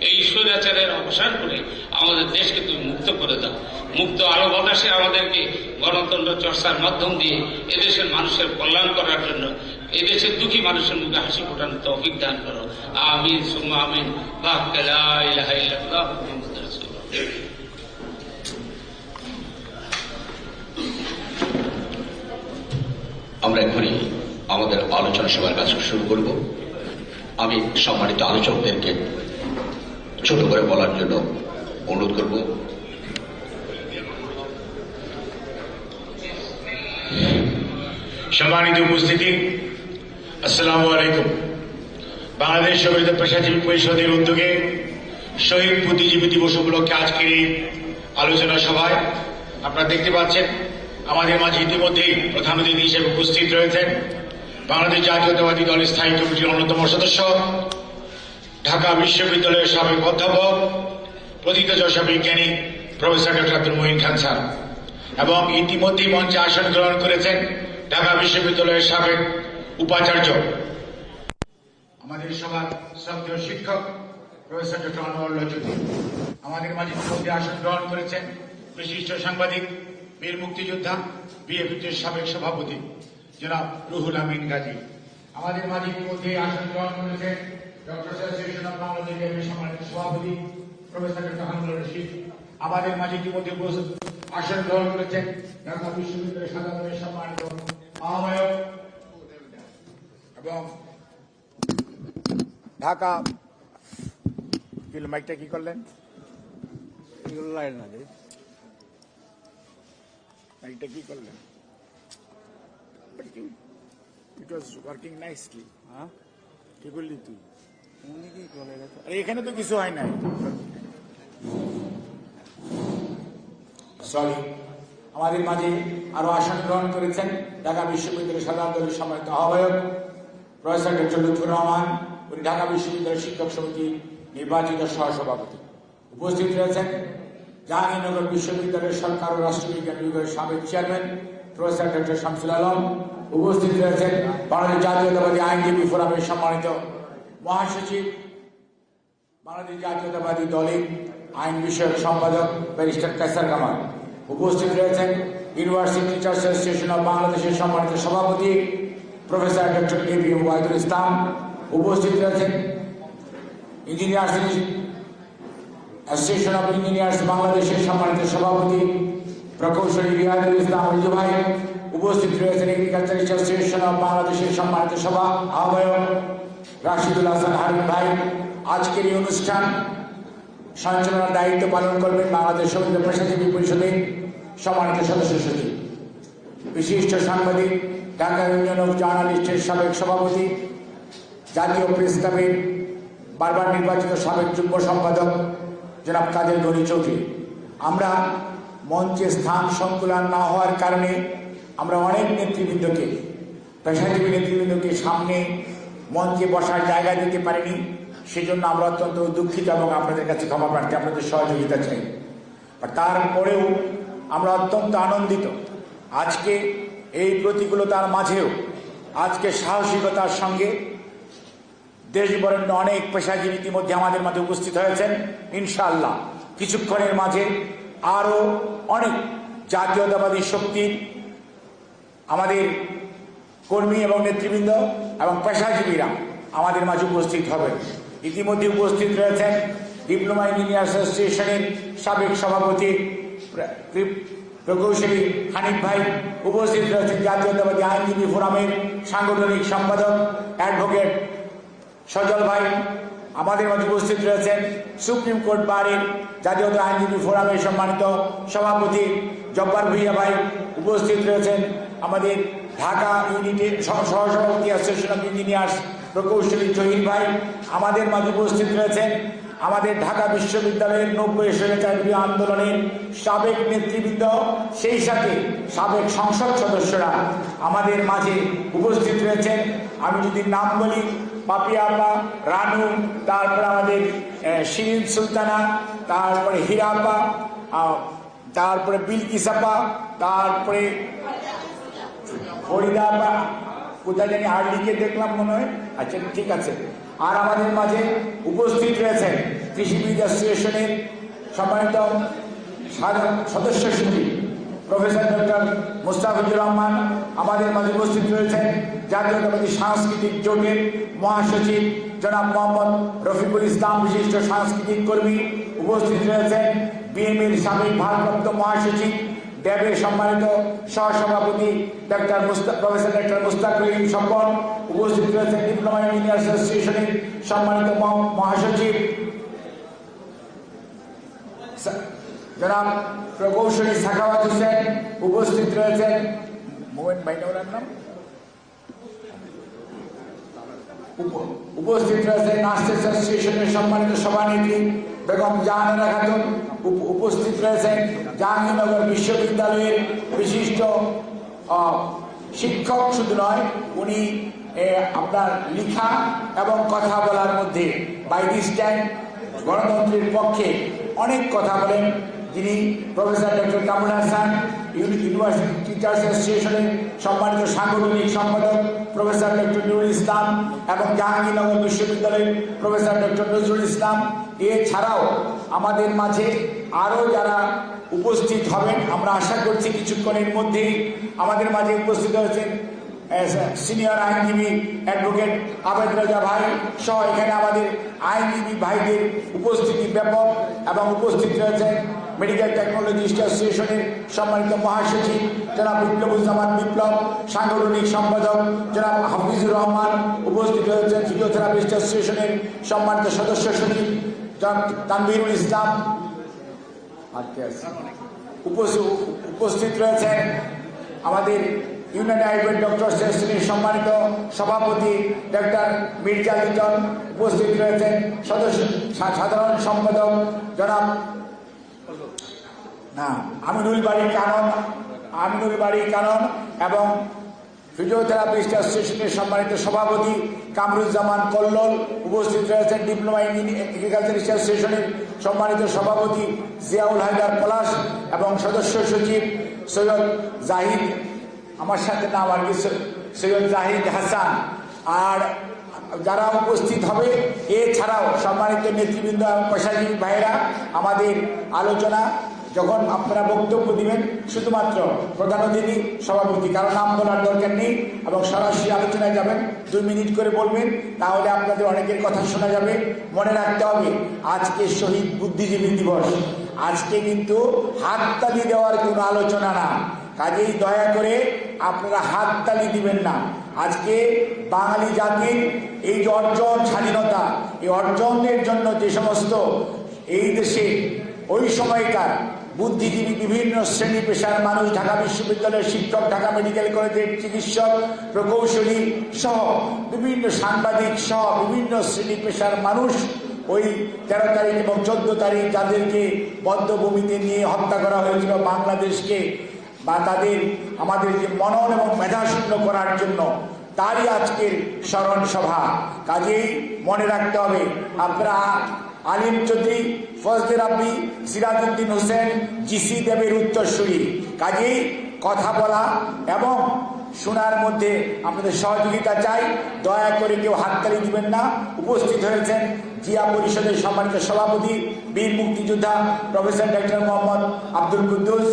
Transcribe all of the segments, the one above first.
এই স্বৈরাচারের অবসান করে আমাদের দেশকে তুমি মুক্ত করে দাও। মুক্ত আলো বাতাসে আমাদেরকে গণতন্ত্র চর্চার মাধ্যম দিয়ে এদেশের মানুষের কল্যাণ করার জন্য এদেশের দুঃখী মানুষের মুখে হাসি ফোটানোর তৌফিক দান করো। আমিন সুম্মা আমিন। লা ইলাহা ইল্লাল্লাহ মুহাম্মাদুর রাসূলুল্লাহ। আমরা এখনই আমাদের আলোচনা সভার কাজ শুরু করব। আমি সম্মানিত আলোচকদেরকে ছোট করে বলার জন্য অনুরোধ করব। সম্মানিত উপস্থিতি, আসসালামু আলাইকুম। বাংলাদেশ শহীদ পেশাজীবী পরিষদের উদ্যোগে শহীদ বুদ্ধিজীবী দিবস উপলক্ষে আজকের এই আলোচনা সভায় আপনারা দেখতে পাচ্ছেন আমাদের মাঝে ইতিমধ্যেই প্রধান অতিথি হিসেবে উপস্থিত রয়েছেন বাংলাদেশ জাতীয়তাবাদী দলের স্থায়ী কমিটির অন্যতম সদস্য, ঢাকা বিশ্ববিদ্যালয়ের সাবেক অধ্যাপক, প্রথিতযশা বিজ্ঞানী প্রফেসর ডক্টর আব্দুল মঈন খান স্যার, এবং ইতিমধ্যেই মঞ্চে আসন গ্রহণ করেছেন ঢাকা বিশ্ববিদ্যালয়ের সাবেক উপাচার্য, আমাদের সবার শ্রদ্ধেয় শিক্ষক প্রফেসর ডক্টর আনোয়ারুল্লাহ চৌধুরী। আমাদের মাঝে ইতিমধ্যে আসন গ্রহণ করেছেন বিশিষ্ট সাংবাদিক, বীর মুক্তিযোদ্ধা, বিএনপির সাবেক সভাপতি জনাব রুহুল আমিন গাজী। আমাদের মাঝে ইতিমধ্যে আসন গ্রহণ করেছেন ডক্টর অ্যাসোসিয়েশন অব বাংলাদেশ সম্মানিত সভাপতি প্রফেসর ডক্টর হারুনুর রশিদ। আমাদের মাঝে ইতিমধ্যে আসন গ্রহণ করেছেন ঢাকা বিশ্ববিদ্যালয়ের সাধারণ সম্মানিত আহ্বায়ক এবং ঢাকা মাইকটা কি করলেন, মাইকটা কি করলেন? It was working nicely. কি বললি তুই? এখানে তো কিছু হয় নাই। সরি। আমাদের মাঝে আরো আসন গ্রহণ করেছেন ঢাকা বিশ্ববিদ্যালয়ের সাধারণ দলের সম্মানিত আহ্বায়ক প্রফেসর ডক্টর লুৎফুর রহমান, উনি ঢাকা বিশ্ববিদ্যালয়ের শিক্ষক সমিতির নির্বাচিত সহসভাপতি। উপস্থিত রয়েছেন জাহাঙ্গীরনগর বিশ্ববিদ্যালয়ের সরকার ও রাষ্ট্রবিজ্ঞান বিভাগের সাবেক chairman professor doctor Shamsul Alam. উপস্থিত রয়েছেন বাংলাদেশ জাতীয়তাবাদী আইনজীবী ফোরামের সম্মানিত মহাসচিব, বাংলাদেশ জাতীয়তাবাদী দলের আইন বিষয়ক সম্পাদক ব্যারিস্টার কায়সার কামাল। উপস্থিত রয়েছেন ইউনিভার্সিটি টিচার্স অ্যাসোসিয়েশন অব বাংলাদেশের সম্মানিত সভাপতি professor doctor K B Wahidul ইসলাম। উপস্থিত রয়েছেন ইঞ্জিনিয়ার্স অ্যাসোসিয়েশন অব ইঞ্জিনিয়ার্স বাংলাদেশের সম্মানিত সভাপতি প্রকৌশলী রিয়াদুল ইসলাম রিজু ভাই। উপস্থিত রয়েছেন এগ্রিকালচার অ্যাসোসিয়েশন অব বাংলাদেশের সম্মানিত সভা আহ্বায়ক রাশিদুল হাসান হারুন ভাই। আজকের এই অনুষ্ঠান সঞ্চালনার দায়িত্ব পালন করবেন বাংলাদেশ শহীদ পেশাজীবী পরিষদের সম্মানিত সদস্য সচিব, বিশিষ্ট সাংবাদিক, ঢাকা ইউনিয়ন অব জার্নালিস্টের সাবেক সভাপতি, জাতীয় প্রেস ক্লাবের বারবার নির্বাচিত সাবেক যুগ্ম সম্পাদক জনাব কাদের গনি চৌধুরী। আমরা মঞ্চে স্থান সংকুলান না হওয়ার কারণে আমরা অনেক নেতৃবৃন্দকে, পেশাজীবী নেতৃবৃন্দকে সামনে মঞ্চে বসার জায়গা দিতে পারিনি। সেজন্য আমরা অত্যন্ত দুঃখিত এবং আপনাদের কাছে ক্ষমা প্রার্থী, আপনাদের সহযোগিতা চাই। তারপরেও আমরা অত্যন্ত আনন্দিত আজকে এই প্রতিকূলতার মাঝেও আজকে সাহসিকতার সঙ্গে দেশবরেণ্য অনেক পেশাজীবী ইতিমধ্যে আমাদের মাঝে উপস্থিত হয়েছেন। ইনশাআল্লাহ কিছুক্ষণের মাঝে আরো অনেক জাতীয়তাবাদী শক্তির আমাদের কর্মী এবং নেতৃবৃন্দ এবং পেশাজীবীরা আমাদের মাঝে উপস্থিত হবেন। ইতিমধ্যে উপস্থিত রয়েছেন ডিপ্লোমা ইঞ্জিনিয়ার্স অ্যাসোসিয়েশনের সাবেক সভাপতি প্রকৌশলী হানিফ ভাই। উপস্থিত রয়েছেন জাতীয়তাবাদী আইনজীবী ফোরামের সাংগঠনিক সম্পাদক অ্যাডভোকেট সজল ভাই। আমাদের মাঝে উপস্থিত রয়েছেন সুপ্রিম কোর্ট বারের জাতীয়তা আইনজীবী ফোরামের সম্মানিত সভাপতি জব্বার ভুইয়া ভাই। উপস্থিত রয়েছেন আমাদের ঢাকা ইউনিটের সহসভাপতি অ্যাসোসিয়েশন অব ইঞ্জিনিয়ার্স প্রকৌশলী জহির ভাই। আমাদের মাঝে উপস্থিত রয়েছেন আমাদের ঢাকা বিশ্ববিদ্যালয়ের 90 স্বৈরাচারবিরোধী আন্দোলনের সাবেক নেতৃবৃন্দ, সেই সাথে সাবেক সংসদ সদস্যরা আমাদের মাঝে উপস্থিত রয়েছেন। আমি যদি নাম বলি, পাপিয়া আপা, রানু, তারপরে আমাদের শিরিন সুলতানা, তারপরে হীরা আপা, তারপরে বিলকিস আপা, তারপরে ফরিদা আপা, কোথায় জানি আর্লিকে দেখলাম মনে হয়। আচ্ছা, ঠিক আছে। আর আমাদের মাঝে উপস্থিত রয়েছেন কৃষিবিদ অ্যাসোসিয়েশনের সম্মানিত সদস্য সচিব প্রফেসর ডক্টর মুস্তাফিজুর রহমান। আমাদের মাঝে উপস্থিত রয়েছেন জাতীয়তাবাদী সাংস্কৃতিক জোটের মহাসচিব জনাব মোহাম্মদ রফিকুল ইসলাম, বিশিষ্ট সাংস্কৃতিক কর্মী। উপস্থিত রয়েছেন বিএনপির সাবেক ভারপ্রাপ্ত মহাসচিব, ড্যাবের সম্মানিত সহসভাপতি প্রফেসর ডক্টর মুস্তাক রহিম স্বপন। উপস্থিত রয়েছেন ডিপ্লোমা ইঞ্জিনিয়ার্স অ্যাসোসিয়েশনের সম্মানিত মহাসচিব জনাব প্রকৌশলী সাখাওয়াত হোসেন। উপস্থিত রয়েছেন মোমেন ভাইনার নাম, উপস্থিত রয়েছেন নার্সেস অ্যাসোসিয়েশনের সম্মানিত সভানেত্রী বেগম জাহানারা খাতুন। উপস্থিত রয়েছেন জাহাঙ্গীরনগর বিশ্ববিদ্যালয়ের বিশিষ্ট শিক্ষক, শুধু নয় উনি আপনার লিখা এবং কথা বলার মধ্যে বাই দিস টাইম গণতন্ত্রের পক্ষে অনেক কথা বলেন, যিনি professor doctor Kamrul Hasan, university teachers অ্যাসোসিয়েশনের সম্মানিত সাংগঠনিক সম্পাদক প্রফেসর ডক্টর নুরুল ইসলাম এবং জাহাঙ্গীরনগর বিশ্ববিদ্যালয়ের প্রফেসর ডক্টর নজরুল ইসলাম। এছাড়াও আমাদের মাঝে আরও যারা উপস্থিত হবেন, আমরা আশা করছি কিছুক্ষণের মধ্যেই আমাদের মাঝে উপস্থিত হয়েছেন সিনিয়র আইনজীবী অ্যাডভোকেট আবেদ রাজা ভাই সহ এখানে আমাদের আইনজীবী ভাইদের উপস্থিতি ব্যাপক। এবং উপস্থিত রয়েছেন মেডিকেল টেকনোলজিস্ট অ্যাসোসিয়েশনের সম্মানিত মহাসচিব জনাব বিপ্লবুজ্জামান বিপ্লব, সাংগঠনিক সম্পাদক জনাব হাফিজুর রহমান। উপস্থিত রয়েছেন ফিজিওথেরাপিস্ট অ্যাসোসিয়েশনের সম্মানিত সদস্য সচিব জনাব তানভীরুল ইসলাম। উপস্থিত রয়েছেন আমাদের ইউনাইটেড আইভেট ডক্টর অ্যাসোসিয়েশনের সম্মানিত সভাপতি ডক্টর মির্জা লিটন। উপস্থিত রয়েছেন সাধারণ সম্পাদক জনাব আমিনুল বাড়ি কানন এবং ফিজিওথেরাপিস্ট অ্যাসোসিয়েশনের সম্মানিত সভাপতি কামরুজ্জামান কল্লোল। উপস্থিত রয়েছেন ডিপ্লোমা এগ্রিকালচারিস্ট অ্যাসোসিয়েশনের সম্মানিত সভাপতি জিয়াউল হায়দার পলাশ এবং সদস্য সচিব সৈয়দ জাহিদ, আমার সাথে নাম আর কি, সৈয়দ জাহিদ হাসান। আর যারা উপস্থিত হবে এছাড়াও সম্মানিত নেতৃবৃন্দ এবং পেশাজীবী ভাইয়েরা, আমাদের আলোচনা যখন আপনারা বক্তব্য দিবেন শুধুমাত্র প্রধান অতিথি সভাপতি কারো নাম বলার দরকার নেই এবং সরাসরি আলোচনায় যাবেন, 2 মিনিট করে বলবেন, তাহলে আপনাদের অনেকের কথা শোনা যাবে। মনে রাখতে হবে আজকে শহীদ বুদ্ধিজীবী দিবস, আজকে কিন্তু হাততালি দেওয়ার কোনো আলোচনা না, কাজেই দয়া করে আপনারা হাততালি দিবেন না। আজকে বাঙালি জাতির এই যে অর্জন, স্বাধীনতা, এই অর্জনের জন্য যে সমস্ত এই দেশে ওই সময়কার বুদ্ধিজীবী, বিভিন্ন শ্রেণী পেশার মানুষ, ঢাকা বিশ্ববিদ্যালয়ের শিক্ষক, ঢাকা মেডিকেল কলেজের চিকিৎসক, প্রকৌশলী সহ বিভিন্ন সাংবাদিক সহ বিভিন্ন শ্রেণী পেশার মানুষ ওই 13 তারিখ এবং 14 তারিখ যাদেরকে বদ্ধভূমিতে নিয়ে হত্যা করা হয়েছিল বাংলাদেশকে বা আমাদের যে মনন এবং মেধাশূন্য করার জন্য, তারই আজকের স্মরণ সভা। কাজেই মনে রাখতে হবে আপনারা আলিম চৌধুরী, ফজলে রাব্বি, সিরাজউদ্দিন হোসেন, জিসি দেবের উত্তরসূরি। কাজেই কথা বলা এবং শোনার মধ্যে আপনাদের সহযোগিতা চাই, দয়া করে কেউ হাততালি দিবেন না। উপস্থিত হয়েছেন জিয়া পরিষদের সম্মানিত সভাপতি বীর মুক্তিযোদ্ধা প্রফেসর ডক্টর মোহাম্মদ আব্দুল কুদ্দুস।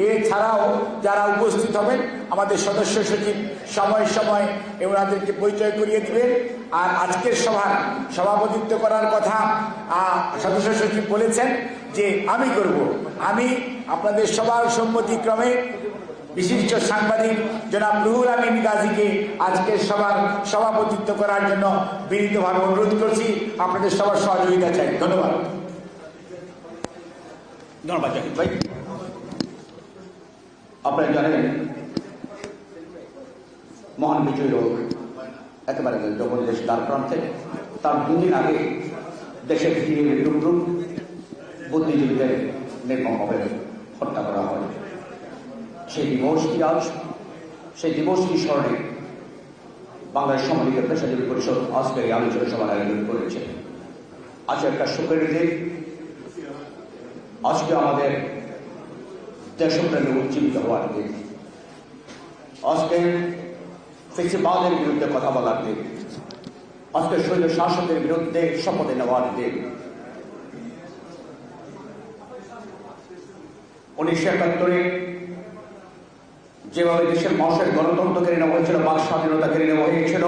এছাড়াও যারা উপস্থিত হবেন আমাদের সদস্য সচিব সময় সময় ওনাদেরকে পরিচয় করিয়ে দিবেন। আর আজকের সভার সভাপতিত্ব করার কথা সদস্য সচিব বলেছেন যে আমি করব। আমি আপনাদের সবার সম্মতিক্রমে বিশিষ্ট সাংবাদিক জনাব রুহুল আমিন গাজীকে আজকের সভার সভাপতিত্ব করার জন্য বিনীতভাবে অনুরোধ করছি। আপনাদের সবার সহযোগিতা চাই। ধন্যবাদ। ধন্যবাদ জাহিদ ভাই। আপনারা জানেন মহান বিজয় রোগ একেবারে যখন দেশ দ্বার প্রান্তে, তার 2 দিন আগে দেশের টুকরুক বুদ্ধিজীবীদের নির্মমভাবে হত্যা করা হয়। সেই দিবসটি আজ, সেই দিবসটি স্মরণে বাংলাদেশ সম্মিলিত পেশাজীবী পরিষদ আজকে এই আলোচনা সভার আয়োজন করেছে। আজ একটা সুখের দিন, আজকে আমাদের দেশপ্রেমে উজ্জীবিত হওয়ার দিন। আজকে ফেসিবাদের বিরুদ্ধে কথা বলার দিন, আজকে শৈল শাসকের বিরুদ্ধে শপথ নেওয়ার দিন। 1971 যেভাবে দেশের মানুষের গণতন্ত্র কেড়ে নেওয়া হয়েছিল, বাক স্বাধীনতা কেড়ে নেওয়া হয়েছিল,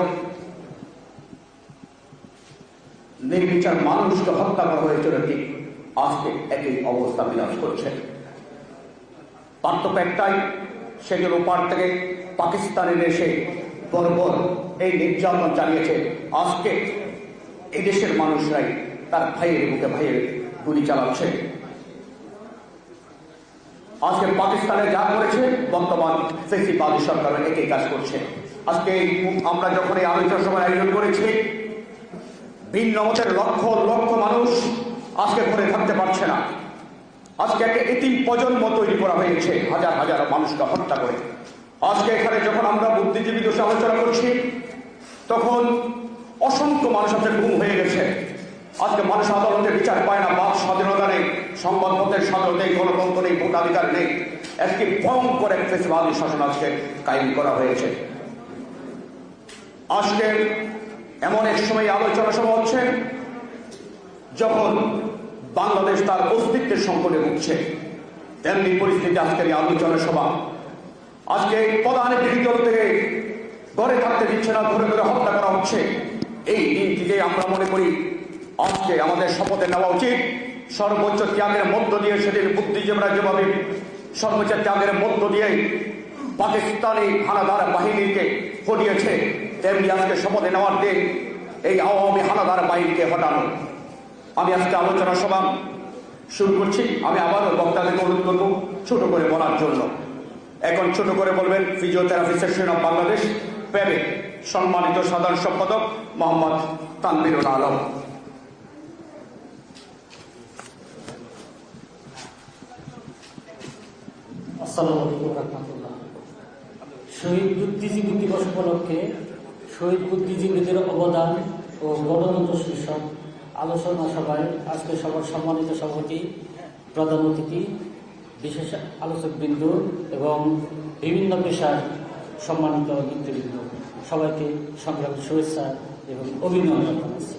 নির্বিচার মানুষকে হত্যা করা হয়েছিল, ঠিক আজকে একই অবস্থা বিরাজ করছে। পার্থক্য একটাই, সেগুলো ওপার থেকে পাকিস্তানের এসে বর্বর এই নির্যাতন চালিয়েছে। আজকে এই দেশের মানুষরাই তার ভাইয়ের বুকে ভাইয়ের গুলি চালাচ্ছে। আজকে পাকিস্তানে যা করেছে, বর্তমান ফেসিবাদী সরকার একই কাজ করছে। আজকে আমরা যখন এই আলোচনা সভার আয়োজন করেছি, ভিন্ন মতের লক্ষ লক্ষ মানুষ আজকে ঘরে থাকতে পারছে না। আজকে একটা এতিম প্রজন্ম তৈরি করা হয়েছে, হাজার হাজার মানুষকে হত্যা করে। আজকে এখানে যখন আমরা বুদ্ধিজীবী দোষে আলোচনা করছি, তখন অসংখ্য মানুষ আজকে গুম হয়ে গেছে। আজকে মানুষ আদালতে বিচার পায় না, বাক স্বাধীনতা নেই, সংবাদপত্রের স্বাধীনতা নেই, গণতন্ত্র নেই, ভোটাধিকার নেই। একটি ভয়ঙ্কর এক ফেসিবাদী শাসন আজকে কায়েম করা হয়েছে। আজকে এমন এক সময় আলোচনা সভা হচ্ছে যখন বাংলাদেশ তার অস্তিত্বের সংকটে ভুগছে, তেমনি পরিস্থিতি আজকের এই আলোচনা সভা। আজকে প্রধান বিরোধী দল থেকে ঘরে থাকতে দিচ্ছে না, ধরে ধরে হত্যা করা হচ্ছে। এই দিনটিকে আমরা মনে করি আজকে আমাদের শপথে নেওয়া উচিত, সর্বোচ্চ ত্যাগের মধ্য দিয়ে, সেদিন বুদ্ধিজীবীরা যেভাবে সর্বোচ্চ ত্যাগের মধ্য দিয়ে পাকিস্তানি হানাদার বাহিনীকে হটিয়েছে, তেমনি আজকে শপথে নেওয়ার দিন এই আওয়ামী হানাদার বাহিনীকে হটানো। আমি আজকে আলোচনা সভা শুরু করছি। আমি আবারও বক্তাদেরকে অনুরোধ করব ছোট করে বলার জন্য। এখন ছোট করে বলবেন ফিজিওথেরাপি সেকশন অফ বাংলাদেশ প্যাবে সম্মানিত সাধারণ সম্পাদক মোহাম্মদ তানভীরুল আলম। আসসালামু আলাইকুম রাহমাতুল্লাহ। শহীদ বুদ্ধিজীবী দিবস উপলক্ষে শহীদ বুদ্ধিজীবীদের অবদান ও গণতন্ত্র শীর্ষক আলোচনা সভায় আজকে সবার সম্মানিত সভাপতি, প্রধান অতিথি, বিশেষ আলোচকবৃন্দ এবং বিভিন্ন পেশার সম্মানিত নেতৃবৃন্দ, সবাইকে সংগ্রামী শুভেচ্ছা এবং অভিনন্দন জানাচ্ছি।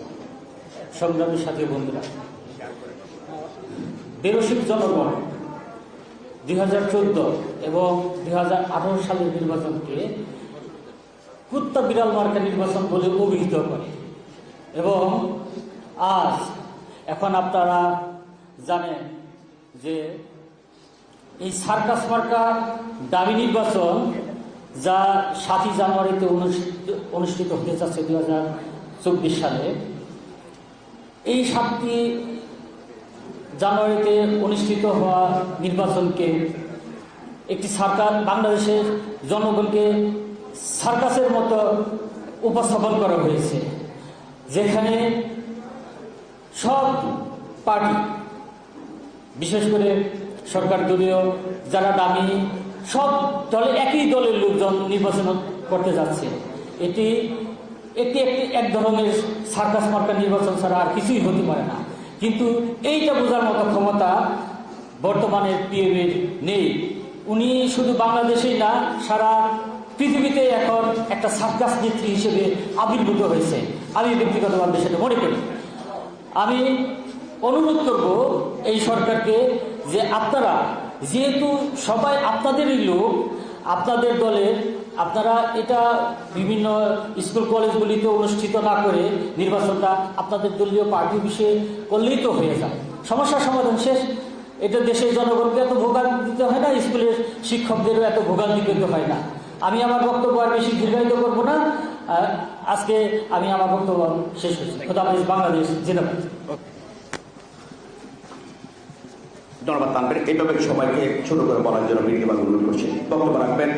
সংগ্রামী সাথী বন্ধুরা, বেরসিক জনগণ 2014 এবং 2018 সালের নির্বাচনকে কুত্তা বিড়াল মার্কা নির্বাচন বলে অভিহিত করে এবং আজ এখন আপনারা জানেন যে এই সার্কাস মার্কা দাবি নির্বাচন যা 7 জানুয়ারিতে অনুষ্ঠিত হতে যাচ্ছে 2024 সালে, এই 7 জানুয়ারিতে অনুষ্ঠিত হওয়া নির্বাচনকে একটি সার্কাস, বাংলাদেশের জনগণকে সার্কাসের মতো উপস্থাপন করা হয়েছে, যেখানে সব পার্টি, বিশেষ করে সরকার দলীয় যারা দামি, সব দলে একই দলের লোকজন নির্বাচন করতে যাচ্ছে। এটি এক ধরনের সার্কাস মার্কা নির্বাচন ছাড়া আর কিছুই হতে পারে না। কিন্তু এইটা বোঝার মতো ক্ষমতা বর্তমানে পিএমের নেই। উনি শুধু বাংলাদেশেই না, সারা পৃথিবীতে এখন একটা সার্কাস নেত্রী হিসেবে আবির্ভূত হয়েছে। আমি ব্যক্তিগতভাবে সেটা মনে করি। আমি অনুরোধ করব এই সরকারকে যে আপনারা যেহেতু সবাই আপনাদেরই লোক, আপনাদের দলের, আপনারা এটা বিভিন্ন স্কুল কলেজগুলিতে অনুষ্ঠিত না করে নির্বাচনটা আপনাদের দলীয় পার্টি বিষয়ে করলেই তো হয়ে যায়, সমস্যার সমাধান শেষ। এটা দেশের জনগণকে এত ভোগান্তি দিতে হয় না, স্কুলের শিক্ষকদেরও এত ভোগান্তি দিতে হয় না। আমি আমার বক্তব্য আর বেশি দীর্ঘায়িত করবো না, আজকে আমি আমার বক্তব্য শেষ করছি। খোদাহাফেজ। বাংলাদেশ জিন্দাবাদ। ধন্যবাদ তানভীর। এইভাবে সবাইকে ছোট করে বলার জন্য বিনীতভাবে অনুরোধ করছি। বক্তব্য রাখবেন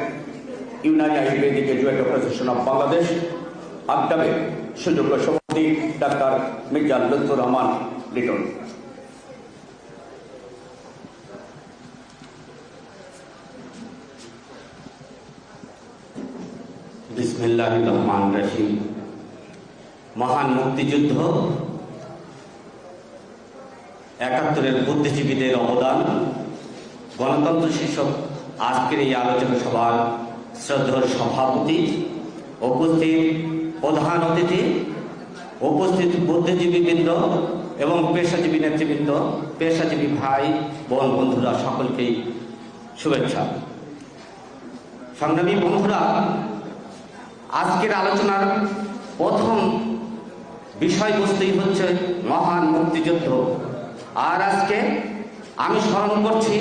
Unani Ayurvedic educate association of Bangladesh আড্ডাবে সুযোগ্য সভাপতি ডাক্তার মির্জা লুৎফুর রহমান লিটন। বিসমিল্লাহির রহমানির রহিম। মহান মুক্তিযুদ্ধ, 71-এর বুদ্ধিজীবীদের অবদান, গণতন্ত্র শীর্ষক আজকের এই আলোচনা সভার শ্রদ্ধেয় সভাপতি উপস্থিত প্রধান অতিথি, উপস্থিত বুদ্ধিজীবীবৃন্দ এবং পেশাজীবী নেতৃবৃন্দ, পেশাজীবী ভাই বোন বন্ধুরা, সকলকেই শুভেচ্ছা। সংগ্রামী বন্ধুরা, আজকের আলোচনার প্রথম বিষয়বস্তুই হচ্ছে মহান মুক্তিযুদ্ধ। আর আজকে আমি স্মরণ করছি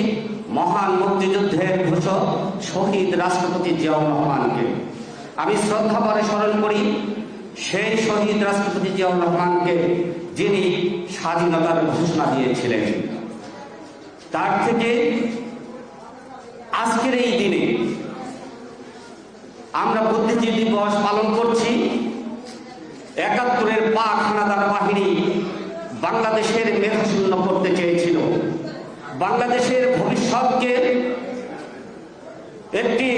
মহান মুক্তিযুদ্ধের ঘোষক শহীদ রাষ্ট্রপতি জিয়াউর রহমানকে। আমি শ্রদ্ধা ভরে স্মরণ করি সেই শহীদ রাষ্ট্রপতি জিয়াউর রহমানকে, যিনি স্বাধীনতার ঘোষণা দিয়েছিলেন। তার থেকে আজকের এই দিনে আমরা বুদ্ধিজীবী দিবস পালন করছি। ৭১-এর পাক হানাদার বাহিনী বাংলাদেশের মেধাশূন্য করতে চেয়েছিল। বাংলাদেশের ভবিষ্যৎকে একটি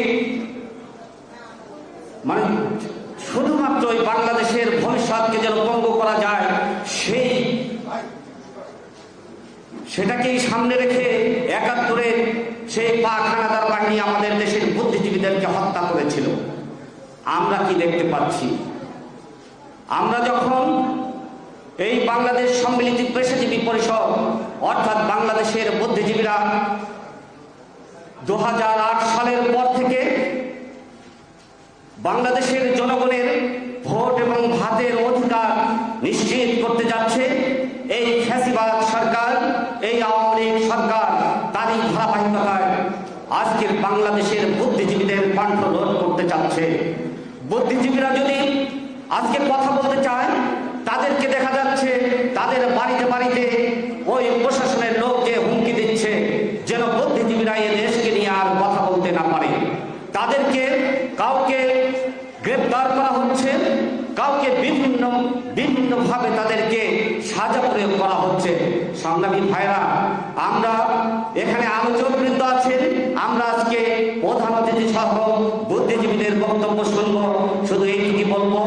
শুধুমাত্র বাংলাদেশের ভবিষ্যৎকে যেন পঙ্গু করা যায় সেটাকেই সামনে রেখে ৭১-এর সেই পাক হানাদার বাহিনী আমাদের দেশের বুদ্ধিজীবীদেরকে হত্যা করেছিল। আমরা কি দেখতে পাচ্ছি? আমরা যখন এই বাংলাদেশ সম্মিলিত পেশাজীবী পরিষদ অর্থাৎ বাংলাদেশের বুদ্ধিজীবীরা ২০০৮ সালের পর থেকে বাংলাদেশের জনগণের ভোট এবং ভাতের অধিকার নিশ্চিত করতে যাচ্ছে, এই ফ্যাসিবাদ সরকার, এই আওয়ামী লীগ সরকার, তারই ধারাবাহিকতায় আজকের বাংলাদেশের বুদ্ধিজীবীদের কণ্ঠ রোধ করতে চাচ্ছে। বুদ্ধিজীবীরা যদি আজকে কথা বলতে চায়, তাদেরকে দেখা যাচ্ছে তাদের বাড়িতে বাড়িতে ওই প্রশাসনের লোককে হুমকি দিচ্ছে যেন বুদ্ধিজীবীরা এই দেশকে নিয়ে আর কথা বলতে না পারে। তাদেরকে কাউকে গ্রেপ্তার করা হচ্ছে, কাউকে বিভিন্নভাবে তাদেরকে সাজা প্রয়োগ করা হচ্ছে। সংগ্রামী ভাইরা, আমরা এখানে আলোচকবৃন্দ আছেন, আমরা আজকে প্রধান অতিথি সহ বুদ্ধিজীবীদের বক্তব্য শুনব। শুধু এইটুকু বলবো,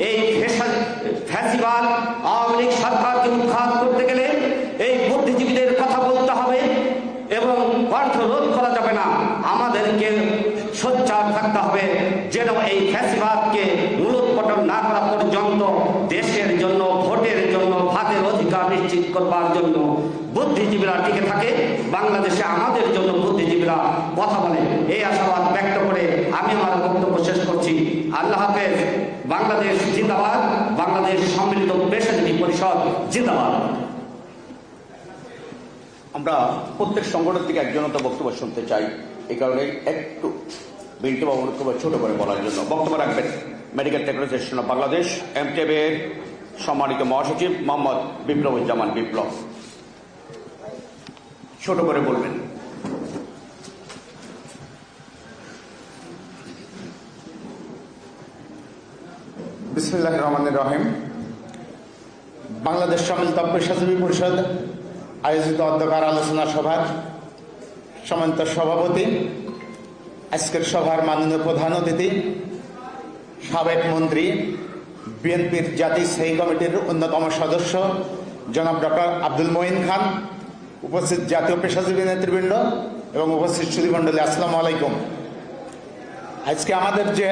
এই ফ্যাসিবাদ আওয়ামী লীগ সরকারকে উৎখাত করতে গেলে এই বুদ্ধিজীবীদের কথা বলতে হবে এবং কণ্ঠ রোধ করা যাবে না। আমাদেরকে সোচ্চার থাকতে হবে যেন এই ফ্যাসিবাদকে মূলোৎপাটন না করা পর্যন্ত দেশের জন্য, ভোটের জন্য, ভাতের অধিকার নিশ্চিত করবার জন্য বুদ্ধিজীবীরা টিকে থাকে। বাংলাদেশে আমাদের জন্য বুদ্ধিজীবীরা কথা বলে, এই আশাবাদ ব্যক্ত করে আমি আমার বক্তব্য শেষ করছি। আল্লাহ হাফেজ। বাংলাদেশ জিন্দাবাদ। বাংলাদেশ সম্মিলিত পেশাজীবী পরিষদ জিন্দাবাদ। আমরা প্রত্যেক সংগঠন থেকে একজনতা বক্তব্য শুনতে চাই, এই কারণে একটু বিন্টু বাবুর বক্তব্য ছোট করে বলার জন্য বক্তব্য রাখবেন medical technology association of Bangladesh এমটিএব এর সম্মানিত মহাসচিব মোহাম্মদ বিপ্লবুজ্জামান বিপ্লব। ছোট করে বলবেন। বিসমিল্লাহির রহমানির রহিম। বাংলাদেশ সম্মিলিত পেশাজীবী পরিষদ আয়োজিত অধ্যকার আলোচনা সভার সম্মানিত সভাপতি, আজকের সভার মাননীয় প্রধান অতিথি, সাবেক মন্ত্রী, বিএনপির জাতীয় স্থায়ী কমিটির অন্যতম সদস্য জনাব ডক্টর আব্দুল মঈন খান, উপস্থিত জাতীয় পেশাজীবী নেতৃবৃন্দ এবং উপস্থিত সুধীমণ্ডলী, আসসালামু আলাইকুম। আজকে আমাদের যে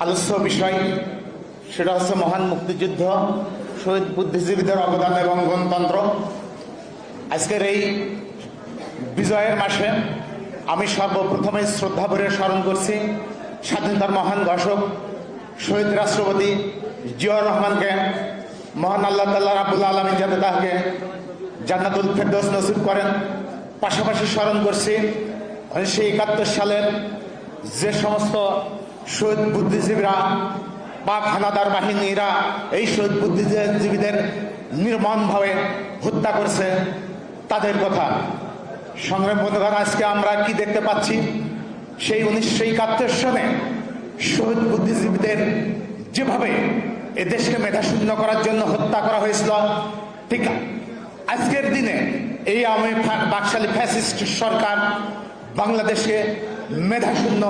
আলোচ্য বিষয় সেটা হচ্ছে মহান মুক্তিযুদ্ধ, শহীদ বুদ্ধিজীবীদের অবদান এবং গণতন্ত্র। আজকের এই বিজয়ের মাসে আমি সর্বপ্রথমে শ্রদ্ধা ভরে স্মরণ করছি স্বাধীনতার মহান ঘোষক শহীদ রাষ্ট্রপতি জিয়াউর রহমানকে। মহান আল্লাহ তাআলা রাব্বুল আলামিন যাতে তাকে জান্নাতুল ফেরদৌস নসিব করেন। পাশাপাশি স্মরণ করছি 1971 সালের যে সমস্ত শহীদ বুদ্ধিজীবীরা, পাক হানাদার বাহিনীরা এই শহীদ বুদ্ধিজীবীদের নির্মমভাবে হত্যা করছে তাদের কথা। সংগ্রাম বন্ধুগণ, আজকে আমরা কি দেখতে পাচ্ছি? সেই 1971 সনে শহীদ বুদ্ধিজীবীদের যেভাবে এ দেশকে মেধাশূন্য করার জন্য হত্যা করা হয়েছিল, ঠিক আজকের দিনে এই আওয়ামী বাকশালী ফ্যাসিস্ট সরকার বাংলাদেশকে মেধাশূন্য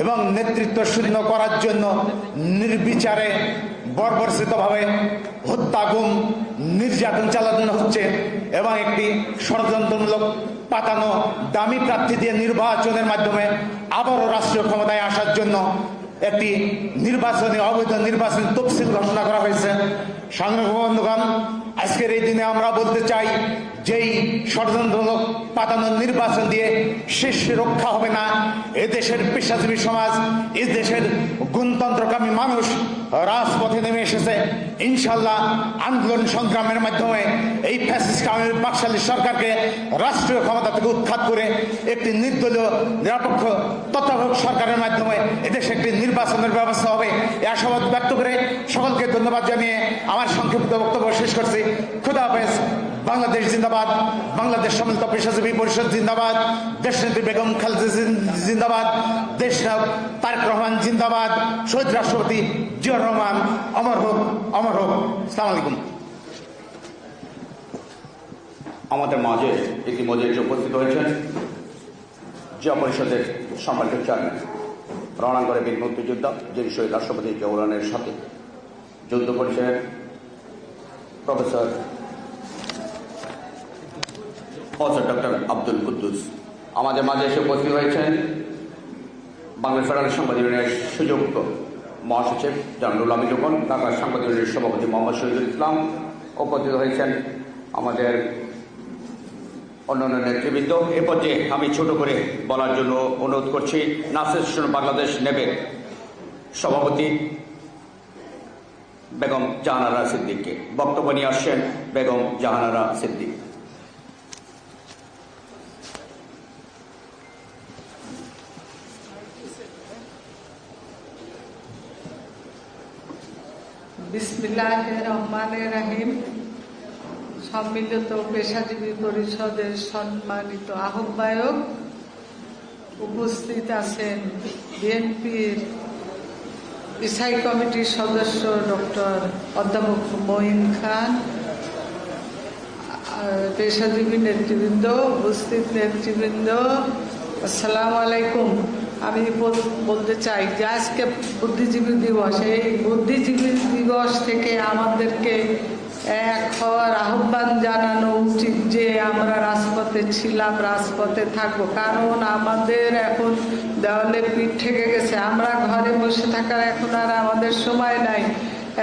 এবং নেতৃত্ব শূন্য করার জন্য নির্বিচারে বর্বরচিতভাবে হত্যা, গুম, নির্যাতন চালানো হচ্ছে এবং একটি ষড়যন্ত্রমূলক পাতানো দামি প্রার্থী দিয়ে নির্বাচনের মাধ্যমে আবারও রাষ্ট্রীয় ক্ষমতায় আসার জন্য একটি নির্বাচনী অবৈধ নির্বাচনী তফসিল ঘোষণা করা হয়েছে। সংগ্রামী বন্ধুগণ, আজকের এই দিনে আমরা বলতে চাই, যেই ষড়যন্ত্রমূলক পাতানো নির্বাচন দিয়ে শেষ রক্ষা হবে না। এদেশের পেশাজীবী সমাজ, এদেশের গণতন্ত্রকামী মানুষ রাজপথে নেমে এসেছে। ইনশাল্লাহ আন্দোলন সংগ্রামের মাধ্যমে এই ফ্যাসিস্ট আওয়ামী বাকশালী সরকারকে রাষ্ট্রীয় ক্ষমতা থেকে উৎখাত করে একটি নির্দলীয় নিরপেক্ষ তত্ত্বাবধায়ক সরকারের মাধ্যমে এদেশে একটি নির্বাচনের ব্যবস্থা হবে, এই আশাবাদ ব্যক্ত করে সকলকে ধন্যবাদ জানিয়ে আমার সংক্ষিপ্ত বক্তব্য শেষ করছি। খুদা হাফেজ। বাংলাদেশ জিন্দাবাদ, বাংলাদেশ সম্মিলিত পেশাজীবী পরিষদ জিন্দাবাদ, দেশনেত্রী বেগম খালেদা জিন্দাবাদ, দেশনায়ক তারেক রহমান জিন্দাবাদ, শহীদ রাষ্ট্রপতি জিয়াউর রহমান অমর হোক, অমর হোক। আসসালামু আলাইকুম। আমাদের মাঝে ইতিমধ্যে এসে উপস্থিত হয়েছেন জিয়া পরিষদের সম্মানিত চেয়ারম্যান, রণাঙ্গনে বীর মুক্তিযোদ্ধা, যিনি শহীদ রাষ্ট্রপতি জিয়াউর রহমানের সাথে যুদ্ধ করেছিলেন, প্রফেসর ডক্টর আব্দুল কুদ্দুস। আমাদের মাঝে এসে উপস্থিত হয়েছেন বাংলাদেশ ফেডারেল সাংবাদিক ইউনিয়নের সুযোগ্য মহাসচিব জনাব আমির রোকন, ঢাকা সাংবাদিক ইউনিয়নের সভাপতি মোহাম্মদ শহীদুল ইসলাম। উপস্থিত হয়েছেন আমাদের অন্যান্য নেতৃবৃন্দ। এ পর্যায়ে আমি ছোট করে বলার জন্য অনুরোধ করছি নাসির হোসেন বাংলাদেশ নেবের সভাপতি বেগম জাহানারা সিদ্দিককে। বক্তব্য নিয়ে আসছেন বেগম জাহানারা সিদ্দিক। বিসমিল্লাহির রহমানির রহিম। সম্মিলিত পেশাজীবী পরিষদের সম্মানিত আহ্বায়ক, উপস্থিত আছেন বিএনপির স্থায়ী কমিটির সদস্য ডক্টর অধ্যাপক মঈন খান, পেশাজীবী নেতৃবৃন্দ, উপস্থিত নেতৃবৃন্দ, আসসালামু আলাইকুম। আমি বলতে চাই যে আজকে বুদ্ধিজীবী দিবস। এই বুদ্ধিজীবী দিবস থেকে আমাদেরকে এক হওয়ার আহ্বান জানানো উচিত যে আমরা রাজপথে ছিলাম, রাজপথে থাকবো। কারণ আমাদের এখন দেওয়ালে পিঠ ঠেকে গেছে। আমরা ঘরে বসে থাকার এখন আর আমাদের সময় নাই।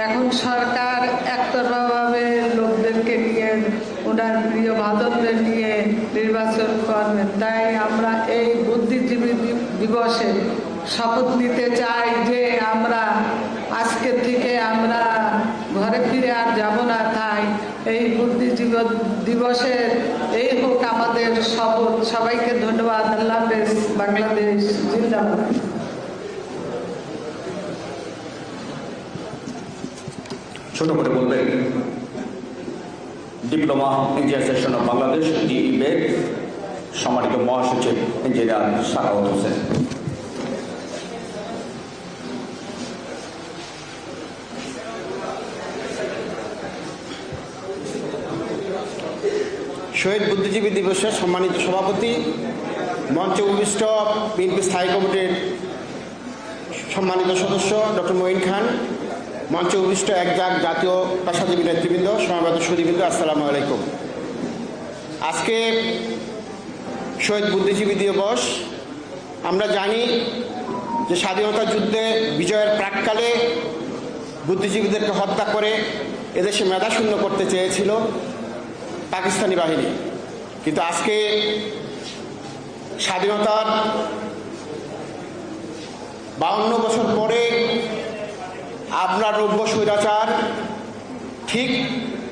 এখন সরকার একতরফাভাবে লোকদেরকে নিয়ে, ওনার প্রিয় ভাজনদের নিয়ে নির্বাচন করবেন। তাই আমরা এই বুদ্ধিজীবী দিবসে শপথ নিতে চাই যে আমরা আজকে থেকে আমরা ঘরে ফিরে আর যাব না। তাই এই বুদ্ধিজীবী দিবসের এই হোক আমাদের শপথ। সবাইকে ধন্যবাদ। আল্লাহ হাফেজ। বাংলাদেশ জিন্দাবাদ। ছোট করে বলবেন diploma engineer section of Bangladesh ডিইবে সম্মানিত মহাসচিব ইঞ্জিনিয়ার সাখাওয়াত হোসেন। শহীদ বুদ্ধিজীবী দিবসের সম্মানিত সভাপতি, মঞ্চে উপবিষ্ট বিএনপি স্থায়ী কমিটির সম্মানিত সদস্য ডক্টর মঈন খান, মঞ্চে উপবিষ্ট একজাক জাতীয় পেশাজীবী নেতৃবৃন্দ, সমাবেত সুধীবৃন্দ, আসসালামু আলাইকুম। আজকে শহীদ বুদ্ধিজীবী দিবস। আমরা জানি যে স্বাধীনতা যুদ্ধে বিজয়ের প্রাক্কালে বুদ্ধিজীবীদেরকে হত্যা করে এদেশে মেধাশূন্য করতে চেয়েছিল পাকিস্তানি বাহিনী। কিন্তু আজকে স্বাধীনতার 52 বছর পরে আপনার রৌদ্র স্বৈরাচার ঠিক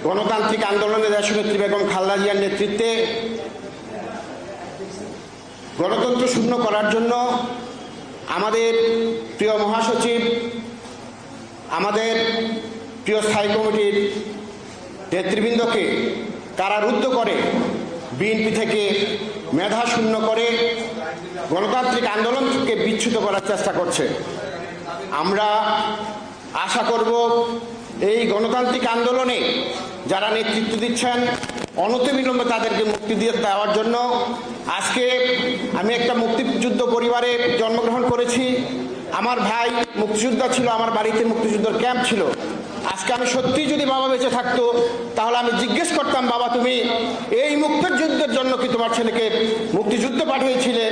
গণতান্ত্রিক আন্দোলনে দেশনেত্রী বেগম খালেদা জিয়ার নেতৃত্বে গণতন্ত্র শূন্য করার জন্য আমাদের প্রিয় মহাসচিব, আমাদের প্রিয় স্থায়ী কমিটির নেতৃবৃন্দকে কারারুদ্ধ করে, বিএনপি থেকে মেধা শূন্য করে গণতান্ত্রিক আন্দোলন থেকে বিচ্যুত করার চেষ্টা করছে। আমরা আশা করব এই গণতান্ত্রিক আন্দোলনে যারা নেতৃত্ব দিচ্ছেন অনতিবিলম্বে তাদেরকে মুক্তি দেওয়ার জন্য। আজকে আমি একটা মুক্তিযুদ্ধ পরিবারে জন্মগ্রহণ করেছি। আমার ভাই মুক্তিযোদ্ধা ছিল, আমার বাড়িতে মুক্তিযুদ্ধের ক্যাম্প ছিল। আজকে আমি সত্যি যদি বাবা বেঁচে থাকতো তাহলে আমি জিজ্ঞেস করতাম, বাবা তুমি এই মুক্তিযুদ্ধের জন্য কি তোমার ছেলেকে মুক্তিযুদ্ধে পাঠিয়েছিলে?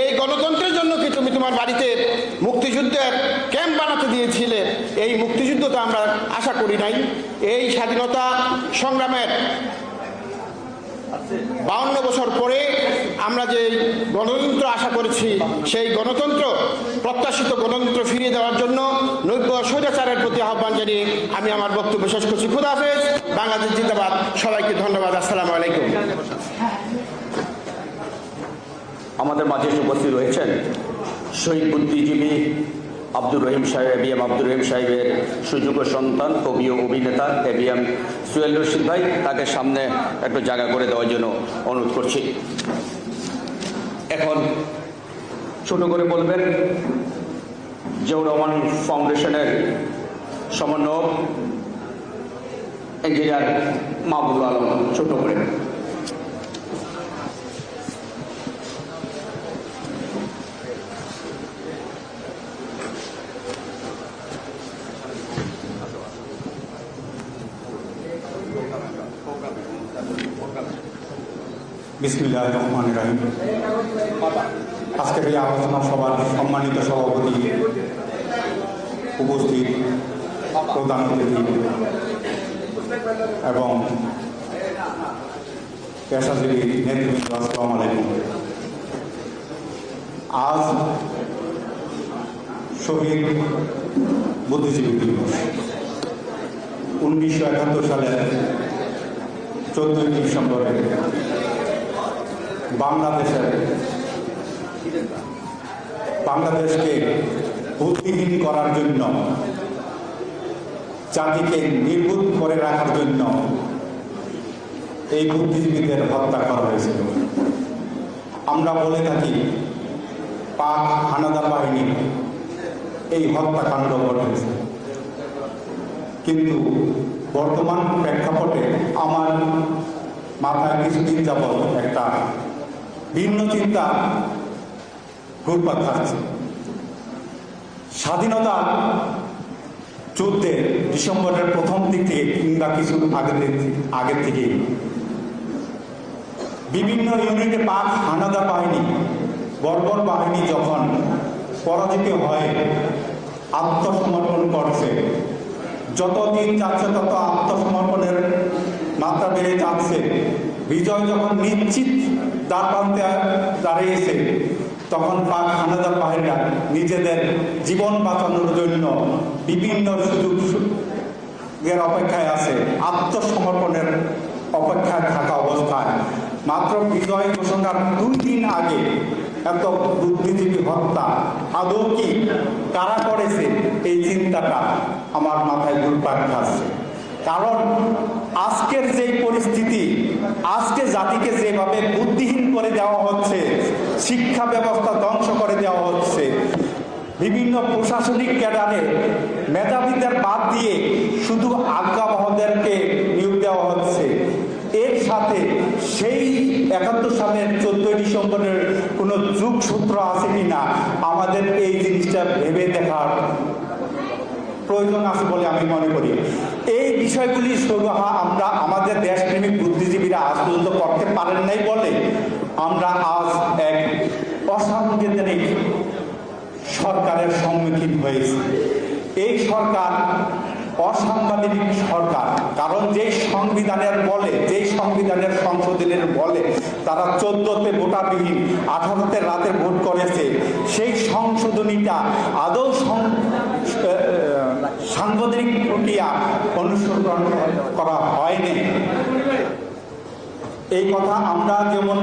এই গণতন্ত্রের জন্য কি তুমি তোমার বাড়িতে মুক্তিযুদ্ধের ক্যাম্প বানাতে দিয়েছিলে? এই মুক্তিযুদ্ধ তো আমরা আশা করি নাই। এই স্বাধীনতা সংগ্রামের 52 বছর পরে আমরা যে গণতন্ত্র আশা করেছি, সেই গণতন্ত্র, প্রত্যাশিত গণতন্ত্র ফিরিয়ে দেওয়ার জন্য নৈক্য স্বৈরাচারের প্রতি আহ্বান জানিয়ে আমি আমার বক্তব্য শেষ করছি। খুদা হাফেজ, বাংলাদেশ জিন্দাবাদ। সবাইকে ধন্যবাদ। আসসালামু আলাইকুম। আমাদের মাঝে উপস্থিত রয়েছেন শহীদ বুদ্ধিজীবী আব্দুর রহিম সাহেব, এবিএম আব্দুর রহিম সাহেবের সুযোগ্য সন্তান, কবি ও অভিনেতা এবিএম সুহেল রশিদ ভাই। তাকে সামনে একটু জায়গা করে দেওয়ার জন্য অনুরোধ করছি। এখন ছোট করে বলবেন জিয়াউর রহমান ফাউন্ডেশনের সমন্বয়ক ইঞ্জিনিয়ার মাহবুবুল আলম, ছোট করে। বিসমিল্লাহির রহমানির রহিম। আজকের এই আলোচনা সভার সম্মানিত সভাপতি, উপস্থিত প্রধান অতিথি এবং পেশাজীবী নেতৃবৃন্দ, আসসালামু আলাইকুম। আজ শহীদ বুদ্ধিজীবী দিবস। 1971 সালের 14 ডিসেম্বরে বাংলাদেশকে বুদ্ধিহীন করার জন্য, জাতিকে নির্বুদ্ধ করে রাখার জন্য এই বুদ্ধিজীবীদের হত্যা করা হয়েছিল। আমরা বলে থাকি পাক হানাদার বাহিনী এই হত্যাকাণ্ড ঘটেছে, কিন্তু বর্তমান প্রেক্ষাপটে আমার মাথায় কিছুদিন যাবৎ একটা ভিন্ন চিন্তা ঘুরপাক খাচ্ছে। স্বাধীনতা যুদ্ধে ডিসেম্বরের প্রথম দিক থেকে কিংবা কিছু আগের থেকে বিভিন্ন ইউনিটে পাক হানাদার বাহিনী, বর্বর বাহিনী যখন পরাজিত হয়ে আত্মসমর্পণ করছে, যতদিন যাচ্ছে তত আত্মসমর্পণের মাত্রা বেড়ে যাচ্ছে। বিজয় যখন নিশ্চিত দ্বারপ্রান্তে দাঁড়িয়েছে, তখন পাক হানাদার বাহিনীরা নিজেদের জীবন বাঁচানোর জন্য বিভিন্ন সুযোগের অপেক্ষায় আছে, আত্মসমর্পণের অপেক্ষায় থাকা অবস্থায় মাত্র বিজয় ঘোষণার 2 দিন আগে এত বুদ্ধিজীবী হত্যা আদৌ কি কারা করেছে? এই চিন্তাটা আমার মাথায় ঘুরপাক খাচ্ছে। কারণ আজকের যে পরিস্থিতি, আজকে জাতিকে যেভাবে বুদ্ধিহীন করে দেওয়া হচ্ছে, শিক্ষা ব্যবস্থা ধ্বংস করে দেওয়া হচ্ছে, বিভিন্ন প্রশাসনিক ক্যাডারে মেধাবীদের বাদ দিয়ে শুধু আজ্ঞাবহদেরকে নিয়োগ দেওয়া হচ্ছে, এর সাথে সেই 71 সালের 14 ডিসেম্বরের কোনো যোগসূত্র আছে কিনা আমাদের এই জিনিসটা ভেবে দেখার প্রয়োজন আছে বলে আমি মনে করি। এই বিষয়গুলি আমরা আমাদের দেশপ্রেমিক বুদ্ধিজীবীরা আজ পর্যন্ত করতে পারেন নাই বলে আমরা আজ এক অসাংবিধানিক সরকারের সম্মুখীন হয়েছি। এই সরকার অসাংবিধানিক সরকার, কারণ যেই সংবিধানের বলে, যেই সংবিধানের সংশোধনের বলে তারা 14তে ভোটারবিহীন 18তে রাতের ভোট করেছে, সেই সংশোধনীটা আদৌ সাংবিধানিক প্রক্রিয়া অনুসরণ করা হয়নি। এই কথা আমরা যেমন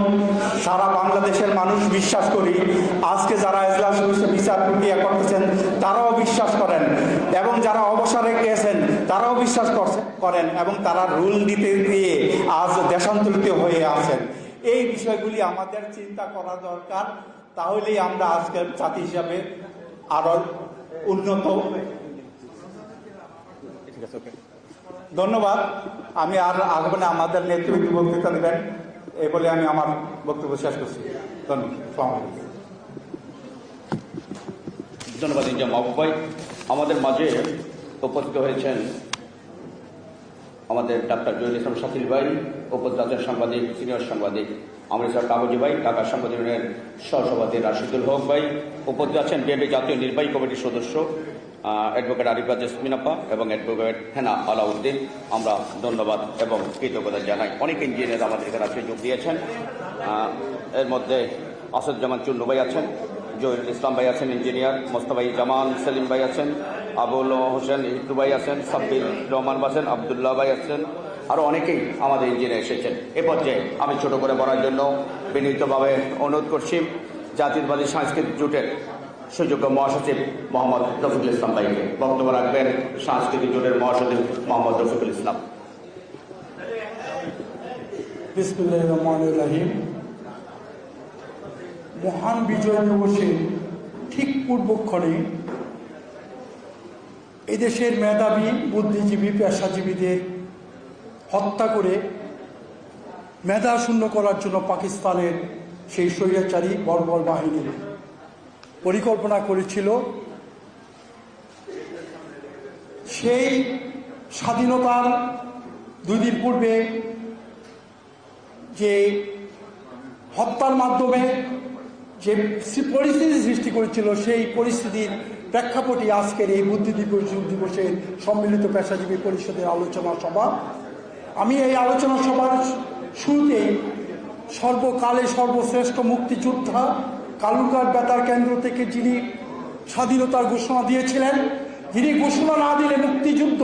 সারা বাংলাদেশের মানুষ বিশ্বাস করি, আজকে যারা এজলাস বিচার প্রক্রিয়া করতেছেন তারাও বিশ্বাস করেন, এবং যারা অবসরে গেছেন তারাও বিশ্বাস করেন, এবং তারা রুল দিতে দিয়ে আজ দেশান্তরিত হয়ে আছেন। এই বিষয়গুলি আমাদের চিন্তা করা দরকার, তাহলেই আমরা আজকের জাতি হিসাবে আরো উন্নত। ধন্যবাদ। আমি আর আগামী আমাদের নেতৃত্ব বক্তৃতা দেবেন, এই বলে আমি আমার বক্তব্য শেষ করছি। ধন্যবাদ। ধন্যবাদ ইনজাম মাহবুব ভাই। আমাদের মাঝে উপস্থিত হয়েছেন আমাদের ডাক্তার জহির ইসলাম শাকিল ভাই, উপস্থিত আছেন সাংবাদিক, সিনিয়র সাংবাদিক আমরিসার কাগজি ভাই, ঢাকা সাংবাদিক ইউনিয়নের সহসভাপতি রাশিদুল হক ভাই, উপস্থিত আছেন বিএনপি জাতীয় নির্বাহী কমিটির সদস্য অ্যাডভোকেট আরিফা জেসমিন আপা এবং অ্যাডভোকেট হেনা আলাউদ্দিন। আমরা ধন্যবাদ এবং কৃতজ্ঞতা জানাই। অনেক ইঞ্জিনিয়ার আমাদের এখানে আজকে যোগ দিয়েছেন। এর মধ্যে আসাদুজ্জামান চুন্নু ভাই আছেন, জহিরুল ইসলাম ভাই আছেন ইঞ্জিনিয়ার, মোস্তফাই জামান সেলিম ভাই আছেন, আবুল হোসেন ইটু ভাই আছেন, সাব্বির রহমান আছেন, আবদুল্লাহ ভাই আছেন, আরও অনেকেই আমাদের ইঞ্জিনিয়ার এসেছেন। এ পর্যায়ে আমি ছোট করে বলার জন্য বিনীতভাবে অনুরোধ করছি জাতীয়তাবাদী সাংস্কৃতিক জোটের সুযোগ্য মহাসচিব মোহাম্মদ রফিকুল ইসলাম ভাইকে। বক্তব্য রাখবেন সাংস্কৃতিক জোটের মহাসচিব মোহাম্মদ রফিকুল ইসলাম। বিসমিল্লাহির রহমানির রহিম। মহান বিজয় দিবসে ঠিক পূর্বক্ষণে এদেশের মেধাবী, বুদ্ধিজীবী, পেশাজীবীদের হত্যা করে মেধা শূন্য করার জন্য পাকিস্তানের সেই স্বৈরাচারী বর্বর বাহিনী পরিকল্পনা করেছিল। সেই স্বাধীনতার 2 দিন পূর্বে যে হত্যার মাধ্যমে যে পরিস্থিতি সৃষ্টি করেছিল, সেই পরিস্থিতির প্রেক্ষাপটে আজকের এই বুদ্ধি দিবসের সম্মিলিত পেশাজীবী পরিষদের আলোচনা সভা। আমি এই আলোচনা সভার শুরুতে সর্বকালে সর্বশ্রেষ্ঠ মুক্তিযোদ্ধা কালুরঘাট বেতার কেন্দ্র থেকে যিনি স্বাধীনতার ঘোষণা দিয়েছিলেন, যিনি ঘোষণা না দিলে মুক্তিযুদ্ধ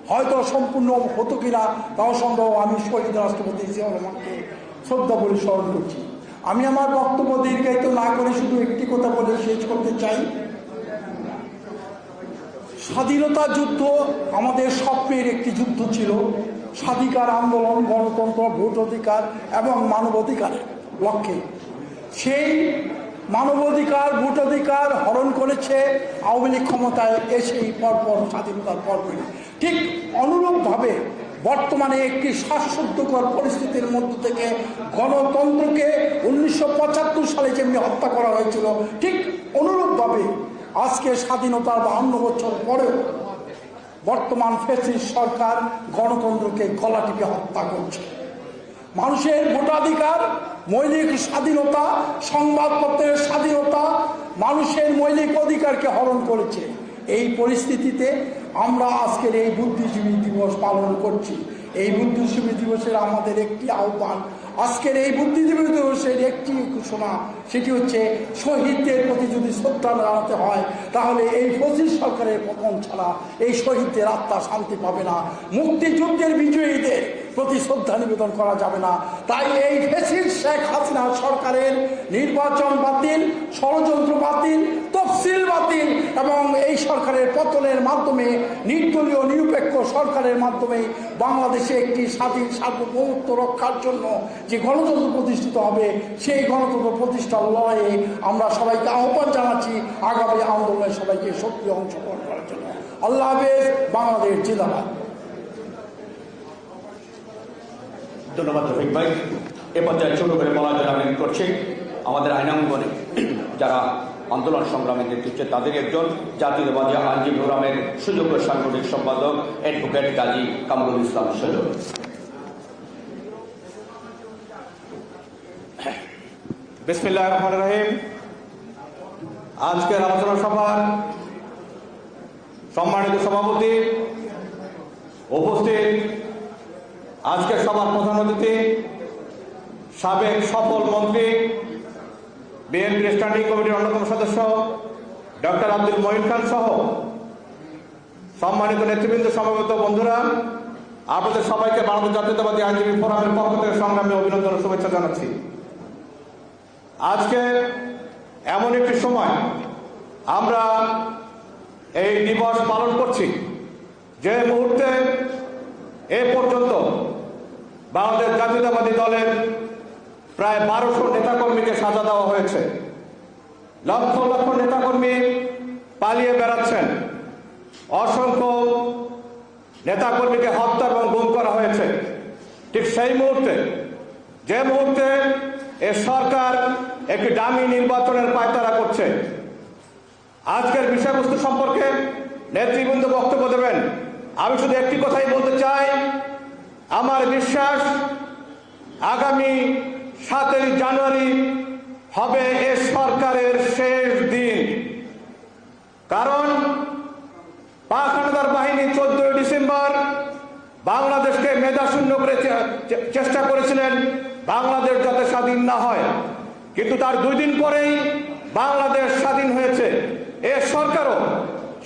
হয়তো সম্পূর্ণ হতো কিনা তাও সম্ভব, আমি শহীদ রাষ্ট্রপতি জিয়াউর রহমানকে শ্রদ্ধা বলে স্মরণ করছি। আমি আমার বক্তব্য দীর্ঘায়িত না করে শুধু একটি কথা বলে শেষ করতে চাই। স্বাধীনতা যুদ্ধ আমাদের স্বপ্নের একটি যুদ্ধ ছিল। স্বাধিকার আন্দোলন, গণতন্ত্র, ভোট অধিকার এবং মানবাধিকারের লক্ষ্যে সেই মানবাধিকার, ভোটাধিকার হরণ করেছে আওয়ামী লীগ ক্ষমতায় এসেই পরপর, স্বাধীনতার পরপরই। ঠিক অনুরূপভাবে বর্তমানে একটি শ্বাসরুদ্ধকর পরিস্থিতির মধ্য থেকে গণতন্ত্রকে 1975 সালে যেমনি হত্যা করা হয়েছিল, ঠিক অনুরূপভাবে আজকে স্বাধীনতার 52 বছর পরেও বর্তমান ফ্যাসিস্ট সরকার গণতন্ত্রকে গলা টিপে হত্যা করছে। মানুষের ভোটাধিকার, মৌলিক স্বাধীনতা, সংবাদপত্রের স্বাধীনতা, মানুষের মৌলিক অধিকারকে হরণ করেছে। এই পরিস্থিতিতে আমরা আজকের এই বুদ্ধিজীবী দিবস পালন করছি। এই বুদ্ধিজীবী দিবসের আমাদের একটি আহ্বান, আজকের এই বুদ্ধিজীবী দিবসের একটি ঘোষণা, সেটি হচ্ছে শহীদদের প্রতি যদি শ্রদ্ধা জানাতে হয় তাহলে এই ফ্যাসিস্ট সরকারের পতন ছাড়া এই শহীদদের আত্মা শান্তি পাবে না। মুক্তিযুদ্ধের বিজয়ীদের প্রতি শ্রদ্ধা নিবেদন করা যাবে না। তাই এই ফ্যাসিস্ট শেখ হাসিনা সরকারের নির্বাচন বাতিল, ষড়যন্ত্র বাতিল, তফসিল বাতিল এবং এই সরকারের পতনের মাধ্যমে নির্দলীয় নিরপেক্ষ সরকারের মাধ্যমে বাংলাদেশে একটি স্বাধীন সার্বভৌমত্ব রক্ষার জন্য যে গণতন্ত্র প্রতিষ্ঠিত হবে, সেই গণতন্ত্র প্রতিষ্ঠার লড়াইয়ে আমরা সবাইকে আহ্বান জানাচ্ছি আগামী আন্দোলনে সবাইকে সক্রিয় অংশগ্রহণ করার জন্য। আল্লাহ হাফেজ। বাংলাদেশ জিন্দাবাদ। ধন্যবাদ রফিক ভাই। এ পর্যায়ে ছোট করে বলার জন্য আমি করছি আমাদের আইনাঙ্গনে যারা আন্দোলন সংগ্রামে নেতৃত্বে তাদের একজন জাতীয়তাবাদী আইনজীবী ফোরামের সুযোগ্য সাংগঠনিক সম্পাদক অ্যাডভোকেট গাজী কামরুল ইসলাম সজল। বিসমিল্লাহির রহমানির রহিম। আজকের আলোচনা সভার সম্মানিত সভাপতি, উপস্থিত আজকের সভার প্রধান অতিথি, সাবেক সফল মন্ত্রী, বিএনপি স্ট্যান্ডিং কমিটির অন্যতম সদস্য ডক্টর আব্দুল মঈন খান সহ সম্মানিত নেতৃবৃন্দ, সমবেত বন্ধুরা, আপনাদের সবাইকে বাংলাদেশ জাতীয়তাবাদী আইনজীবী ফোরামের পক্ষ থেকে সংগ্রামী অভিনন্দন ও শুভেচ্ছা জানাচ্ছি। আজকে এমন একটি সময় আমরা এই দিবস পালন করছি যে মুহূর্তে এ পর্যন্ত বাংলাদেশ জাতীয়তাবাদী দলের প্রায় 1200 নেতাকর্মীকে সাজা দেওয়া হয়েছে। লক্ষ লক্ষ নেতাকর্মী পালিয়ে বেড়াচ্ছেন। অসংখ্য নেতাকর্মীকে হত্যা এবং গুম করা হয়েছে। ঠিক সেই মুহূর্তে, যে মুহূর্তে এ সরকার একটি ডামি নির্বাচনের পায়তারা করছে, আজকের বিষয়বস্তু সম্পর্কে নেতৃবৃন্দ বক্তব্য দেবেন। আমি শুধু একটি কথাই বলতে চাই, আমার বিশ্বাস আগামী 7 জানুয়ারি হবে এ সরকারের শেষ দিন। কারণ পাক হানাদার বাহিনী 14 ডিসেম্বর বাংলাদেশকে মেধাশূন্য করে চেষ্টা করেছিলেন বাংলাদেশ যাতে স্বাধীন না হয়, কিন্তু তার 2 দিন পরেই বাংলাদেশ স্বাধীন হয়েছে। এ সরকারও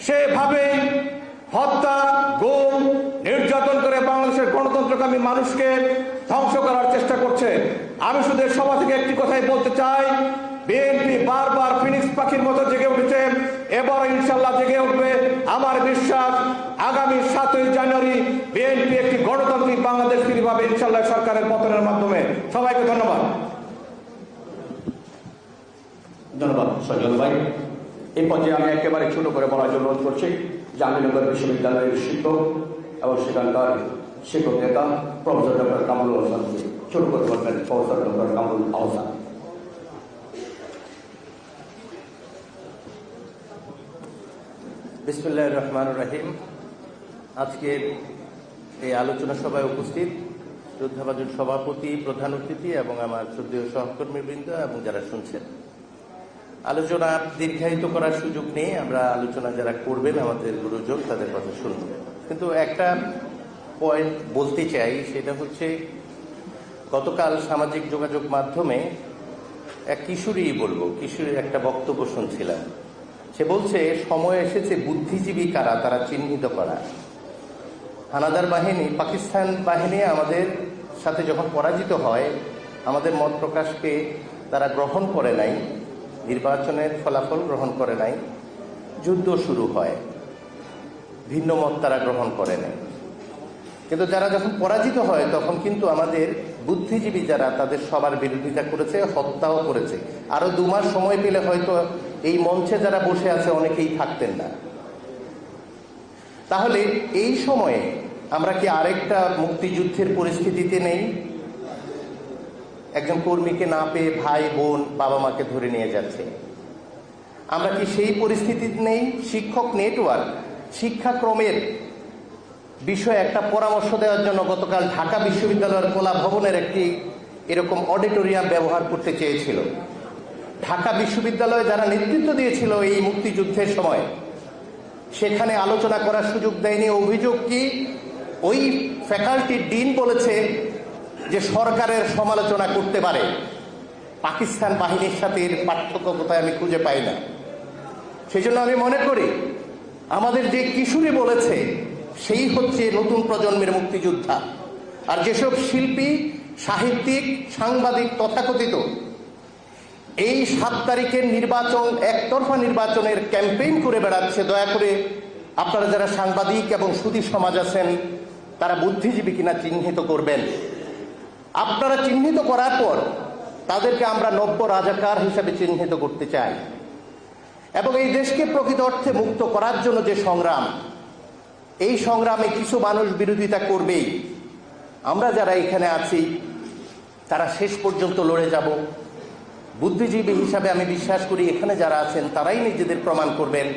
সেভাবেই হত্যা, গুম, নির্যাতন করে বাংলাদেশের গণতন্ত্রকামী মানুষকে ধ্বংস করার চেষ্টা করছে। আমি শুধু সভা থেকে একটি কথাই বলতে চাই, বিএনপি বারবার ফিনিক্স পাখির মতো জেগে উঠেছে, এবার ইনশাল্লাহ জেগে উঠবে। আমার বিশ্বাস আগামী 7 জানুয়ারি বিএনপি একটি গণতান্ত্রিক বাংলাদেশ ফিরে পাবে ইনশাল্লাহ সরকারের পতনের মাধ্যমে। সবাইকে ধন্যবাদ। ধন্যবাদ সজল ভাই। এই পর্যায়ে আমি একেবারে ছোট করে বলার জন্য অনুরোধ করছি জাহাঙ্গীরনগর বিশ্ববিদ্যালয়ের শিক্ষক এবং সেখানকার শিক্ষক নেতা প্রফেসর ডক্টর কামরুল হাসানকে ছোট করে বলবেন। Professor doctor Kamrul Hasan. বিসমিল্লাহির রহমানির রহিম। আজকের এই আলোচনা সভায় উপস্থিত শ্রদ্ধাভাজন সভাপতি, প্রধান অতিথি এবং আমার শ্রদ্ধেয় সহকর্মীবৃন্দ এবং যারা শুনছেন, আলোচনা দীর্ঘায়িত করার সুযোগ নেই। আমরা আলোচনা যারা করবেন আমাদের গুরুজন তাদের কথা শুনব, কিন্তু একটা পয়েন্ট বলতে চাই, সেটা হচ্ছে গতকাল সামাজিক যোগাযোগ মাধ্যমে এক কিশোরীর একটা বক্তব্য শুনছিলাম। সে বলছে সময় এসেছে বুদ্ধিজীবী কারা তারা চিহ্নিত করা। হানাদার বাহিনী, পাকিস্তান বাহিনী আমাদের সাথে যখন পরাজিত হয় আমাদের মত প্রকাশকে তারা গ্রহণ করে নাই, নির্বাচনের ফলাফল গ্রহণ করে নাই, যুদ্ধ শুরু হয়, ভিন্ন মত তারা গ্রহণ করে নাই। কিন্তু যারা যখন পরাজিত হয় তখন কিন্তু আমাদের বুদ্ধিজীবী যারা তাদের সবার বিরোধিতা করেছে, হত্যাও করেছে। আরো 2 মাস সময় পেলে হয়তো এই মঞ্চে যারা বসে আছে অনেকেই থাকতেন না। তাহলে এই সময়ে আমরা কি আরেকটা মুক্তিযুদ্ধের পরিস্থিতিতে নেই? একজন কর্মীকে না পেয়ে ভাই, বোন, বাবা মাকে ধরে নিয়ে যাচ্ছে। আমরা কি সেই পরিস্থিতিতে নেই? শিক্ষক নেটওয়ার্ক শিক্ষাক্রমের বিষয়ে একটা পরামর্শ দেওয়ার জন্য গতকাল ঢাকা বিশ্ববিদ্যালয়ের কলা ভবনের একটি এরকম অডিটোরিয়াম ব্যবহার করতে চেয়েছিল। ঢাকা বিশ্ববিদ্যালয়ে যারা নেতৃত্ব দিয়েছিল এই মুক্তিযুদ্ধের সময়, সেখানে আলোচনা করার সুযোগ দেয়নি। অভিযোগ কি? ওই ফ্যাকাল্টির ডিন বলেছে যে সরকারের সমালোচনা করতে পারে, পাকিস্তান বাহিনীর সাথে এর পার্থক্য কোথায় আমি খুঁজে পাই না। সেই জন্য আমি মনে করি আমাদের যে কিশোরী বলেছে সেই হচ্ছে নতুন প্রজন্মের মুক্তিযোদ্ধা। আর যেসব শিল্পী, সাহিত্যিক, সাংবাদিক তথাকথিত এই 7 তারিখের নির্বাচন, একতরফা নির্বাচনের ক্যাম্পেইন করে বেড়াচ্ছে, দয়া করে আপনারা যারা সাংবাদিক এবং সুধী সমাজ আছেন তারা বুদ্ধিজীবী কিনা চিহ্নিত করবেন। আপনারা চিহ্নিত করার পর তাদেরকে আমরা নব্য রাজাকার হিসেবে চিহ্নিত করতে চাই এবং এই দেশকে প্রকৃত অর্থে মুক্ত করার জন্য যে সংগ্রাম, এই সংগ্রামে কিছু মানুষ বিরোধিতা করবেই। আমরা যারা এখানে আছি তারা শেষ পর্যন্ত লড়ে যাব। বুদ্ধিজীবী হিসাবে আমি বিশ্বাস করি এখানে যারা আছেন তারাই নিজেদের প্রমাণ করবেন।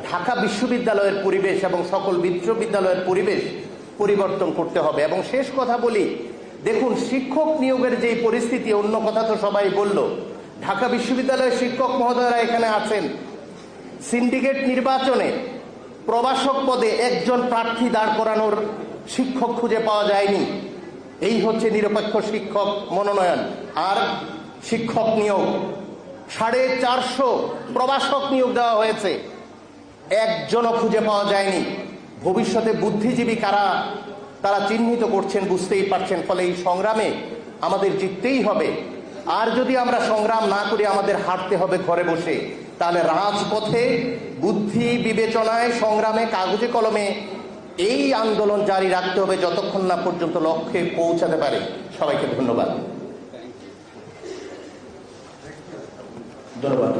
ঢাকা বিশ্ববিদ্যালয়ের পরিবেশ এবং সকল বিশ্ববিদ্যালয়ের পরিবেশ পরিবর্তন করতে হবে। এবং শেষ কথা বলি, দেখুন শিক্ষক নিয়োগের যেই পরিস্থিতি, অন্য কথা তো সবাই বলল, ঢাকা বিশ্ববিদ্যালয়ের শিক্ষক মহোদয়রা এখানে আছেন। সিন্ডিকেট নির্বাচনে প্রভাষক পদে একজন প্রার্থী দাঁড় করানোর শিক্ষক খুঁজে পাওয়া যায়নি। এই হচ্ছে নিরপেক্ষ শিক্ষক মনোনয়ন আর শিক্ষক নিয়োগ। 450 প্রভাষক নিয়োগ দেওয়া হয়েছে, একজনও খুঁজে পাওয়া যায়নি। ভবিষ্যতে বুদ্ধিজীবী কারা তারা চিহ্নিত করছেন, বুঝতেই পারছেন। ফলে এই সংগ্রামে আমাদের জিততেই হবে। আর যদি আমরা সংগ্রাম না করি, আমাদের হাঁটতে হবে ঘরে বসে, তাহলে রাজপথে বুদ্ধি বিবেচনায় সংগ্রামে কাগজে কলমে এই আন্দোলন জারি রাখতে হবে যতক্ষণ না পর্যন্ত লক্ষ্যে পৌঁছাতে পারে। সবাইকে ধন্যবাদ। ধন্যবাদ।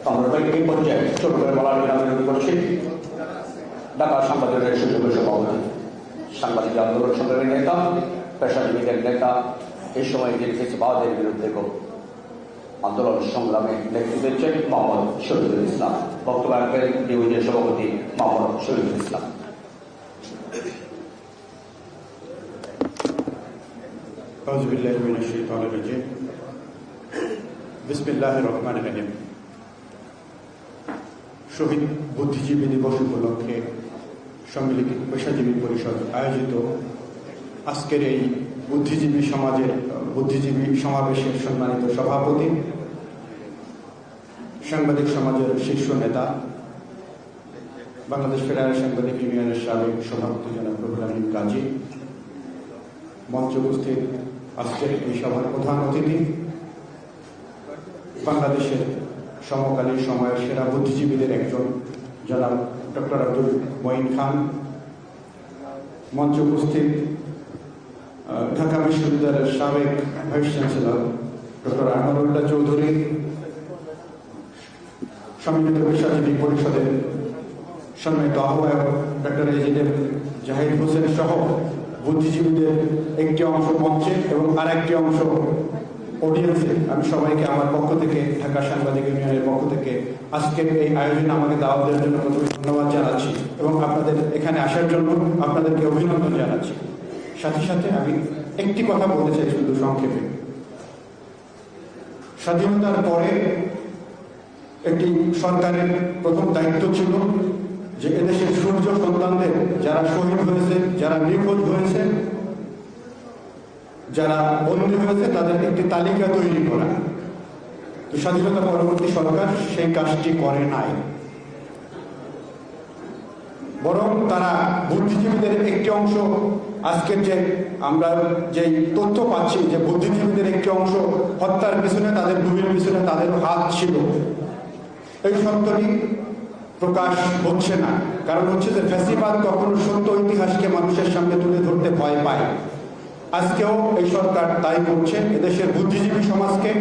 আমরা এই পর্যায়ে ছোট করে বলার জন্য আমি অনুরোধ করছি ঢাকা সাংবাদিকের সুযোগের সভাপতি, সাংবাদিক আন্দোলন সংগ্রামের নেতা, পেশাজীবীদের নেতা, এই সময় ফেসিবাদের বিরুদ্ধে আন্দোলন সংগ্রামে নেতৃত্ব দিচ্ছেন মোহাম্মদ শহীদুল ইসলাম। বক্তব্য রাখবেন ডিভিজনের সভাপতি মোহাম্মদ শহীদুল ইসলাম। আউযুবিল্লাহি মিনাশ শাইতানির রাজিম। বিসমিল্লাহির রহমানির রহিম। শহীদ বুদ্ধিজীবী দিবস উপলক্ষে সম্মিলিত পেশাজীবী পরিষদ আয়োজিত আজকের এই বুদ্ধিজীবী সমাবেশের সম্মানিত সভাপতি, সাংবাদিক সমাজের শীর্ষ নেতা, বাংলাদেশ ফেডারেল সাংবাদিক ইউনিয়নের সাবেক সভাপতি জনাব রুহুল আমিন গাজী, মঞ্চে উপস্থিত আজকের এই সভার প্রধান অতিথি, বাংলাদেশের সমকালীন সময়ের সেরা বুদ্ধিজীবীদের একজন জনাব ডক্টর আব্দুল মঈন খান, মঞ্চে উপস্থিত ঢাকা বিশ্ববিদ্যালয়ের সাবেক vice chancellor doctor Anwarullah Chowdhury, সম্মিলিত পেশাজীবী পরিষদের সম্মানিত আহ্বায়ক ডক্টর এজিএম জাহিদ হোসেন সহ বুদ্ধিজীবীদের একটি অংশ মঞ্চে এবং আর একটি অংশ অডিয়েন্সে আমি সবাইকে আমার পক্ষ থেকে, ঢাকা সাংবাদিক ইউনিয়নের পক্ষ থেকে আজকের এই আয়োজনে আমাকে দাওয়াত দেওয়ার জন্য প্রথমে ধন্যবাদ জানাচ্ছি এবং আপনাদের এখানে আসার জন্য আপনাদেরকে অভিনন্দন জানাচ্ছি। সাথে সাথে আমি একটি কথা বলতে চাই শুধু সংক্ষেপে। স্বাধীনতার পরে একটি সরকারের প্রথম দায়িত্ব ছিল যে এদেশের সূর্য সন্তানদের যারা শহীদ হয়েছে, যারা নিখোঁজ হয়েছে, যারা বন্দী হয়েছে তাদের একটি তালিকা তৈরি করা। তো স্বাধীনতা পরবর্তী সরকার সেই কাজটি করে নাই, বরং তারা বুদ্ধিজীবীদের একটি অংশ, আজকের যে আমরা যে তথ্য পাচ্ছি যে বুদ্ধিজীবীদের একটি অংশ হত্যার পিছনে, তাদের ডুবির পিছনে তাদেরও হাত ছিল, এই সত্যটি প্রকাশ হচ্ছে না। কারণ হচ্ছে যে ফ্যাসিবাদ কখনো সত্য ইতিহাসকে মানুষের সামনে তুলে ধরতে ভয় পায়। আজকেও এই সরকার তাই করছে। এদেশের বুদ্ধিজীবী সমাজকে,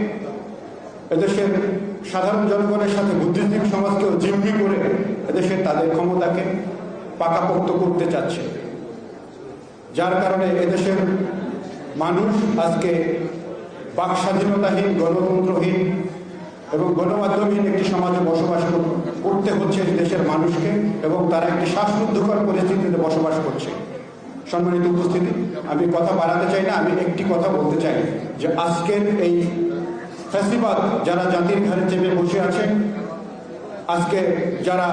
এদেশের সাধারণ জনগণের সাথে বুদ্ধিজীবী সমাজকেও জিম্মি করে এদেশের তাদের ক্ষমতাকে পাকাপোক্ত করতে চাচ্ছে, যার কারণে এদেশের মানুষ আজকে বাক স্বাধীনতাহীন, গণতন্ত্রহীন এবং গণমাধ্যমহীন একটি সমাজে বসবাস করতে হচ্ছে দেশের মানুষকে, এবং তারা একটি শ্বাসরুদ্ধকর পরিস্থিতিতে বসবাস করছে। সম্মানিত উপস্থিতি, আমি কথা বাড়াতে চাই না, আমি একটি কথা বলতে চাই যে আজকের এই ফ্যাসিবাদ যারা জাতির ঘাড়ে চেপে বসে আছেন, আজকে যারা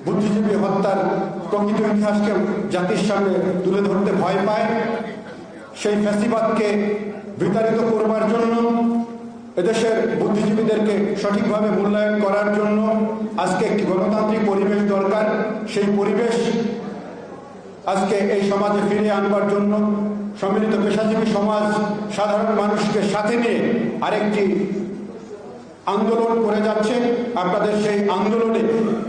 বুদ্ধিজীবী হত্যার প্রকৃত ইতিহাসকে জাতির সামনে তুলে ধরতে ভয় পায়, সেই ফ্যাসিবাদকে বিতাড়িত করবার জন্য, এদেশের বুদ্ধিজীবীদেরকে সঠিকভাবে মূল্যায়ন করার জন্য আজকে একটি গণতান্ত্রিক পরিবেশ দরকার। সেই পরিবেশ আজকে এই সমাজে ফিরিয়ে আনবার জন্য সম্মিলিত পেশাজীবী সমাজ সাধারণ মানুষকে সাথে নিয়ে আরেকটি আন্দোলন করে যাচ্ছে। আপনাদের সেই আন্দোলনে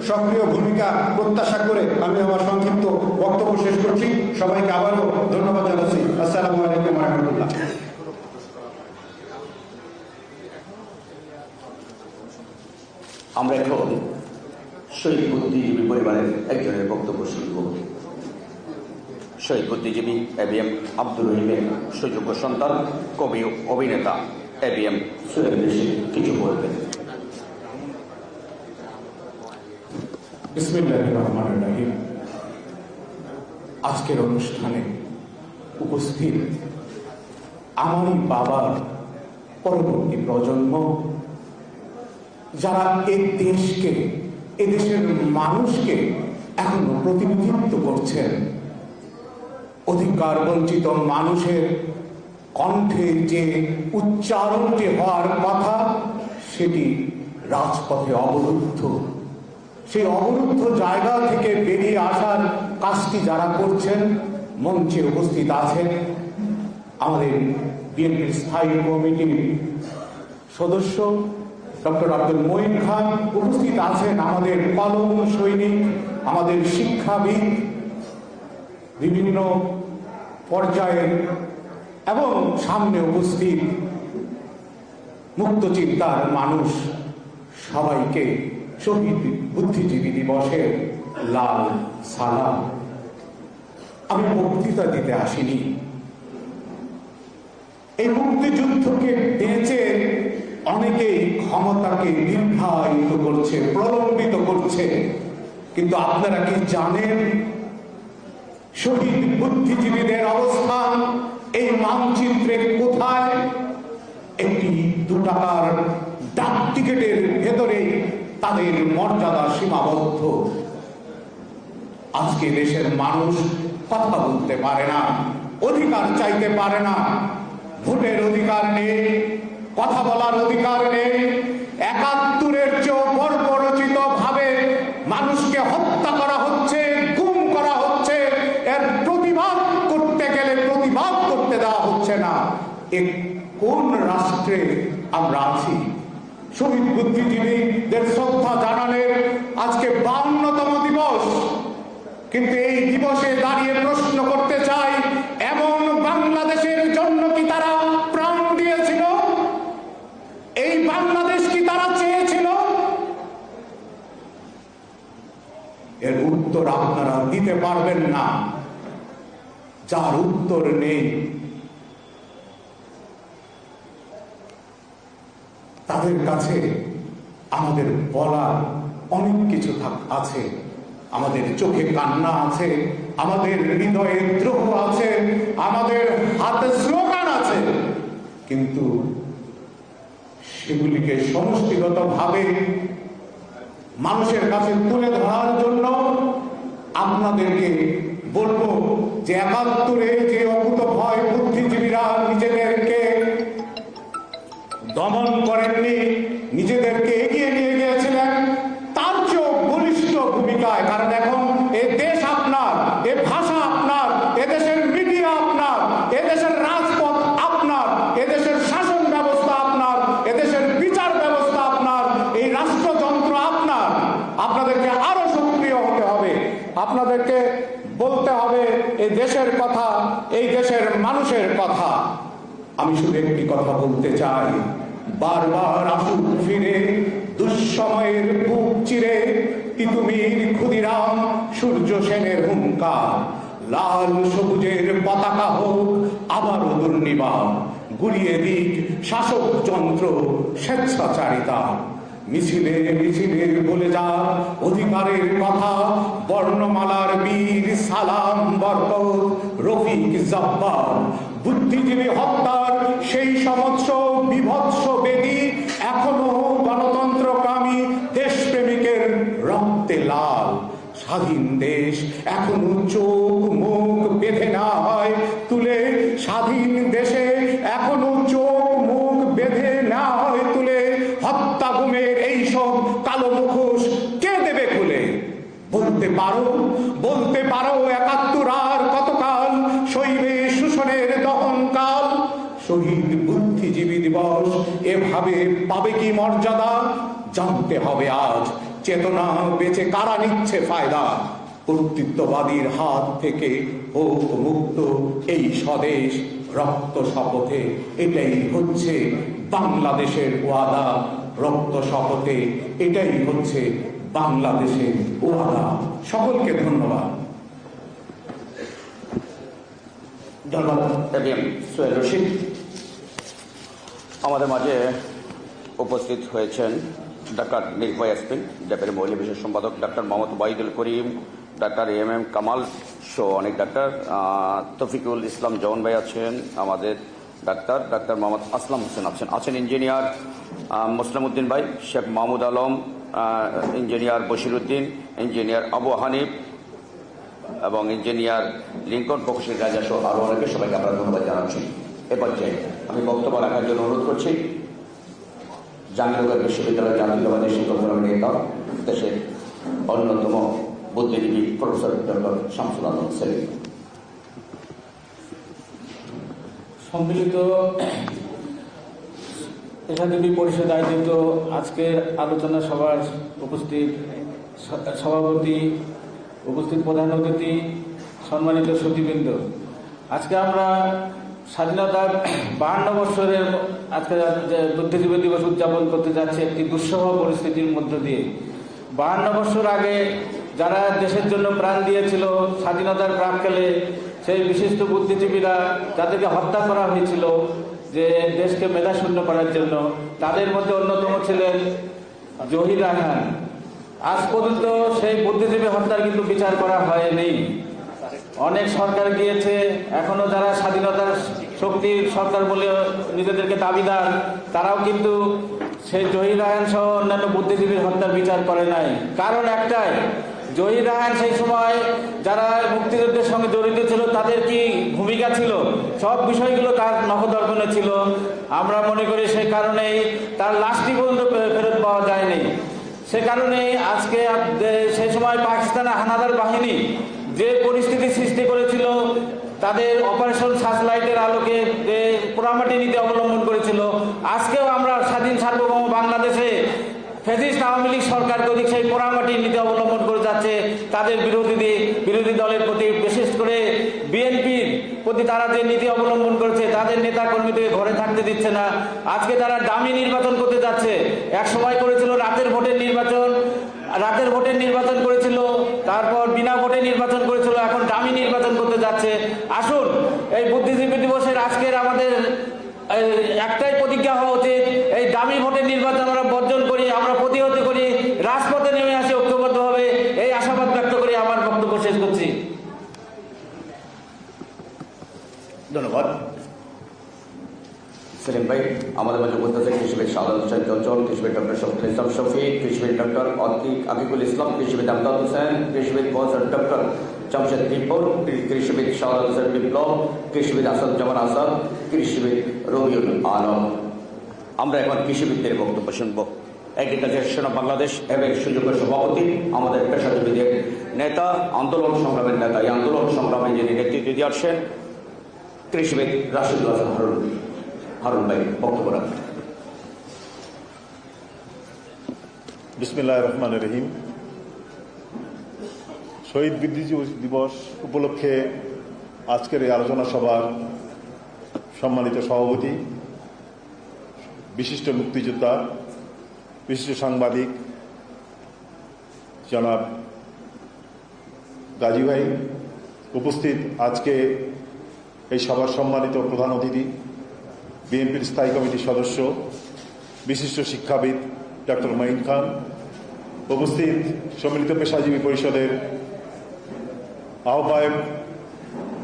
সক্রিয় ভূমিকা প্রত্যাশা করে আমি আমার সংক্ষিপ্ত বক্তব্য শেষ করছি। সবাইকে আবারও ধন্যবাদ জানাচ্ছি। আসসালামু আলাইকুম ওয়া রাহমাতুল্লাহ। আমরা এখন শহীদ বুদ্ধিজীবী পরিবারের একজনের বক্তব্য শুনব। শহীদ বুদ্ধিজীবী এবিএম আব্দুর রহিমের সুযোগ্য সন্তান, কবি ও অভিনেতা এবিএম সুহেল ঋষি কিছু বলবেন। বিসমিল্লাহির রহমানির রহিম। আজকের অনুষ্ঠানে উপস্থিত আমারই বাবার পরবর্তী প্রজন্ম, যারা এই দেশকে, এদেশের মানুষকে এখনো প্রতিনিধিত্ব করছেন, অধিকার বঞ্চিত মানুষের কণ্ঠে যে উচ্চারণটি হওয়ার কথা সেটি রাজপথে অবরুদ্ধ। সেই অবরুদ্ধ জায়গা থেকে বেরিয়ে আসার কাজটি যারা করছেন, মঞ্চে উপস্থিত আছেন আমাদের বিএনপির স্থায়ী কমিটির সদস্য ডক্টর আব্দুল মঈন খান, উপস্থিত আছেন আমাদের কলম সৈনিক, আমাদের শিক্ষাবিদ, বিভিন্ন পর্যায়ের, এবং সামনে উপস্থিত মুক্ত চিন্তার মানুষ। সবাইকে শহীদ বুদ্ধিজীবী দিবসের লাল সালাম। আমি বক্তৃতা দিতে আসিনি। এই মুক্তিযুদ্ধকে বেঁচে অনেকেই ক্ষমতাকে দীর্ঘায়িত করছে, প্রলম্বিত করছে, কিন্তু আপনারা কি জানেন শহীদ বুদ্ধিজীবীদের অবস্থান এই মানচিত্রে কোথায়? একটি 2 টাকার ডাক টিকেটের ভেতরে তাদের মর্যাদা সীমাবদ্ধ। আজকে দেশের মানুষ কথা বলতে পারে না, অধিকার চাইতে পারে না, ভোটের অধিকার নেই, কথা বলার অধিকার নেই। 71-এর চেয়েও বর্বরচিত ভাবে মানুষকে হত্যা করা হচ্ছে, গুম করা হচ্ছে, এর প্রতিবাদ করতে গেলে প্রতিবাদ করতে দেওয়া হচ্ছে না। এ কোন রাষ্ট্রে আমরা আছি? শহীদ বুদ্ধিজীবীদের শ্রদ্ধা জানানোর আজকে 52তম দিবস, কিন্তু এই দিবসে দাঁড়িয়ে প্রশ্ন করতে চাই, এমন বাংলাদেশের জন্য কি তারা প্রাণ দিয়েছিল? এই বাংলাদেশ কি তারা চেয়েছিল? এর উত্তর আপনারা দিতে পারবেন না। যার উত্তর নেই তাদের কাছে আমাদের বলার অনেক কিছু আছে। আমাদের চোখে কান্না আছে, আমাদের হৃদয়ে দ্রোহ আছে, আমাদের হাতে স্লোগান আছে, কিন্তু সেগুলিকে সমষ্টিগতভাবে মানুষের কাছে তুলে ধরার জন্য আপনাদেরকে বলবো যে 71-এ যে অকুতভয় বুদ্ধিজীবীরা নিজেদেরকে দমন করেননি, নিজেদেরকে এগিয়ে নিয়ে গিয়েছিলেন, তার চেয়েও বলিষ্ঠ ভূমিকায়। কারণ এখন এ দেশ আপনার, এ ভাষা আপনার, এ দেশের মিডিয়া আপনার, এ দেশের রাজপথ আপনার, এ দেশের শাসন ব্যবস্থা আপনার, এ দেশের বিচার ব্যবস্থা আপনার, এই রাষ্ট্রযন্ত্র আপনার। আপনাদেরকে আরো সক্রিয় হতে হবে, আপনাদেরকে বলতে হবে এই দেশের কথা, এই দেশের মানুষের কথা। আমি শুধু একটি কথা বলতে চাই, বারবার আসুক ফিরে দুঃসময়ের বুক চিরে তিতুমির ক্ষুদিরাম সূর্য সেনের হুঙ্কার। লাল সবুজের পতাকা হোক আবারও দুর্নিবার, গুলিয়ে দিক শাসক যন্ত্র স্বেচ্ছাচারিতা। মিছিলে মিছিলে বলে যা অধিকারের কথা, বর্ণমালার বীর সালাম বরকত রফিক জব্বার। বুদ্ধিজীবী হত্যার সেই সমস্ত বিভৎস বেদী এখনো গণতন্ত্রকামী দেশপ্রেমিকের রক্তে লাল। স্বাধীন দেশ এখনো চোখ মুখ বেঁধে না হয় তুলে, স্বাধীন দেশে এখনো চোখ মুখ বেঁধে না হয় তুলে। হত্যা গুমের এইসব কালো মুখোশ কে দেবে খুলে? বলতে পারো 71 আর কতকাল সইবে শোষণের দহনকাল। শহীদ বুদ্ধিজীবী দিবস এভাবে পাবে কি মর্যাদা? জানতে হবে আজ চেতনা বেঁচে কারা নিচ্ছে ফায়দা। কর্তৃত্ববাদীর হাত থেকে হোক মুক্ত এই স্বদেশ রক্ত শপথে। এটাই হচ্ছে বাংলাদেশের ওয়াদা, রক্ত শপথে এটাই হচ্ছে বাংলাদেশের ওয়াদা। সকলকে ধন্যবাদ। ধন্যবাদ এবিএম সোহেল রশিদ। আমাদের মাঝে উপস্থিত হয়েছেন ডাক্তার নির্ভয় এসপি, ডেপুটি মহিলা বিশেষ সম্পাদক ডাক্তার মোহাম্মদ ওয়াহিদুল করিম, ডাক্তার এম কামাল সহ অনেক ডাক্তার, তফিকুল ইসলাম জওয়ান ভাই আছেন, আমাদের ডাক্তার মোহাম্মদ আসলাম হোসেন আছেন ইঞ্জিনিয়ার মুসলিম উদ্দিন ভাই, শেখ মাহমুদ আলম, ইঞ্জিনিয়ার বশিরউদ্দিন, ইঞ্জিনিয়ার আবু হানিফ এবং ইঞ্জিনিয়ার লিঙ্কন প্রকৌশলী রাজা সহ আরও অনেকে, সবাইকে আমরা ধন্যবাদ জানাচ্ছি। এ পর্যায়ে আমি বক্তব্য রাখার জন্য অনুরোধ করছি জাহাঙ্গীরনগর বিশ্ববিদ্যালয়ের জাতীয়তাবাদী শিক্ষক ফোরামের নেতা, দেশের অন্যতম বুদ্ধিজীবী প্রফেসর ডক্টর শামসুল আলম সেলিম। সম্মিলিত পেশাজীবী পরিষদ আয়োজিত আজকের আলোচনা সভার উপস্থিত সভাপতি, উপস্থিত প্রধান অতিথি, সম্মানিত সচিববৃন্দ, আজকে আমরা স্বাধীনতার 52 বছরের আজকে যে বুদ্ধিজীবী দিবস উদযাপন করতে যাচ্ছে একটি দুঃসহ পরিস্থিতির মধ্য দিয়ে। 52 বছর আগে যারা দেশের জন্য প্রাণ দিয়েছিল স্বাধীনতার প্রাক্কালে, সেই বিশিষ্ট বুদ্ধিজীবীরা যাদেরকে হত্যা করা হয়েছিল যে দেশকে মেধাশূন্য করার জন্য, তাদের মধ্যে অন্যতম ছিলেন জহির রায়হান। আজ পর্যন্ত সেই বুদ্ধিজীবী হত্যার কিন্তু বিচার করা হয়নি। অনেক সরকার গিয়েছে, এখনো যারা স্বাধীনতার শক্তির সরকার বলে নিজেদেরকে দাবিদার, তারাও কিন্তু সেই জহির রায়হান সহ অন্যান্য বুদ্ধিজীবীর হত্যার বিচার করে নাই। কারণ একটাই, জহির রায়হান সেই সময় যারা মুক্তিযুদ্ধের সঙ্গে জড়িত ছিল তাদের কি ভূমিকা ছিল, সব বিষয়গুলো তার নখদর্পণে ছিল। আমরা মনে করি সে কারণেই তার লাশটি পর্যন্ত ফেরত পাওয়া যায়নি। সে কারণে আজকে সেই সময় পাকিস্তানের হানাদার বাহিনী যে পরিস্থিতি সৃষ্টি করেছিল, তাদের অপারেশন সার্চলাইটের আলোকে যে পোড়ামাটি নীতি অবলম্বন করেছিল, আজকেও আমরা স্বাধীন সার্বভৌম বাংলাদেশে ফ্যাসিস্ট আওয়ামী লীগ সরকার কর্তৃক সেই পোড়ামাটির নীতি অবলম্বন করে যাচ্ছে। তাদের বিরোধী দলের প্রতি, বিশেষ করে বিএনপির প্রতি তারা যে নীতি অবলম্বন করেছে, তাদের নেতা কর্মীদের ঘরে থাকতে দিচ্ছে না। আজকে তারা দামি নির্বাচন করতে যাচ্ছে। এক সময় করেছিল রাতের ভোটের নির্বাচন করেছিল, তারপর বিনা ভোটে নির্বাচন করেছিল, এখন দামি নির্বাচন করতে যাচ্ছে। আসুন, এই বুদ্ধিজীবী দিবসের আজকের আমাদের একটাই প্রতিজ্ঞা হওয়া উচিত, এই দামি ভোটের নির্বাচন আমরা বর্জন করি, আমরা প্রতিহত করি, রাজপথে নেমে আসি ঐক্যবদ্ধভাবে। এই আশাবাদ ব্যক্ত করে আমার বক্তব্য শেষ করছি। ধন্যবাদ সেলিম ভাই। আমাদের মাঝে উপস্থিত আছেন কৃষিবিদ সাধারণ হোসেন চঞ্চল, কৃষিবিদ ডক্টর শফিকুল ইসলাম শফি, কৃষিবিদ ডক্টর আকিকুল ইসলাম, কৃষিবিদ আমদাদ হোসেন, কৃষিবিদ ডক্টর জামশেদ দীপর, কৃষিবিদ শাহাদ হোসেন বিপ্লব, কৃষিবিদ আসাদুজ্জামান আসাদ, কৃষিবিদ রবিউল আলম। আমরা এখন কৃষিবিদদের বক্তব্য শুনব। এগ্রিকালচার অফ বাংলাদেশ এবং সুযোগ্য সভাপতি, আমাদের পেশাজীবীদের নেতা, আন্দোলন সংগ্রামের নেতা, এই আন্দোলন সংগ্রামে যিনি নেতৃত্ব দিয়ে আসছেন, কৃষিবিদ রাশিদুল হাসান হারুন ভাই বক্তব্য রাখবেন। বিসমিল্লাহির রহমানির রহিম। শহীদ বুদ্ধিজীবী দিবস উপলক্ষে আজকের এই আলোচনা সভার সম্মানিত সভাপতি, বিশিষ্ট মুক্তিযোদ্ধা, বিশিষ্ট সাংবাদিক জনাব গাজী ভাই, উপস্থিত আজকে এই সভার সম্মানিত প্রধান অতিথি, বিএনপির স্থায়ী কমিটির সদস্য, বিশিষ্ট শিক্ষাবিদ ডক্টর মাইন খান, উপস্থিত সম্মিলিত পেশাজীবী পরিষদের আহ্বায়ক,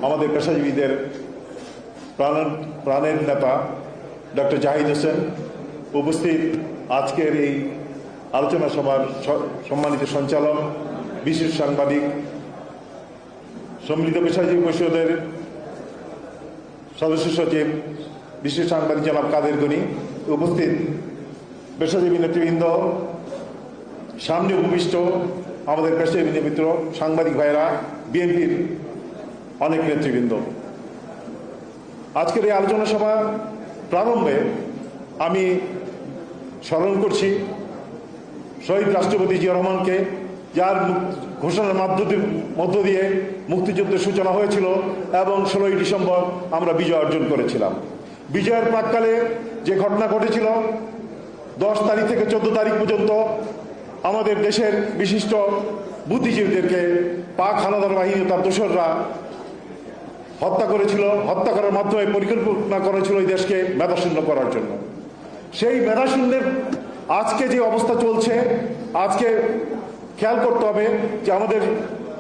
আমাদের পেশাজীবীদের প্রাণের নেতা ডক্টর জাহিদ হোসেন, উপস্থিত আজকের এই আলোচনা সভার সম্মানিত সঞ্চালক, বিশিষ্ট সাংবাদিক, সম্মিলিত পেশাজীবী পরিষদের সদস্য সচিব, বিশেষ সাংবাদিক জনাব কাদের গনি, উপস্থিত পেশাজীবী নেতৃবৃন্দ, সামনে উপবিষ্ট আমাদের পেশাজীবী মিত্র, সাংবাদিক ভাইয়েরা, বিএনপির অনেক নেতৃবৃন্দ। আজকের এই আলোচনা সভা প্রারম্ভে আমি স্মরণ করছি শহীদ রাষ্ট্রপতি জিয়া রহমানকে, যার ঘোষণার মধ্য দিয়ে মুক্তিযুদ্ধের সূচনা হয়েছিল এবং 16ই ডিসেম্বর আমরা বিজয় অর্জন করেছিলাম। বিজয়ের প্রাক্কালে যে ঘটনা ঘটেছিল, 10 তারিখ থেকে 14 তারিখ পর্যন্ত আমাদের দেশের বিশিষ্ট বুদ্ধিজীবীদেরকে পাক হানাদার বাহিনী তার দোসররা হত্যা করেছিল। হত্যা করার মাধ্যমে পরিকল্পনা করেছিল এই দেশকে মেধাশূন্য করার জন্য। সেই মেধাশূন্যের আজকে যে অবস্থা চলছে, আজকে খেয়াল করতে হবে যে আমাদের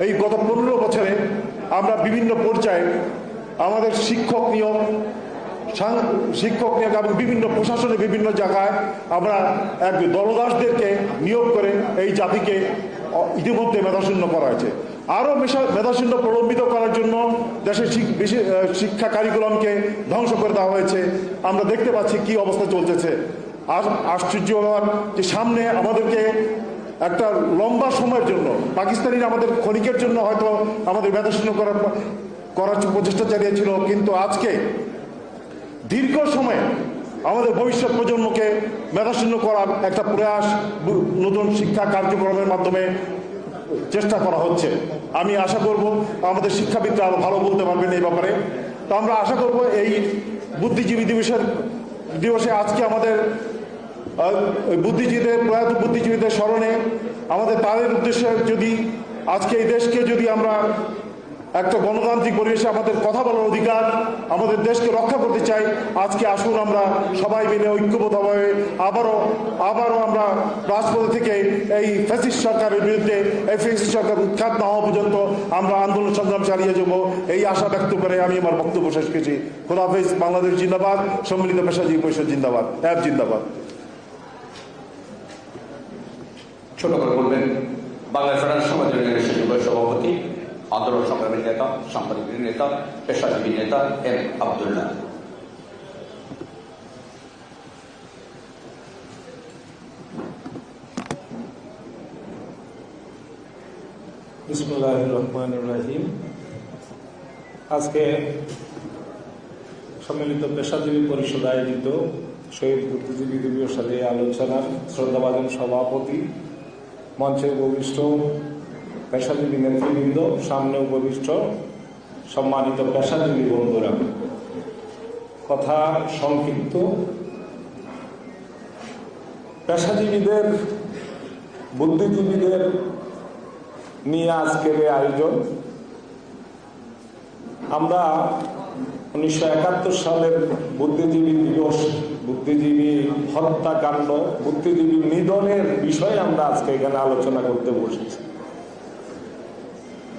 এই গত 15 বছরে আমরা বিভিন্ন পর্যায়ে আমাদের শিক্ষক নিয়োগ এবং বিভিন্ন প্রশাসনে বিভিন্ন জায়গায় আমরা এক দলদাসদেরকে নিয়োগ করে এই জাতিকে ইতিমধ্যে মেধাশূন্য করা হয়েছে। আরও মেধাশূন্য প্রলম্বিত করার জন্য দেশের শিক্ষা কারিকুলামকে ধ্বংস করে দেওয়া হয়েছে। আমরা দেখতে পাচ্ছি কি অবস্থা চলতেছে। আশ্চর্য হওয়ার যে সামনে আমাদেরকে একটা লম্বা সময়ের জন্য পাকিস্তানিরা আমাদের ক্ষণিকের জন্য হয়তো আমাদের মেধাশূন্য করার প্রচেষ্টা চালিয়েছিল, কিন্তু আজকে দীর্ঘ সময় আমাদের ভবিষ্যৎ প্রজন্মকে মেধাশূন্য করার একটা প্রয়াস নতুন শিক্ষা কার্যক্রমের মাধ্যমে চেষ্টা করা হচ্ছে। আমি আশা করব আমাদের শিক্ষাবিদরা আরো ভালো বলতে পারবেন এই ব্যাপারে। তো আমরা আশা করব এই বুদ্ধিজীবী দিবসে আজকে আমাদের প্রয়াত বুদ্ধিজীবীদের স্মরণে আমাদের তাদের উদ্দেশ্যে যদি আজকে এই দেশকে যদি আমরা একটা গণতান্ত্রিক পরিবেশে আমাদের কথা বলার অধিকার, আমাদের দেশকে রক্ষা করতে চাই। আজকে আসুন আমরা সবাই মিলে ঐক্যবদ্ধভাবে আবারও আমরা রাজপথ থেকে এই ফ্যাসিস্ট সরকারের বিরুদ্ধে, এই ফ্যাসিস্ট সরকার উৎখাত না হওয়া পর্যন্ত আমরা আন্দোলন সংগ্রাম চালিয়ে যাব, এই আশা ব্যক্ত করে আমি আমার বক্তব্য শেষ করছি। খোদা হাফেজ। বাংলাদেশ জিন্দাবাদ। সম্মিলিত পেশাজীবী পরিষদ জিন্দাবাদ। অ্যাপ জিন্দাবাদ। ছোট করে বলবেন বাংলাদেশ ফেডারেল সমাজের সভাপতি, আন্দোলন সংগ্রামী নেতা, সাংবাদিক নেতা, পেশাজীবী নেতা এম আব্দুল্লাহ। বিসমিল্লাহির রহমানির রহিম। আজকে সম্মিলিত পেশাজীবী পরিষদ আয়োজিত শহীদ বুদ্ধিজীবী দিবস আলোচনার শ্রদ্ধাভাজন সভাপতি, মঞ্চে উপবিষ্ট পেশাজীবী নেতৃবৃন্দ, সামনে উপবিষ্ট সম্মানিত পেশাজীবী বন্ধুরা, কথা সংক্ষিপ্ত। পেশাজীবীদের, বুদ্ধিজীবীদের নিয়ে আজকের এই আয়োজন। আমরা 1971 সালের বুদ্ধিজীবী দিবস, বুদ্ধিজীবী হত্যাকাণ্ড, বুদ্ধিজীবী নিধনের বিষয়ে আমরা আজকে এখানে আলোচনা করতে বসেছি।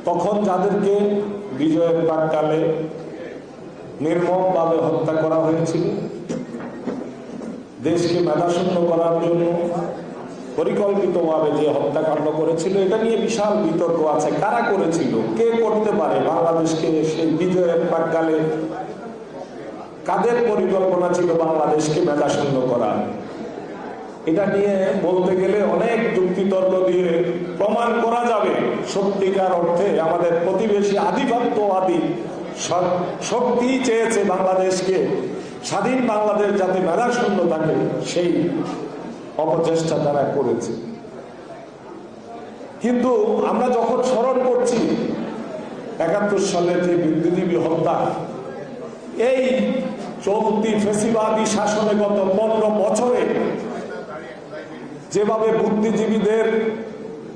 তখন যাদেরকে বিজয়ের প্রাক্কালে নির্মমভাবে হত্যা করা হয়েছিল, দেশকে মেধাশূন্য করার জন্য পরিকল্পিতভাবে যে হত্যাকাণ্ড করেছিল, এটা নিয়ে বিশাল বিতর্ক আছে। কারা করেছিল, কে করতে পারে? বাংলাদেশকে সেই বিজয়ের প্রাক্কালে কাদের পরিকল্পনা ছিল বাংলাদেশকে মেধাশূন্য করা? এটা নিয়ে বলতে গেলে অনেক যুক্তিতর্ক দিয়ে প্রমাণ করা যাবে সত্যিকার অর্থে আমাদের প্রতিবেশী আধিপত্যবাদী শক্তি চেয়েছে বাংলাদেশকে, স্বাধীন বাংলাদেশ যাতে মেধাশূন্য থাকে, সেই অপচেষ্টা তারা করেছে। কিন্তু আমরা যখন স্মরণ করছি 71 সালের যে বুদ্ধিজীবী হত্যা, এই চলতি ফ্যাসিবাদী শাসনে গত 15 বছরে যেভাবে বুদ্ধিজীবীদের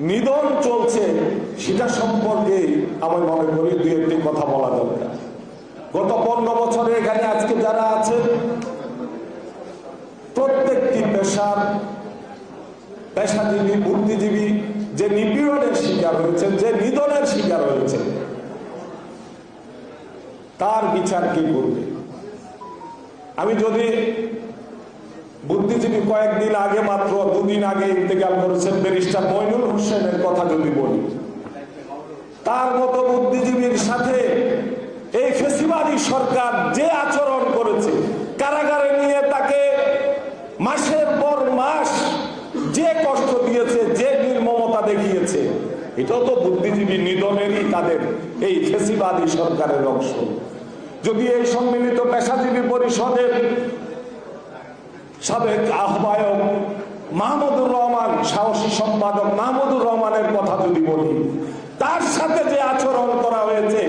নিধন চলছে, সেটা সম্পর্কে আমি মনে করি দুই একটি কথা বলা দরকার। গত 15 বছরে এখানে আজকে যারা আছেন, প্রত্যেকটি পেশাজীবী, বুদ্ধিজীবী যে নিপীড়নের শিকার হয়েছে, যে নিধনের শিকার হয়েছে, তার বিচার কি করবে? আমি যদি বুদ্ধিজীবী কয়েকদিন আগে, মাত্র 2 দিন আগে ইন্তেকাল করেছেন ব্যারিস্টার মইনুল হোসেনের কথা যদি বলি, তার মতো বুদ্ধিজীবীর সাথে এই ফ্যাসিবাদী সরকার যে আচরণ করেছে, কারাগারে নিয়ে তাকে মাসের পর মাস যে কষ্ট দিয়েছে, যে নির্মমতা দেখিয়েছে, এটাও তো বুদ্ধিজীবী নিধনেরই তাদের এই ফ্যাসিবাদী সরকারের অংশ। যদি এই সম্মিলিত পেশাজীবী পরিষদের সাবেক আহ্বায়ক মাহমুদুর রহমান, সাহসী সম্পাদক মাহমুদুর রহমানের কথা যদি বলি, তার সাথে যে আচরণ করা হয়েছে,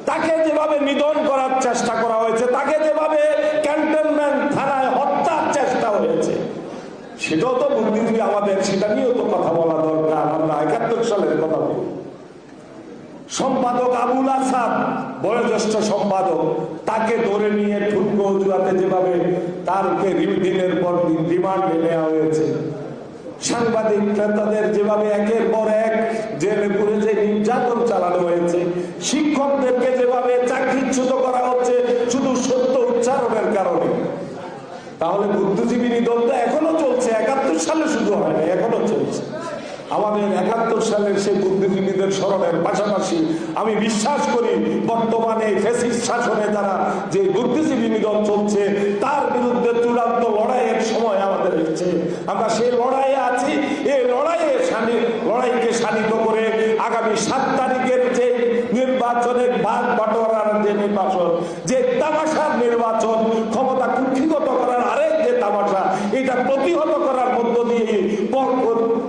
তাকে যেভাবে নিধন করার চেষ্টা করা হয়েছে, তাকে যেভাবে ক্যান্টনমেন্ট থানায় হত্যার চেষ্টা হয়েছে, সেটাও তো বুদ্ধিজীবী আমাদের, সেটা নিয়েও তো কথা বলা দরকার। আমরা 71 সালের কথা বলি। সম্পাদক আবুল আসাদ, বয়োজ্যেষ্ঠ সম্পাদক, তাকে ধরে নিয়ে ঠুনকো অজুহাতে যেভাবে তারকে দিনের পর দিন রিমান্ডে নেওয়া হয়েছে, সাংবাদিক ক্রেতাদের যেভাবে একের পর এক জেলে পুরে যে নির্যাতন চালানো হয়েছে, শিক্ষকদেরকে যেভাবে চাকরিচ্যুত করা হচ্ছে শুধু সত্য উচ্চারণের কারণে, তাহলে বুদ্ধিজীবী নিধন তো এখনো চলছে। 71 সালে শুধু হয়নি, এখনো চলছে। আমাদের 71 সালের সেই বুদ্ধিজীবীদের স্মরণের পাশাপাশি আমি বিশ্বাস করি বর্তমানে ফ্যাসিস্ট শাসনে যারা যে বুদ্ধিজীবী নিধন চলছে, তার বিরুদ্ধে চূড়ান্ত লড়াইয়ের সময় আমাদের এসেছে। আমরা সেই লড়াইয়ে আছি। এই লড়াইকে শানিত করে আগামী 7 তারিখের যে নির্বাচনের ভাগ বাটোয়ারার যে নির্বাচন, যে তামাশার নির্বাচন, ক্ষমতা কুক্ষিগত করার আরেক যে তামাশা, এটা প্রতিহত করার মধ্য দিয়ে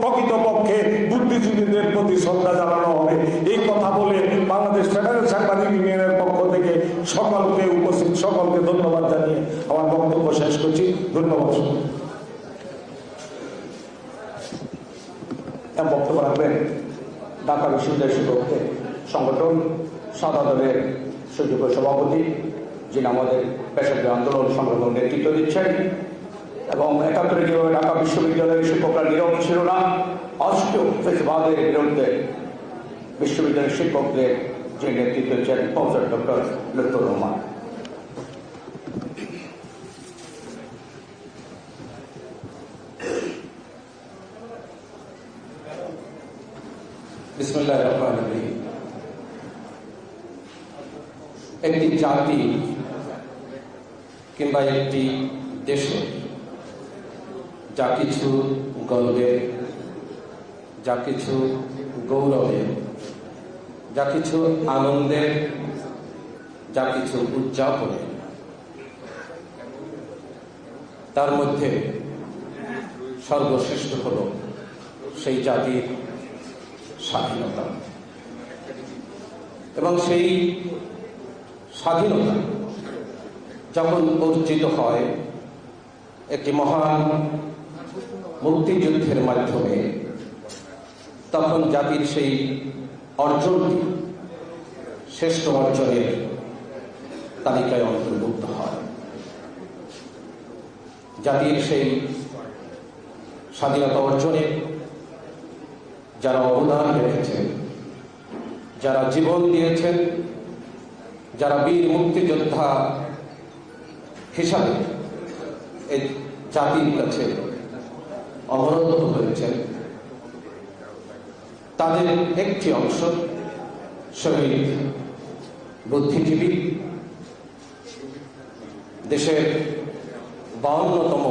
প্রকৃতপক্ষে বুদ্ধিজীবীদের প্রতি শ্রদ্ধা জানানো হবে। এই কথা বলে বাংলাদেশ ফেডারেল সাংবাদিক ইউনিয়নের পক্ষ থেকে সকলকে, উপস্থিত সকলকে ধন্যবাদ জানিয়ে আমার বক্তব্য শেষ করছি। ধন্যবাদ। বক্তব্য রাখবেন ঢাকা বিশ্ববিদ্যালয় শিক্ষকদের সংগঠন সাদা দলের সুযোগ্য সভাপতি, যিনি আমাদের পেশাজীবী আন্দোলন সংগ্রামের নেতৃত্ব দিচ্ছেন, এবং ৭১ যেভাবে ঢাকা বিশ্ববিদ্যালয়ের শিক্ষকরা নীরব ছিল না, অষ্টম ফেসিবাদের বিরুদ্ধে বিশ্ববিদ্যালয়ের শিক্ষকদের যে নেতৃত্ব দিচ্ছেন প্রফেসর ডক্টর লুৎফর রহমান। বিসমিল্লাহির রহমানির রহিম। একটি জাতি কিংবা একটি দেশে যা কিছু গর্বের, যা কিছু গৌরবের, যা কিছু আনন্দের, যা কিছু উদযাপনের, তার মধ্যে সর্বশ্রেষ্ঠ হল সেই জাতির স্বাধীনতা। এবং সেই স্বাধীনতা যখন অর্জিত হয় একটি মহান মুক্তিযুদ্ধের মাধ্যমে, তখন জাতির সেই অর্জনটি শ্রেষ্ঠ অর্জনের তালিকায় অন্তর্ভুক্ত হয়। জাতির সেই স্বাধীনতা অর্জনে যারা অবদান রেখেছেন, যারা জীবন দিয়েছেন, যারা বীর মুক্তিযোদ্ধা হিসাবে এই জাতির কাছে অবরুদ্ধ হয়েছেন, তাদের একটি অংশ শহীদ বুদ্ধিজীবী। দেশের ৫২তম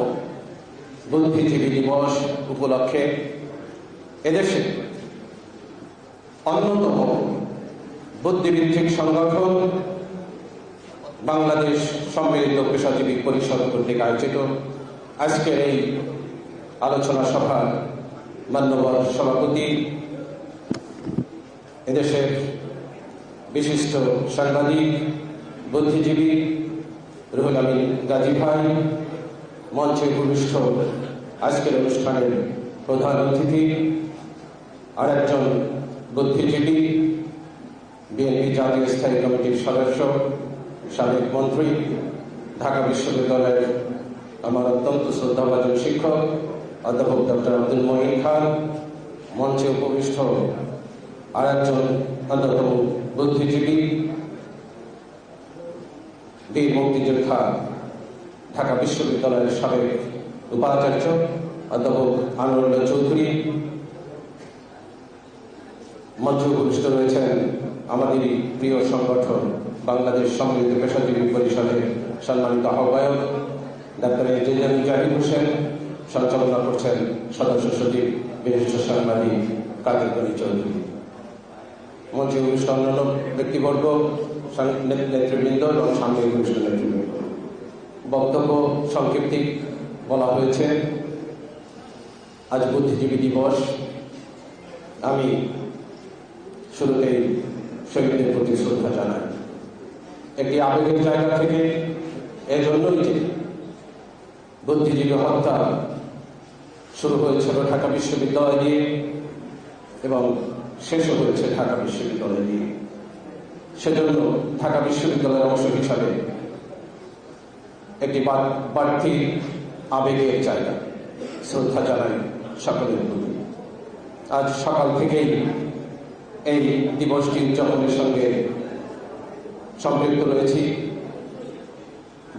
বুদ্ধিজীবী দিবস উপলক্ষে এদেশে অন্যতম বুদ্ধিভিত্তিক সংগঠন বাংলাদেশ সম্মিলিত পেশাজীবী পরিষদ কর্তৃক আয়োজিত আজকের এই আলোচনা সভার মান্যবর সভাপতি, এদেশের বিশিষ্ট সাংবাদিক, বুদ্ধিজীবী রুহুল আমিন গাজী ভাই, মঞ্চে ভূমিষ্ঠ আজকের অনুষ্ঠানের প্রধান অতিথি, আর একজন বুদ্ধিজীবী, বিএনপি জাতীয় স্থায়ী কমিটির সদস্য, সাবেক মন্ত্রী, ঢাকা বিশ্ববিদ্যালয়ের আমার অত্যন্ত শ্রদ্ধাভাজন শিক্ষক অধ্যাপক ডক্টর আব্দুল মঈন খান, মঞ্চে উপবিষ্ট আর একজন অন্যতম বুদ্ধিজীবী, বীর মুক্তিযোদ্ধা, ঢাকা বিশ্ববিদ্যালয়ের সাবেক উপাচার্য অধ্যাপক আনোয়ারুল্লাহ চৌধুরী, মঞ্চে উপবিষ্ট রয়েছেন আমাদের প্রিয় সংগঠন বাংলাদেশ সম্মিলিত পেশাজীবী পরিষদের সম্মানিত আহ্বায়ক ডাক্তার ইঞ্জিনিয়ার জাহিদ হোসেন, সঞ্চালনা করছেন সদস্য সচিব বিশিষ্ট সাংবাদিক কাদের গনি চৌধুরী, মঞ্চে উপবিষ্ট অন্যান্য ব্যক্তিবর্গ, নেতৃবৃন্দ এবং সামনে উপবিষ্ট নেতৃবৃন্দ। বক্তব্য সংক্ষিপ্তি বলা হয়েছে, আজ বুদ্ধিজীবী দিবস। আমি শুরুতেই শহীদদের প্রতি শ্রদ্ধা জানাই, একটি আবেগের জায়গা থেকে। এজন্যই যে বুদ্ধিজীবী হত্যা শুরু হয়েছিল ঢাকা বিশ্ববিদ্যালয় দিয়ে এবং শেষও হয়েছে ঢাকা বিশ্ববিদ্যালয় দিয়ে। সেজন্য ঢাকা বিশ্ববিদ্যালয়ের অংশ হিসাবে একটি বাড়তি আবেগের জায়গা, শ্রদ্ধা জানাই সকলের প্রতি। আজ সকাল থেকেই এই দিবসটি উদযাপনের সঙ্গে সম্পৃক্ত রয়েছি।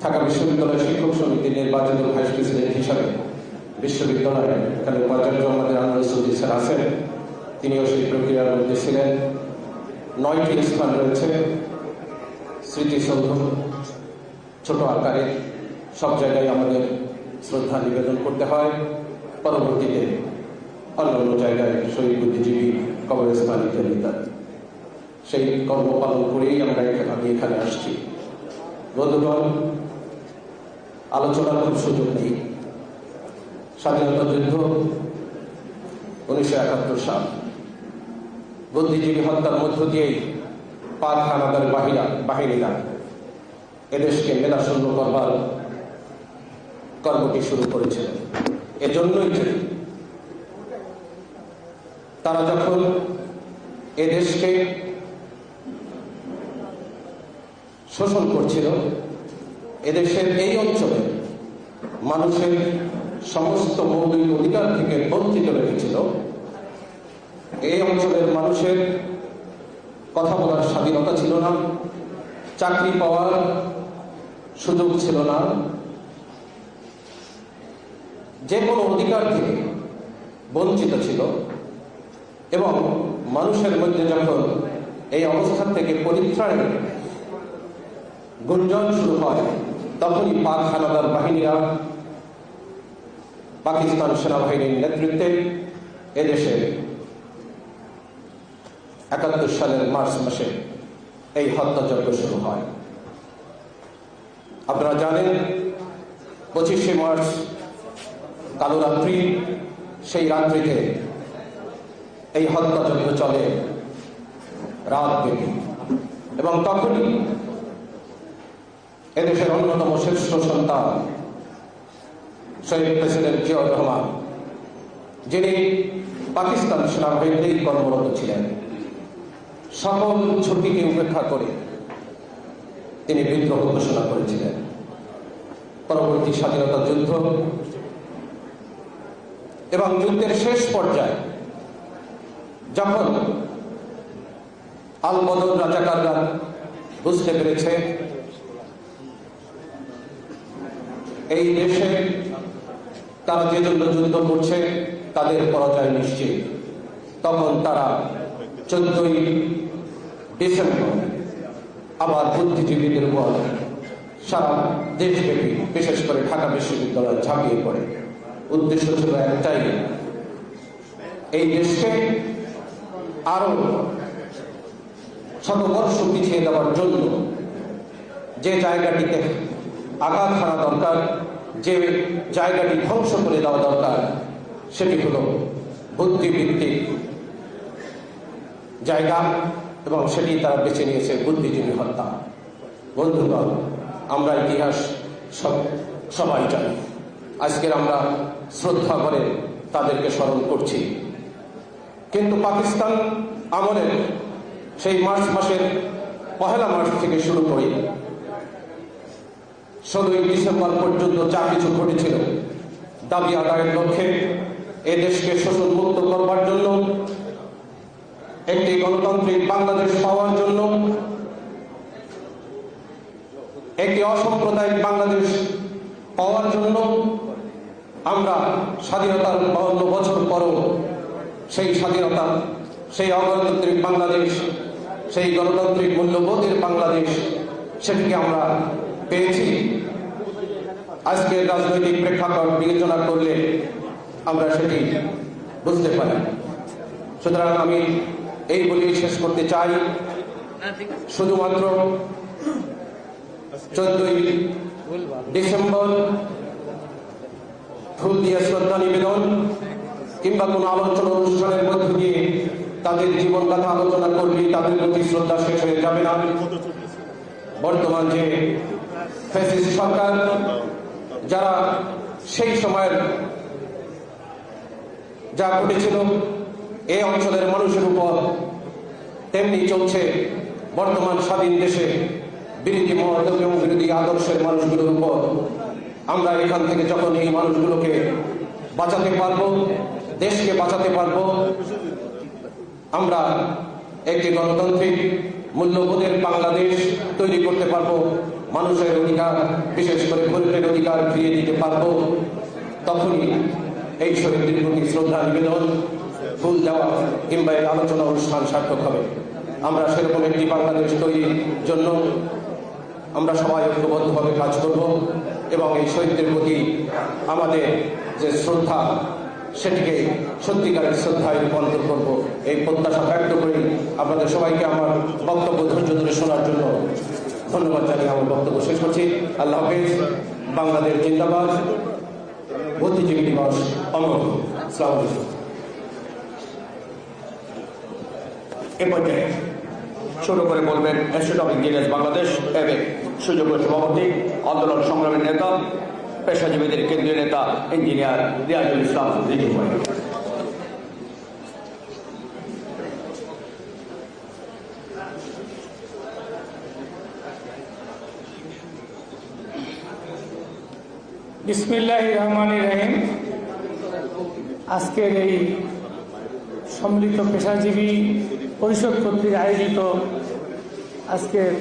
ঢাকা বিশ্ববিদ্যালয় শিক্ষক সমিতির নির্বাচিত ভাইস প্রেসিডেন্ট হিসাবে বিশ্ববিদ্যালয়ে এখানে উপাচার্য আমাদের আনোয়ার চৌধুরী স্যার আছেন, তিনিও সেই প্রক্রিয়ার মধ্যে ছিলেন। 9টি স্থান রয়েছে স্মৃতিসৌধ, ছোট আকারে সব জায়গায় আমাদের শ্রদ্ধা নিবেদন করতে হয়। পরবর্তীতে অন্যান্য জায়গায় শহীদ বুদ্ধিজীবী কবরস্থান ইত্যাদি ইত্যাদি সেই কর্ম পালন করেই আমি এখানে আসছি। বন্ধুগণ, আলোচনার খুব সুযোগ নেই। স্বাধীনতা যুদ্ধ 1971 সাল, বুদ্ধিজীবী হত্যার মধ্য দিয়েই পাক হানাদার বাহিনীরা এদেশকে মেধাশূন্য করবার কর্মটি শুরু করেছিল। এজন্যই যে তারা যখন এদেশকে শোষণ করছিল, এদেশের এই অঞ্চলে মানুষের সমস্ত মৌলিক অধিকার থেকে বঞ্চিত রেখেছিল। এই অঞ্চলের মানুষের কথা বলার স্বাধীনতা ছিল না, চাকরি পাওয়ার সুযোগ ছিল না, যে কোনো অধিকার থেকে বঞ্চিত ছিল। এবং মানুষের মধ্যে যখন এই অবস্থা থেকে পরিত্রাণের গুঞ্জন শুরু হয়, তখনই পাক হানাদার বাহিনীরা পাকিস্তান সেনাবাহিনীর নেতৃত্বে এদেশে ৭১ সালের মার্চ মাসে এই হত্যাযজ্ঞ শুরু হয়। আপনারা জানেন 25শে মার্চ কালো রাত্রি, সেই রাত্রিতে এই হত্যাযজ্ঞ চলে রাত ব্যাপী। এবং তখনই এদেশের অন্যতম শ্রেষ্ঠ সন্তান শহীদ প্রেসিডেন্ট জিয়াউর রহমান, যিনি পাকিস্তান সেনাবাহিনীতেই কর্মরত ছিলেন, সকল ঝুঁকিকে উপেক্ষা করে তিনি বিদ্রোহ ঘোষণা করেছিলেন। পরবর্তী স্বাধীনতা যুদ্ধ এবং যুদ্ধের শেষ পর্যায়ে যখন আল বদর রাজাকাররা বুঝতে পেরেছে এই দেশে তারা যে জন্য যুদ্ধ করছে তাদের পরাজয় নিশ্চিত, তখন তারা 14ই ডিসেম্বর আবার বুদ্ধিজীবীদের উপর সারা দেশব্যাপী, বিশেষ করে ঢাকা বিশ্ববিদ্যালয় ঝাঁপিয়ে পড়ে। উদ্দেশ্য ছিল একটাই, এই দেশকে আরো শতবর্ষ পিছিয়ে দেওয়ার জন্য যে জায়গাটিতে আঘাত হানা দরকার, যে জায়গাটি ধ্বংস করে দেওয়া দরকার, সেটি হল বুদ্ধিভিত্তিক জায়গা, এবং সেটি তারা বেছে নিয়েছে বুদ্ধিজীবী হত্যা। বন্ধুগণ, আমরা ইতিহাস সবাই জানি। আজকের আমরা শ্রদ্ধা করে তাদেরকে স্মরণ করছি, কিন্তু পাকিস্তান আমলের সেই মার্চ মাসের 1 মার্চ থেকে শুরু করে 16ই ডিসেম্বর পর্যন্ত যা কিছু ঘটেছিল, দাবি আদায়ের লক্ষ্যে এ দেশকে শোষণ মুক্ত করবার জন্য, একটি গণতান্ত্রিক বাংলাদেশ পাওয়ার জন্য, একটি অসাম্প্রদায়িক বাংলাদেশ পাওয়ার জন্য আমরা স্বাধীনতার 52 বছর পরও সেই স্বাধীনতা, সেই অগণতান্ত্রিক বাংলাদেশ, সেই গণতান্ত্রিক মূল্যবোধের বাংলাদেশ, সেটিকে আমরা পেয়েছি। আজকের রাজনৈতিক প্রেক্ষাপট বিবেচনা করলে আমরা সেটি বুঝতে পারি। সুতরাং আমি এই বলেই শেষ করতে চাই, শুধুমাত্র 14ই ডিসেম্বর ফুল দিয়ে শ্রদ্ধা নিবেদন কিংবা কোনো আলোচনা অনুষ্ঠানের মধ্য দিয়ে তাদের জীবন কথা আলোচনা করলে তাদের প্রতি শ্রদ্ধা শেষ হয়ে যাবে না। বর্তমান যে ফ্যাসিস্ট সরকার, যারা সেই সময়ের যা ঘটেছিল এই অঞ্চলের মানুষের উপর, তেমনি চলছে বর্তমান স্বাধীন দেশে বিরোধী মত এবং বিরোধী আদর্শের মানুষগুলোর উপর। আমরা এখান থেকে যখন এই মানুষগুলোকে বাঁচাতে পারবো, দেশকে বাঁচাতে পারবো, আমরা একটি গণতান্ত্রিক মূল্যবোধের বাংলাদেশ তৈরি করতে পারবো, মানুষের অধিকার, বিশেষ করে ভোটের অধিকার ফিরিয়ে দিতে পারবো, তখনই এই শহীদদের প্রতি শ্রদ্ধা নিবেদন, ফুল দেওয়া কিংবা এই আলোচনা অনুষ্ঠান সার্থক হবে। আমরা সেরকম একটি বাংলাদেশ তৈরির জন্য আমরা সবাই ঐক্যবদ্ধভাবে কাজ করব এবং এই শহীদদের প্রতি আমাদের যে শ্রদ্ধা, সেটিকে সত্যিকারের শ্রদ্ধায় রূপান্তর করব, এই প্রত্যাশা ব্যক্ত করি। আপনাদের সবাইকে আমার বক্তব্য ধৈর্য ধরে শোনার জন্য ধন্যবাদ জানিয়ে আমার বক্তব্য শেষ করছি। আল্লাহ হাফেজ। বাংলাদেশ জিন্দাবাদ। বুদ্ধিজীবী দিবস অমর। আসসালামু আলাইকুম। এ পর্যায়ে শুরু করে বলবেন ইনস্টিটিউট অফ ইঞ্জিনিয়ার্স বাংলাদেশ এর সুযোগ্য সভাপতি, আন্দোলন সংগ্রামের নেতা, পেশাজীবীদের কেন্দ্রীয় নেতা ইঞ্জিনিয়ার রিয়াজুল ইসলাম রিজু ভাই। বিসমিল্লাহির রহমানির রহিম। আজকের এই সম্মিলিত পেশাজীবী পরিষদ কর্তৃক আয়োজিত আজকের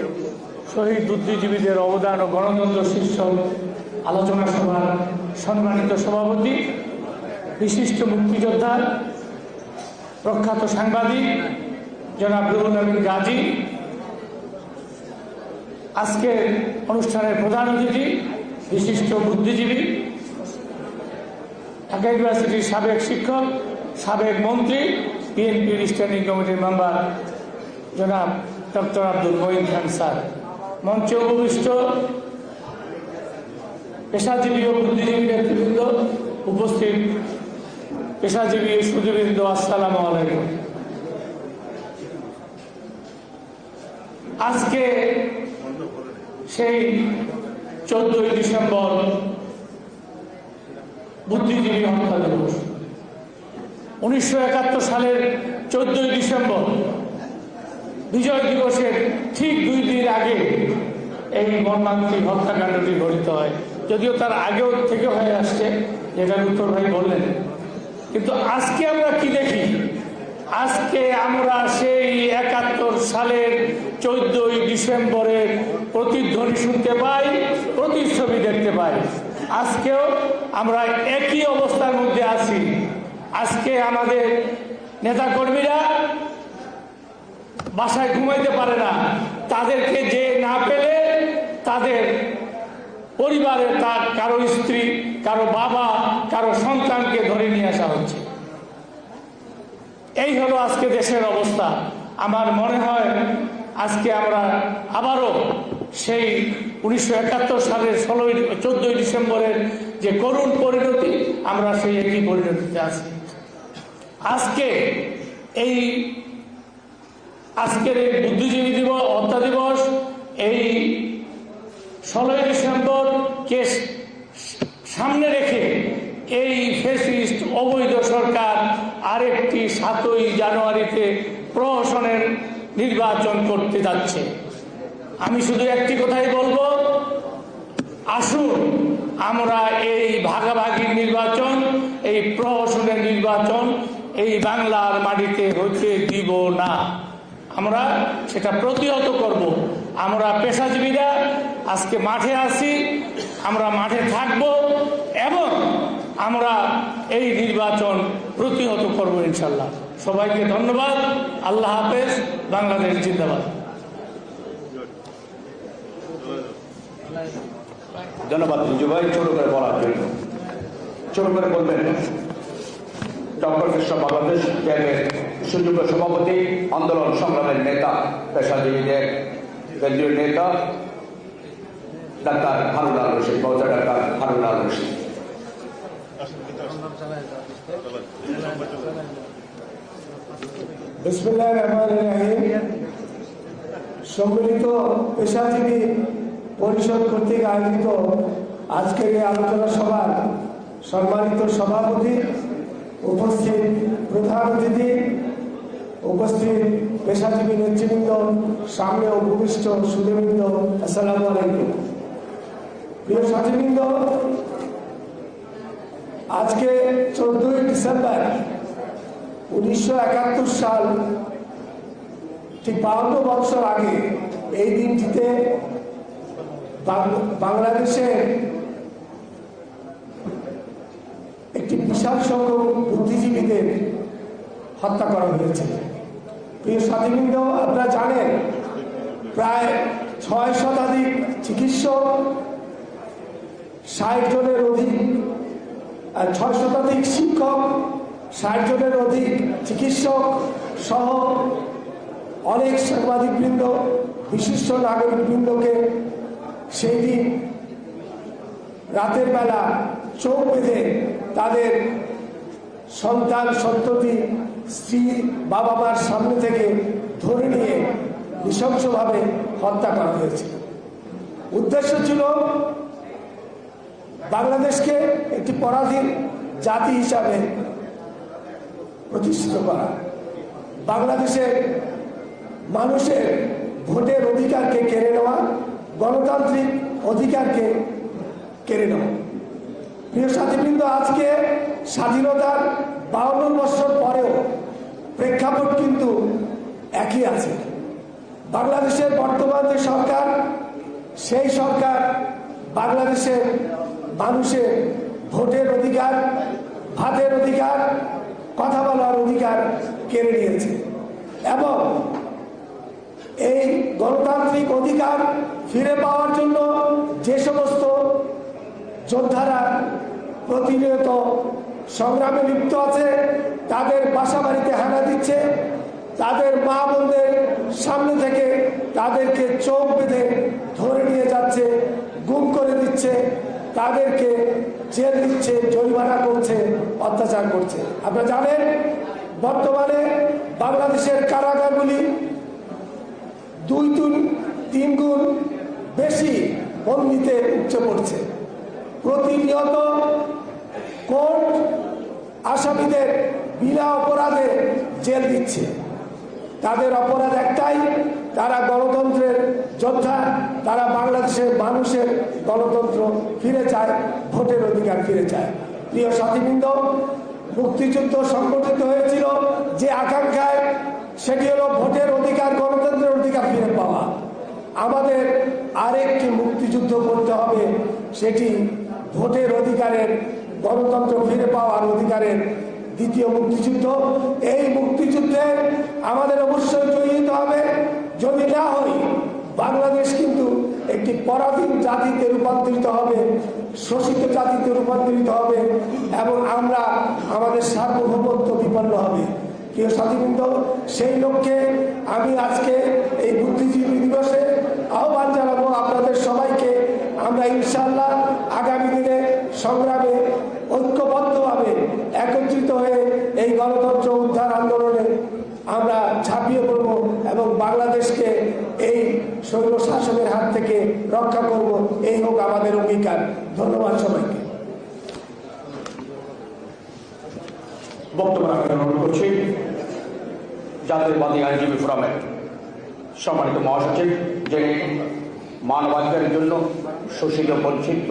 শহীদ বুদ্ধিজীবীদের অবদান ও গণতন্ত্র শীর্ষক আলোচনা সভার সম্মানিত সভাপতি, বিশিষ্ট মুক্তিযোদ্ধা, প্রখ্যাত সাংবাদিক জনাব রুহুল আমিন গাজী, আজকের অনুষ্ঠানের প্রধান অতিথি বিশিষ্ট বুদ্ধিজীবী, ঢাকা ইউনিভার্সিটির সাবেক শিক্ষক, সাবেক মন্ত্রী, বিএনপির স্ট্যান্ডিং কমিটির মেম্বার জনাব ডক্টর আব্দুল মঈন খান স্যার, মঞ্চে উপবিষ্ট পেশাজীবী ও বুদ্ধিজীবী নেতৃবৃন্দ, উপস্থিত পেশাজীবী সুধীবৃন্দ, আসসালামু আলাইকুম। আজকে সেই 14ই ডিসেম্বর বুদ্ধিজীবী হত্যা দিবস। 1971 সালের 14ই ডিসেম্বর বিজয় দিবসের ঠিক 2 দিন আগে এই মর্মান্তিক হত্যাকাণ্ডটি ঘটিত হয়। যদিও তার আগেও থেকে হয়ে আসছে, যেটা উত্তর ভাই বললেন, কিন্তু আজকে আমরা কি দেখি? আজকে আমরা সেই 71 সালের 14ই ডিসেম্বরের প্রতিধ্বনি শুনতে পাই, প্রতিচ্ছবি দেখতে পাই। আজকেও আমরা একই অবস্থার মধ্যে আছি। আজকে আমাদের নেতাকর্মীরা বাসায় ঘুমাইতে পারে না, তাদেরকে যে না পেলে তাদের পরিবারের তার কারো স্ত্রী, কারো বাবা, কারো সন্তানকে ধরে নিয়ে আসা হচ্ছে। এই হলো আজকে দেশের অবস্থা। আমার মনে হয় আজকে আমরা আবারও সেই 1971 সালের 14ই ডিসেম্বরের যে করুণ পরিণতি, আমরা সেই একই পরিণতিতে আছি। আজকের এই বুদ্ধিজীবী দিবস, হত্যা দিবস, এই 16ই ডিসেম্বরকে সামনে রেখে এই ফ্যাসিস্ট অবৈধ সরকার আরেকটি 7ই জানুয়ারিতে প্রহসনের নির্বাচন করতে যাচ্ছে। আমি শুধু একটি কথাই বলবো, আসুন আমরা এই ভাগাভাগির নির্বাচন, এই প্রহসনের নির্বাচন এই বাংলার মাটিতে হতে দিব না। আমরা সেটা প্রতিহত করব। আমরা পেশাজীবীরা আজকে মাঠে আছি, আমরা মাঠে থাকব এবং আমরা এই নির্বাচন প্রতিহত করব ইনশাল্লাহ। সবাইকে ধন্যবাদ। আল্লাহ হাফেজ। বাংলাদেশ জিন্দাবাদ। ধন্যবাদ রিজু ভাই, ছোট করে বলার জন্য। ছোট করে বলবেন ডক্টর কৃষ্ণ বাংলাদেশ ক্যাবের সুযোগ্য সভাপতি, আন্দোলন সংগ্রামের নেতা, পেশাজীবীদের কেন্দ্রীয় নেতা ডাক্তার হারুলাল রশিদ, মৌজা ডাক্তার হারুলাল রশিদ। বিসমিল্লাহির রহমানির রহিম। সম্মিলিত পেশাজীবী পরিষদ কর্তৃক আয়োজিত আজকের এই আলোচনা সভার সম্মানিত সভাপতি, উপস্থিত প্রধান অতিথি, উপস্থিত পেশাজীবী নেতৃবৃন্দ, সামনে উপবিষ্ট সুধীবৃন্দ, আসসালামু আলাইকুম। প্রিয় সাথীবৃন্দ, আজকে 14ই ডিসেম্বর 1971 সাল, ঠিক 52 বছর আগে এই দিনটিতে বাংলাদেশের একটি বিশাল সংখ্যক বুদ্ধিজীবীদের হত্যা করা হয়েছে। প্রিয় সাথীবৃন্দ, আপনারা জানেন প্রায় 6 শতাধিক চিকিৎসক, 60 জনের অধিক 6 শতাধিক শিক্ষক, 60 জনের অধিক চিকিৎসক সহ অনেক সাংবাদিকবৃন্দ, বিশিষ্ট নাগরিকবৃন্দকে সেই দিন রাতের বেলা চোখ বেঁধে তাদের সন্তান, সন্ততি, স্ত্রী, বাবা মার সামনে থেকে ধরে নিয়ে নৃশংসভাবে হত্যা করা হয়েছে। উদ্দেশ্য ছিল বাংলাদেশকে একটি পরাধীন জাতি হিসাবে প্রতিষ্ঠিত করা, বাংলাদেশের মানুষের ভোটের অধিকারকে কেড়ে নেওয়া, গণতান্ত্রিক অধিকারকে কেড়ে নেওয়া। প্রিয় সাথীবৃন্দ, আজকে স্বাধীনতার 52 বছর পরেও প্রেক্ষাপট কিন্তু একই আছে। বাংলাদেশের বর্তমান যে সরকার, সেই সরকার বাংলাদেশের মানুষের ভোটের অধিকার, ভাতের অধিকার, কথা বলার অধিকার কেড়ে নিয়েছে এবং এই গণতান্ত্রিক অধিকার ফিরে পাওয়ার জন্য যে সমস্ত যোদ্ধারা প্রতিনিয়ত সংগ্রামে লিপ্ত আছে, তাদের বাসা বাড়িতে হানা দিচ্ছে, তাদের মা বোনদের সামনে থেকে তাদেরকে চোখ বেঁধে ধরে নিয়ে যাচ্ছে, গুম করে দিচ্ছে, তাদেরকে জেল দিচ্ছে, জরিমানা করছে, অত্যাচার করছে। আপনারা জানেন বর্তমানে বাংলাদেশের কারাগারগুলি 2-3 গুণ বেশি বন্দিতে উঠে পড়ছে। প্রতিনিয়ত কোর্ট আসামিদের বিনা অপরাধে জেল দিচ্ছে। তাদের অপরাধ একটাই, তারা গণতন্ত্রের যোদ্ধা, তারা বাংলাদেশের মানুষের গণতন্ত্র ফিরে চায়, ভোটের অধিকার ফিরে চায়। প্রিয় সাথীবৃন্দ, মুক্তিযুদ্ধ সংগঠিত হয়েছিল যে আকাঙ্ক্ষায়, সেটি হলো ভোটের অধিকার, গণতন্ত্রের অধিকার ফিরে পাওয়া। আমাদের আরেকটি মুক্তিযুদ্ধ করতে হবে, সেটি ভোটের অধিকারের, গণতন্ত্র ফিরে পাওয়ার অধিকারের দ্বিতীয় মুক্তিযুদ্ধ। এই মুক্তিযুদ্ধে আমাদের অবশ্যই জয়ী হতে হবে। যদি না হই, বাংলাদেশ কিন্তু একটি পরাধীন জাতিতে রূপান্তরিত হবে, শোষিত জাতিতে রূপান্তরিত হবে এবং আমরা আমাদের সার্বভৌমত্ব বিপন্ন হবে। প্রিয় সাথীবৃন্দ, সেই লক্ষ্যে আমি আজকে এই বুদ্ধিজীবী দিবসে আহ্বান জানাবো আপনাদের সবাইকে। আমরা ইনশাআল্লাহ আগামী দিনে সংগ্রামে ঐক্যবদ্ধভাবে একত্রিত হয়ে এই গণতন্ত্র উদ্ধার আন্দোলনে আমরা ঝাঁপিয়ে পড়ব এবং বাংলাদেশকে এই স্বৈর শাসনের হাত থেকে রক্ষা করব। এই হোক আমাদের অঙ্গীকার। ধন্যবাদ সবাইকে। বক্তব্য রাখার অনুরোধ করছি জাতীয়বাদী আইনজীবী ফোরামের সম্মানিত মহাসচিব, যিনি মানবাধিকারের জন্য শোষিত বঞ্চিত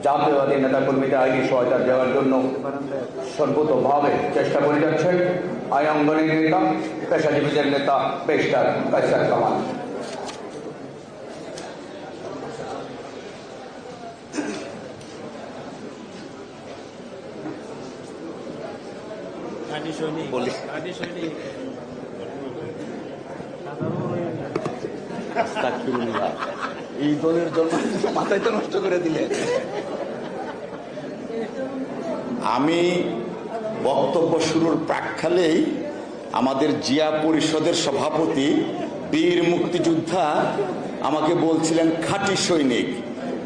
জাতীয়বাদী নেতাকর্মীদের আইনি সহায়তা দেওয়ার জন্য সর্বতভাবে চেষ্টা করে যাচ্ছেন আইন অঙ্গনের নেতা, পেশাজীবীদের নেতা ব্যারিস্টার কায়সার কামাল। এই দলের জন্য মাথায় তো নষ্ট করে দিলে। আমি বক্তব্য শুরুর প্রাক্কালেই আমাদের জিয়া পরিষদের সভাপতি বীর মুক্তিযোদ্ধা আমাকে বলছিলেন খাঁটি সৈনিক,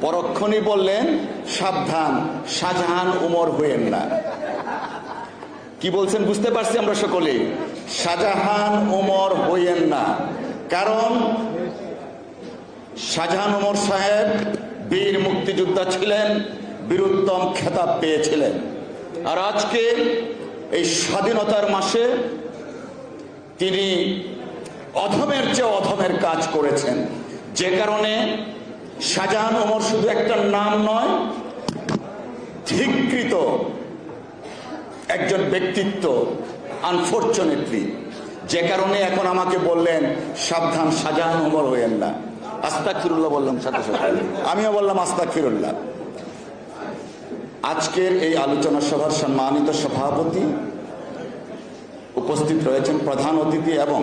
পরক্ষণেই বললেন সাবধান, শাহজাহান ওমর হইয়েন না। কি বলছেন বুঝতে পারছি আমরা সকলেই, শাহজাহান ওমর হইয়েন না। কারণ শাহজাহান ওমর সাহেব বীর মুক্তিযোদ্ধা ছিলেন, বীরুত্তম খেতাব পেয়েছিলেন। আর আজকে এই স্বাধীনতার মাসে তিনি অধমের চেয়ে অধমের কাজ করেছেন, যে কারণে শাহজাহান ওমর শুধু একটা নাম নয়, ধিক্কৃত একজন ব্যক্তিত্ব, আনফরচুনেটলি, যে কারণে এখন আমাকে বললেন সাবধান, শাহজাহান ওমর হইয়েন না। আস্তাগফিরুল্লাহ বললাম সাথে সাথে, আমিও বললাম আস্তাগফিরুল্লাহ। আজকের এই আলোচনা সভার সম্মানিত সভাপতি, উপস্থিত রয়েছেন প্রধান অতিথি এবং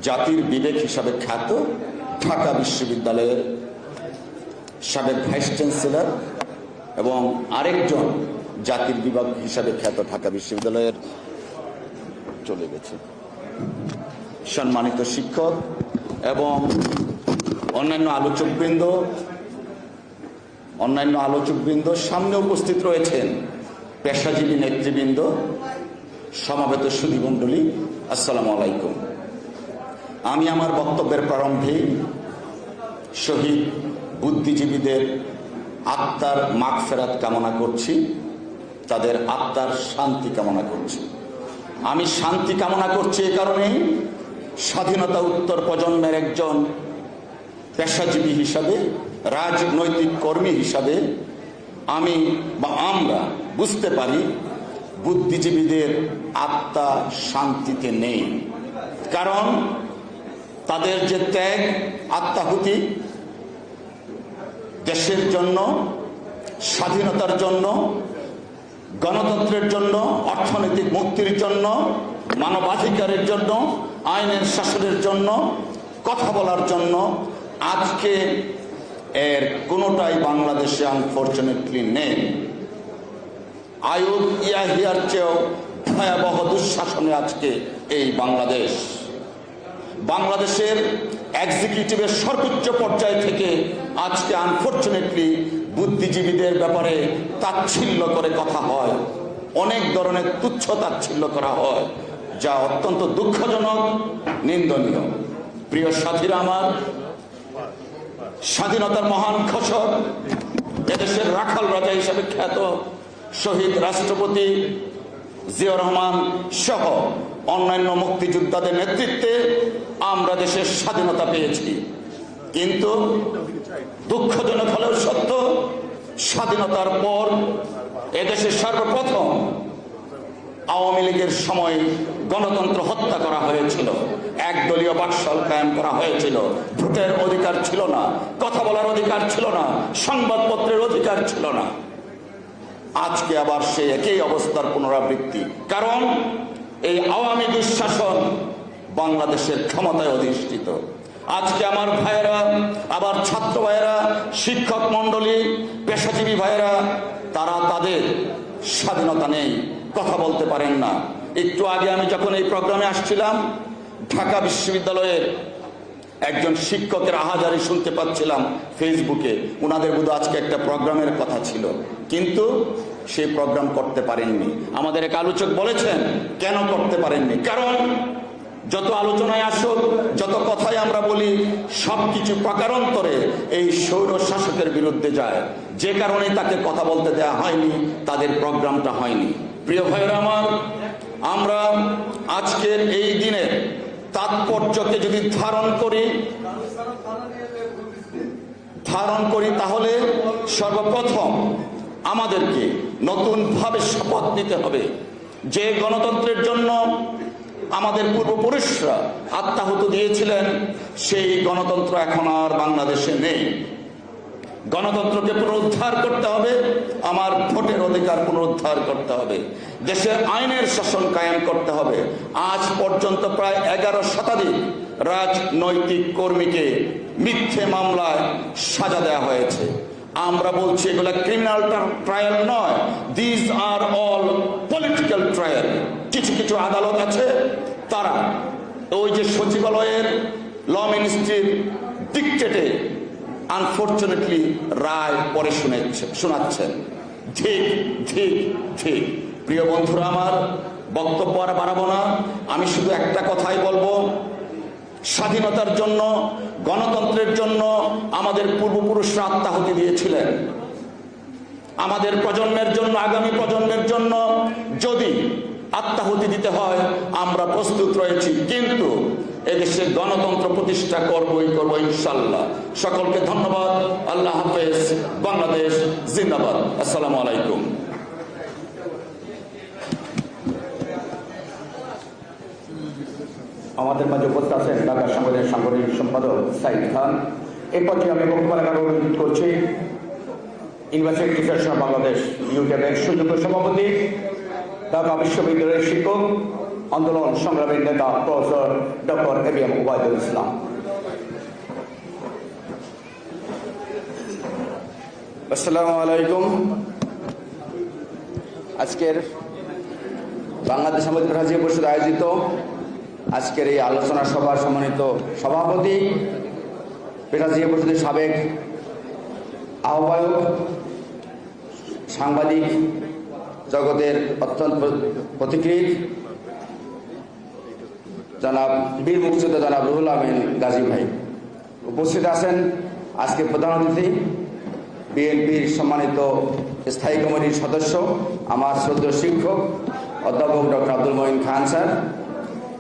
জাতির বিবেক হিসাবে খ্যাত ঢাকা বিশ্ববিদ্যালয়ের সাবেক ভাইস চ্যান্সেলর এবং আরেকজন জাতির বিভাগ হিসাবে খ্যাত ঢাকা বিশ্ববিদ্যালয়ের চলে গেছে সম্মানিত শিক্ষক এবং অন্যান্য আলোচকবৃন্দ, সামনে উপস্থিত রয়েছেন পেশাজীবী নেতৃবৃন্দ, সমাবেত সুধীমণ্ডলী, আসসালামু আলাইকুম। আমি আমার বক্তব্যের প্রারম্ভেই শহীদ বুদ্ধিজীবীদের আত্মার মাগফিরাত কামনা করছি, তাদের আত্মার শান্তি কামনা করছি। আমি শান্তি কামনা করছি এ কারণেই, স্বাধীনতা উত্তর প্রজন্মের একজন পেশাজীবী হিসাবে, রাজনৈতিক কর্মী হিসাবে আমি বা আমরা বুঝতে পারি বুদ্ধিজীবীদের আত্মা শান্তিতে নেই। কারণ তাদের যে ত্যাগ, আত্মাহুতি দেশের জন্য, স্বাধীনতার জন্য, গণতন্ত্রের জন্য, অর্থনৈতিক মুক্তির জন্য, মানবাধিকারের জন্য, আইনের শাসনের জন্য, কথা বলার জন্য, আজকে এর কোনোটাই বাংলাদেশে আনফরচুনেটলি নেই। আইয়ুব ইয়াহিয়ার চেয়েও ভয়াবহ দুঃশাসনে আজকে এই বাংলাদেশ। বাংলাদেশের এক্সিকিউটিভের সর্বোচ্চ পর্যায় থেকে আজকে আনফরচুনেটলি বুদ্ধিজীবীদের ব্যাপারে তাচ্ছিল্য করে কথা হয়, অনেক ধরনের তুচ্ছ তাচ্ছিল্য করা হয়, যা অত্যন্ত দুঃখজনক, নিন্দনীয়। প্রিয় সাথীরা আমার, স্বাধীনতার মহান ঘোষক, এদেশের রাখাল রাজা হিসেবে খ্যাত শহীদ রাষ্ট্রপতি জিয়াউর রহমান সহ অন্যান্য মুক্তিযোদ্ধাদের নেতৃত্বে আমরা দেশের স্বাধীনতা পেয়েছি। কিন্তু দুঃখজনক হলেও সত্য, স্বাধীনতার পর এদেশের সর্বপ্রথম আওয়ামী লীগের সময় গণতন্ত্র হত্যা করা হয়েছিল, একদলীয় বাকশাল কায়েম করা হয়েছিল, ভোটের অধিকার ছিল না, কথা বলার অধিকার ছিল না, সংবাদপত্রের অধিকার ছিল না। আজকে আবার সেই একই অবস্থার পুনরাবৃত্তি। কারণ এই আওয়ামী দুঃশাসন বাংলাদেশের ক্ষমতায় অধিষ্ঠিত। আজকে আমার ভাইয়েরা, আবার ছাত্র ভাইয়েরা, শিক্ষক মন্ডলী, পেশাজীবী ভাইয়েরা, তারা তাদের স্বাধীনতা নেই, কথা বলতে পারেন না। একটু আগে আমি যখন এই প্রোগ্রামে আসছিলাম, ঢাকা বিশ্ববিদ্যালয়ের একজন শিক্ষকের আহাজারি শুনতে পাচ্ছিলাম ফেসবুকে। ওনাদের বোধ আজকে একটা প্রোগ্রামের কথা ছিল, কিন্তু সেই প্রোগ্রাম করতে পারেননি। আমাদের এক আলোচক বলেছেন কেন করতে পারেননি, কারণ যত আলোচনায় আসুক, যত কথাই আমরা বলি, সবকিছু প্রকারান্তরে এই স্বৈর শাসকের বিরুদ্ধে যায়, যে কারণে তাকে কথা বলতে দেওয়া হয়নি, তাদের প্রোগ্রামটা হয়নি। প্রিয় ভাইয়েরা আমার, আমরা আজকের এই দিনের তাৎপর্যকে যদি ধারণ করি তাহলে সর্বপ্রথম আমাদেরকে নতুনভাবে শপথ নিতে হবে যে গণতন্ত্রের জন্য আমাদের পূর্বপুরুষরা আত্মাহুতি দিয়েছিলেন, সেই গণতন্ত্র এখন আর বাংলাদেশে নেই। গণতন্ত্রকে পুনরুদ্ধার করতে হবে, আমার ভোটের অধিকার পুনরুদ্ধার করতে হবে, দেশে আইনের শাসন কায়েম করতে হবে। আজ পর্যন্ত প্রায় 11 শতাধিক রাজনৈতিক কর্মীকে মিথ্যে মামলায় সাজা দেওয়া হয়েছে। আমরা বলছি এগুলা ক্রিমিনাল ট্রায়াল নয়, this are all political trial. কিছু কিছু আদালত আছে, তারা ওই যে সচিবালয়ের ল মিনিস্ট্রির ডিক্টেটে আনফরচুনেটলি রায় পরে শোনাচ্ছেন। ঠিক ঠিক ঠিক। প্রিয় বন্ধুরা আমার, বক্তব্য আর বাড়াবো না, আমি শুধু একটা কথাই বলবো, স্বাধীনতার জন্য, গণতন্ত্রের জন্য আমাদের পূর্বপুরুষরা আত্মাহুতি দিয়েছিলেন। আমাদের প্রজন্মের জন্য, আগামী প্রজন্মের জন্য যদি আত্মাহুতি দিতে হয় আমরা প্রস্তুত রয়েছি, কিন্তু এদেশে গণতন্ত্র প্রতিষ্ঠা করবই করবো ইনশাল্লাহ। সকলকে ধন্যবাদ। আল্লাহ হাফেজ। বাংলাদেশ জিন্দাবাদ। আসসালামু আলাইকুম। আমাদের মাঝে উপস্থিত আছেন ঢাকা সংবাদের সাংগঠনিক সম্পাদক সাইদ খান। এই পর্যায়ে আমি বক্তব্য রাখার অনুরোধ করছি ইউনিভার্সিটি টিচার্স বাংলাদেশ ইউটিউবের সুযোগ্য সভাপতি, ঢাকা বিশ্ববিদ্যালয়ের শিক্ষক, আন্দোলন সংগ্রামের নেতা প্রফেসর ডক্টর এবিএম ওবায়দুল ইসলাম। আসসালামু আলাইকুম। আজকের বাংলাদেশ সাংবাদিক পেশাজীবী পরিষদ আয়োজিত আজকের এই আলোচনা সভার সম্মানিত সভাপতি, পেশাজীবী পরিষদের সাবেক আহ্বায়ক, সাংবাদিক জগতের অত্যন্ত পথিকৃৎ জনাব বীর মুক্তিযোদ্ধা জনাব রুহুল আমিন গাজী ভাই, উপস্থিত আছেন আজকে প্রধান অতিথি বিএনপির সম্মানিত স্থায়ী কমিটির সদস্য, আমার শ্রদ্ধেয় শিক্ষক অধ্যাপক ডক্টর আব্দুল মঈন খান স্যার,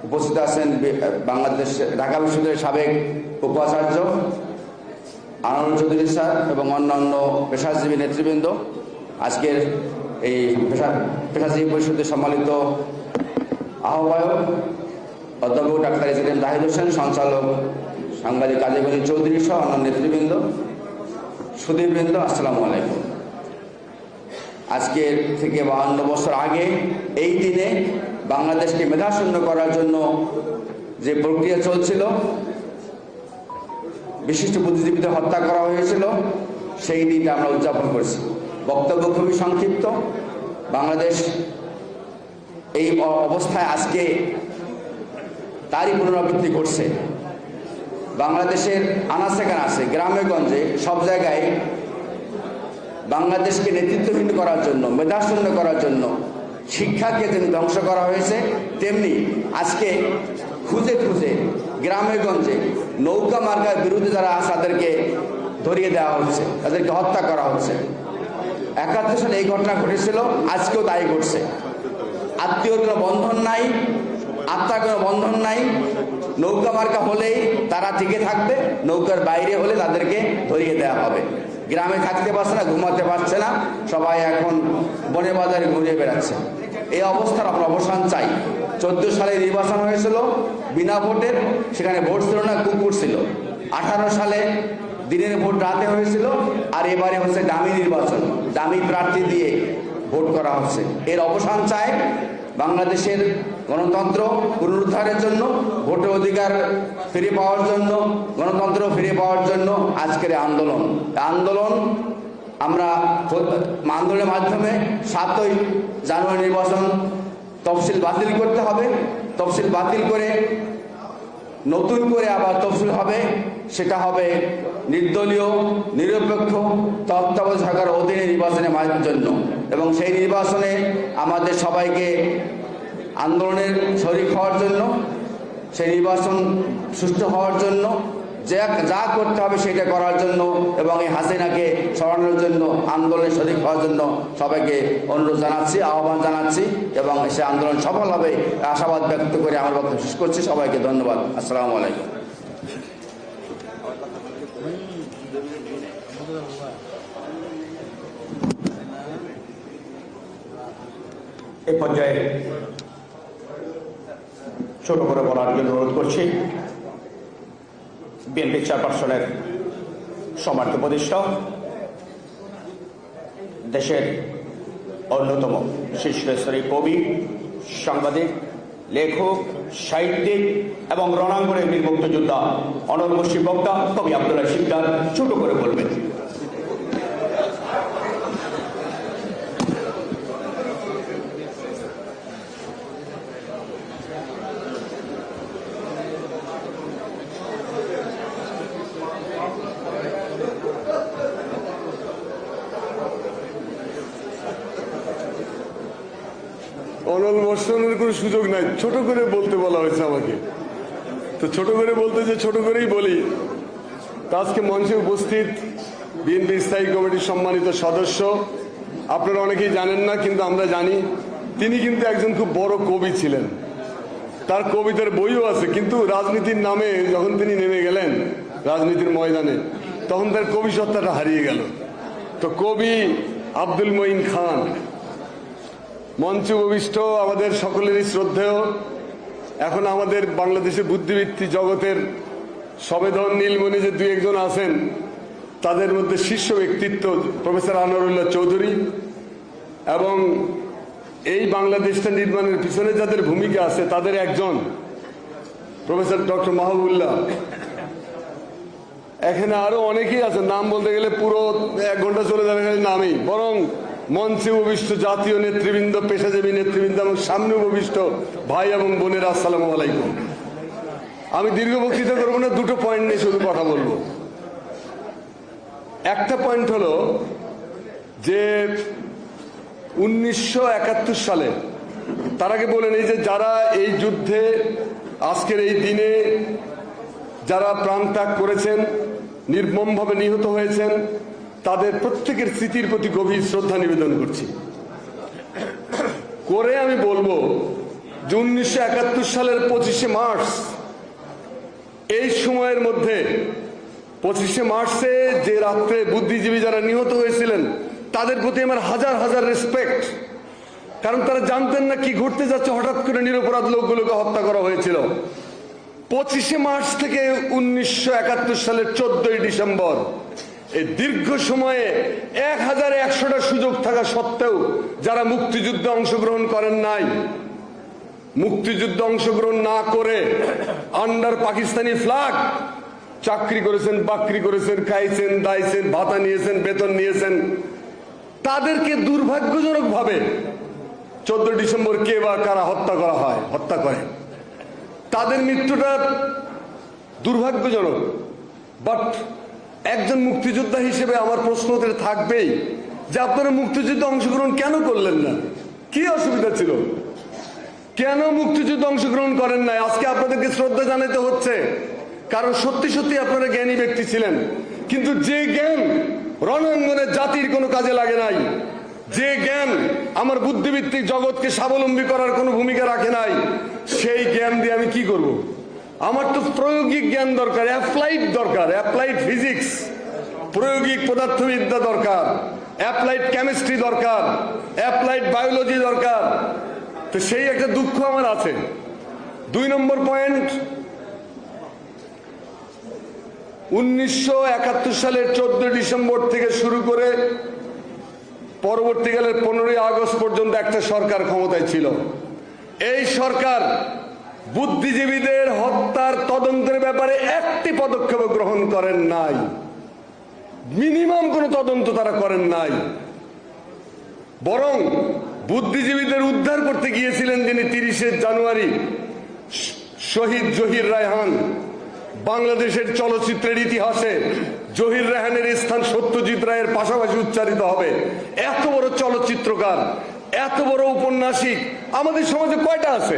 উপস্থিত আছেন বাংলাদেশ ঢাকা বিশ্ববিদ্যালয়ের সাবেক উপাচার্য আনন্দ চৌধুরী স্যার এবং অন্যান্য পেশাজীবী নেতৃবৃন্দ, আজকের এই পেশাজীবী পরিষদের সম্মানিত আহ্বায়ক অধ্যক্ষ ডাক্তার এস.এম. জাহিদ হোসেন, সঞ্চালক সাংবাদিক কাজী গনি চৌধুরী সহ অন্যান্য নেতৃবৃন্দ, সুধীবৃন্দ, আসসালামু আলাইকুম। আজকের থেকে 52 বছর আগে এই দিনে বাংলাদেশকে মেধাশূন্য করার জন্য যে প্রক্রিয়া চলছিল, বিশিষ্ট বুদ্ধিজীবীদের হত্যা করা হয়েছিল, সেই দিনটা আমরা উদযাপন করছি। বক্তব্য খুবই সংক্ষিপ্ত। বাংলাদেশ এই অবস্থায় আজকে তারই পুনরাবৃত্তি ঘটছে। বাংলাদেশের আনাচে কানাচে, গ্রামে গঞ্জে, সব জায়গায় বাংলাদেশকে নেতৃত্বহীন করার জন্য, মেধাশূন্য করার জন্য, শিক্ষাকে যেমন ধ্বংস করা হয়েছে, তেমনি আজকে খুঁজে খুঁজে গ্রামে গঞ্জে নৌকা মার্কার বিরুদ্ধে যারা আছে তাদেরকে ধরিয়ে দেওয়া হচ্ছে, তাদেরকে হত্যা করা হচ্ছে। 71 সালে এই ঘটনা ঘটেছিল, আজকেও তাই ঘটছে। আত্মীয়র কোনো বন্ধন নাই, আত্মার কোনো বন্ধন নাই। নৌকা মার্কা হলেই তারা টিকে থাকবে, নৌকার বাইরে হলে তাদেরকে ধরিয়ে দেওয়া হবে। গ্রামে থাকতে পারছে না, ঘুমাতে পারছে না, সবাই এখন বনে বাজারে ঘুরে বেড়াচ্ছে। এই অবস্থার আমরা অবসান চাই। 14 সালে নির্বাচন হয়েছিল বিনা ভোটের, সেখানে ভোট ছিল না, কুকুর ছিল। 18 সালে দিনের ভোট রাতে হয়েছিল, আর এবারে হচ্ছে ডামি নির্বাচন, ডামি প্রার্থী দিয়ে ভোট করা হচ্ছে। এর অবসান চায়। বাংলাদেশের গণতন্ত্র পুনরুদ্ধারের জন্য, ভোটের অধিকার ফিরে পাওয়ার জন্য, গণতন্ত্র ফিরে পাওয়ার জন্য আজকের আন্দোলন। আন্দোলন আমরা আন্দোলনের মাধ্যমে 7ই জানুয়ারি নির্বাচন তফসিল বাতিল করতে হবে। তফসিল বাতিল করে নতুন করে আবার তফসিল হবে, সেটা হবে নির্দলীয়, নিরপেক্ষ, তত্ত্বাবধায়ক সরকারের অধীনে নির্বাচনের জন্য। এবং সেই নির্বাচনে আমাদের সবাইকে আন্দোলনের শরিক হওয়ার জন্য, সেই নির্বাচন সুষ্ঠু হওয়ার জন্য যা করতে হবে সেটা করার জন্য, এবং এই হাসিনাকে সরানোর জন্য আন্দোলনের শরিক হওয়ার জন্য সবাইকে অনুরোধ জানাচ্ছি, আহ্বান জানাচ্ছি, এবং সে আন্দোলন সফল হবে আশাবাদ ব্যক্ত করে আমার বক্তব্য শেষ করছি। সবাইকে ধন্যবাদ। আসসালামু আলাইকুম। এ পর্যায়ে ছোট করে বলার জন্য অনুরোধ করছি বিএনপি চেয়ারপারসনের সম্মানিত উপদেষ্টা, দেশের অন্যতম শীর্ষস্তরী কবি, সাংবাদিক, লেখক, সাহিত্যিক এবং রণাঙ্গনের বীর মুক্তিযোদ্ধা, অনর্বশী বক্তা কবি আব্দুল্লাহ শিকদার ছোট করে বলবেন। অনল বর্ষণের কোনো সুযোগ নাই, ছোট করে বলতে বলা হয়েছে আমাকে, তো ছোট করে বলতে যে ছোট করেই বলি। আজকে মঞ্চে উপস্থিত বিএনপি স্থায়ী কমিটির সম্মানিত সদস্য, আপনারা অনেকেই জানেন না, কিন্তু আমরা জানি তিনি কিন্তু একজন খুব বড় কবি ছিলেন। তার কবিতার বইও আছে, কিন্তু রাজনীতির নামে যখন তিনি নেমে গেলেন রাজনীতির ময়দানে, তখন তার কবি সত্তাটা হারিয়ে গেল। তো কবি আব্দুল মঈন খান মঞ্চে উপবিষ্ট, আমাদের সকলেরই শ্রদ্ধেয়, এখন আমাদের বাংলাদেশের বুদ্ধিবৃত্তি জগতের সবেদন নীলমণি যে 2-1 জন আছেন, তাদের মধ্যে শীর্ষ ব্যক্তিত্ব প্রফেসর আনোয়ারুল্লাহ চৌধুরী, এবং এই বাংলাদেশটা নির্মাণের পিছনে যাদের ভূমিকা আছে তাদের একজন প্রফেসর ডক্টর মাহবুবুল্লাহ। এখানে আরো অনেকেই আছেন, নাম বলতে গেলে পুরো 1 ঘন্টা চলে যাবে নামেই। বরং মঞ্চে উপবিষ্ট জাতীয় নেতৃবৃন্দ, পেশাজীবী নেতৃবৃন্দ এবং সামনে উপবিষ্ট ভাই এবং বোনেরা, আসসালামু আলাইকুম। আমি দীর্ঘ বক্তৃতা করবো না, 2টো পয়েন্ট নিয়ে শুধু কথা বলবো। একটা পয়েন্ট হলো যে 1971 সালে, তার আগে বলে নেই যে যারা এই যুদ্ধে আজকের এই দিনে যারা প্রাণ ত্যাগ করেছেন, নির্মমভাবে নিহত হয়েছেন, তাদের প্রত্যেকের স্মৃতির প্রতি গভীর শ্রদ্ধা নিবেদন করছি। করে আমি বলবো যে 1971 সালের 25শে মার্চ, এই সময়ের মধ্যে 25শে মার্চে যে রাত্রে বুদ্ধিজীবী যারা নিহত হয়েছিলেন তাদের প্রতি আমার হাজার হাজার রেসপেক্ট, কারণ তারা জানতেন না কি ঘটতে যাচ্ছে। হঠাৎ করে নিরপরাধ লোকগুলোকে হত্যা করা হয়েছিল। 25শে মার্চ থেকে 1971 সালের 14ই ডিসেম্বর, এই দীর্ঘ সময়ে 1100টা সুযোগ থাকা সত্ত্বেও যারা মুক্তিযুদ্ধে অংশগ্রহণ করেন নাই, মুক্তিযুদ্ধে অংশগ্রহণ না করে আন্ডার পাকিস্তানি ফ্ল্যাগ চাকরি করেছেন, বাকরি করেছেন, খাইছেন, দাইছেন, ভাতা নিয়েছেন, বেতন নিয়েছেন, তাদেরকে দুর্ভাগ্যজনক ভাবে 14 ডিসেম্বর কে বা কারা হত্যা করে। তাদের মৃত্যুটা দুর্ভাগ্যজনক। বাট একজন মুক্তিযোদ্ধা হিসেবে আমার প্রশ্ন থাকবেই যে আপনারা মুক্তিযুদ্ধে অংশগ্রহণ কেন করলেন না? কি অসুবিধা ছিল? কেন মুক্তিযুদ্ধে অংশগ্রহণ করেন নাই? আজকে আপনাদেরকে শ্রদ্ধা জানাতে হচ্ছে, কারণ সত্যি সত্যি আপনারা জ্ঞানী ব্যক্তি ছিলেন, কিন্তু যে জ্ঞান রণাঙ্গনে জাতির কোনো কাজে লাগে নাই, যে জ্ঞান আমার বুদ্ধিভিত্তিক জগৎকে স্বাবলম্বী করার কোনো ভূমিকা রাখে নাই, সেই জ্ঞান দিয়ে আমি কি করব? আমার তো প্রায়োগিক জ্ঞান দরকার, অ্যাপ্লাইড দরকার, অ্যাপ্লাইড ফিজিক্স, প্রায়োগিক পদার্থবিদ্যা দরকার, অ্যাপ্লাইড কেমিস্ট্রি দরকার, অ্যাপ্লাইড বায়োলজি দরকার। তো সেই একটা দুঃখ আমার আছে। 2 নম্বর পয়েন্ট, 1971 সালের 14 ডিসেম্বর থেকে শুরু করে পরবর্তীকালের 15ই আগস্ট পর্যন্ত একটা সরকার ক্ষমতায় ছিল। এই সরকার বুদ্ধিজীবীদের হত্যার তদন্তের ব্যাপারে একটি পদক্ষেপ গ্রহণ করেন নাই, মিনিমাম কোনো তদন্ত তারা করেন নাই। বরং বুদ্ধিজীবীদের উদ্ধার করতে গিয়েছিলেন যিনি 30শে জানুয়ারি, শহীদ জহির রায়হান। বাংলাদেশের চলচ্চিত্রের ইতিহাসে জহির রায়হানের স্থান সত্যজিৎ রায়ের পাশাপাশি উচ্চারিত হবে। এত বড় চলচ্চিত্রকার, এত বড় ঔপন্যাসিক আমাদের সমাজে কয়টা আছে?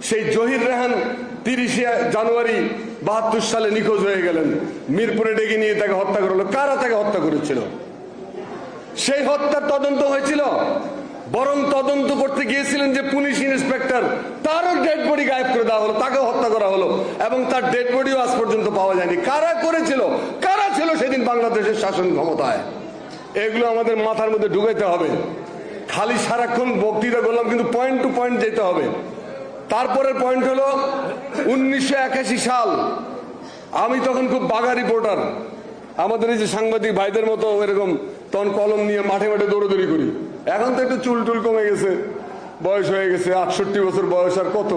সেই জহির রায়হান 30শে জানুয়ারি 72 সালে নিখোঁজ হয়ে গেলেন। মিরপুরে ডেকে নিয়ে তাকে হত্যা করা হলো। কারা তাকে হত্যা করেছিল? সেই হত্যার তদন্ত হয়েছিল? বরং তদন্ত করতে গিয়েছিলেন যে পুলিশ ইন্সপেক্টর, তারও ডেড বডি গায়েব করে দেওয়া হলো, তাকেও হত্যা করা হলো, এবং তার ডেড বডিও আজ পর্যন্ত পাওয়া যায়নি। কারা করেছিল? কারা ছিল সেদিন বাংলাদেশের শাসন ক্ষমতায়? এগুলো আমাদের মাথার মধ্যে ঢুকাইতে হবে। খালি সারাক্ষণ বক্তৃতা করলাম, কিন্তু পয়েন্ট টু পয়েন্ট যেতে হবে। তারপরের পয়েন্ট হলো 1981 সাল। আমি তখন খুব বাঘা রিপোর্টার, আমাদের এই যে সাংবাদিক ভাইদের মতো এরকম তখন কলম নিয়ে মাঠে মাঠে দৌড়াদৌড়ি করি। এখন তো একটু চুল টুল কমে গেছে, বয়স হয়ে গেছে, 68 বছর বয়স আর কত।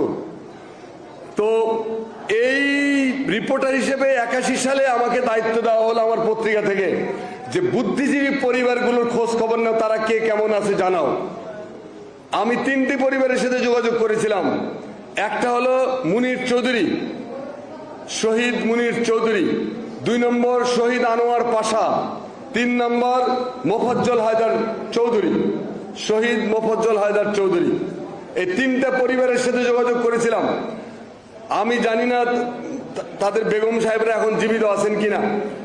তো এই রিপোর্টার হিসেবে 81 সালে আমাকে দায়িত্ব দেওয়া হলো আমার পত্রিকা থেকে যে বুদ্ধিজীবী পরিবারগুলোর খোঁজ খবর নাও, তারা কে কেমন আছে জানাও। আমি 3টি পরিবারের সাথে যোগাযোগ করেছিলাম। একটা হলো মুনির চৌধুরী, শহীদ মুনির চৌধুরী। 2 নম্বর শহীদ আনোয়ার পাশা। 3 নম্বর মোফাজ্জল হায়দার চৌধুরী, শহীদ মোফাজ্জল হায়দার চৌধুরী। এই 3টা পরিবারের সাথে যোগাযোগ করেছিলাম। আমি জানি না তাদের বেগম সাহেবরা এখন জীবিত আছেন কিনা,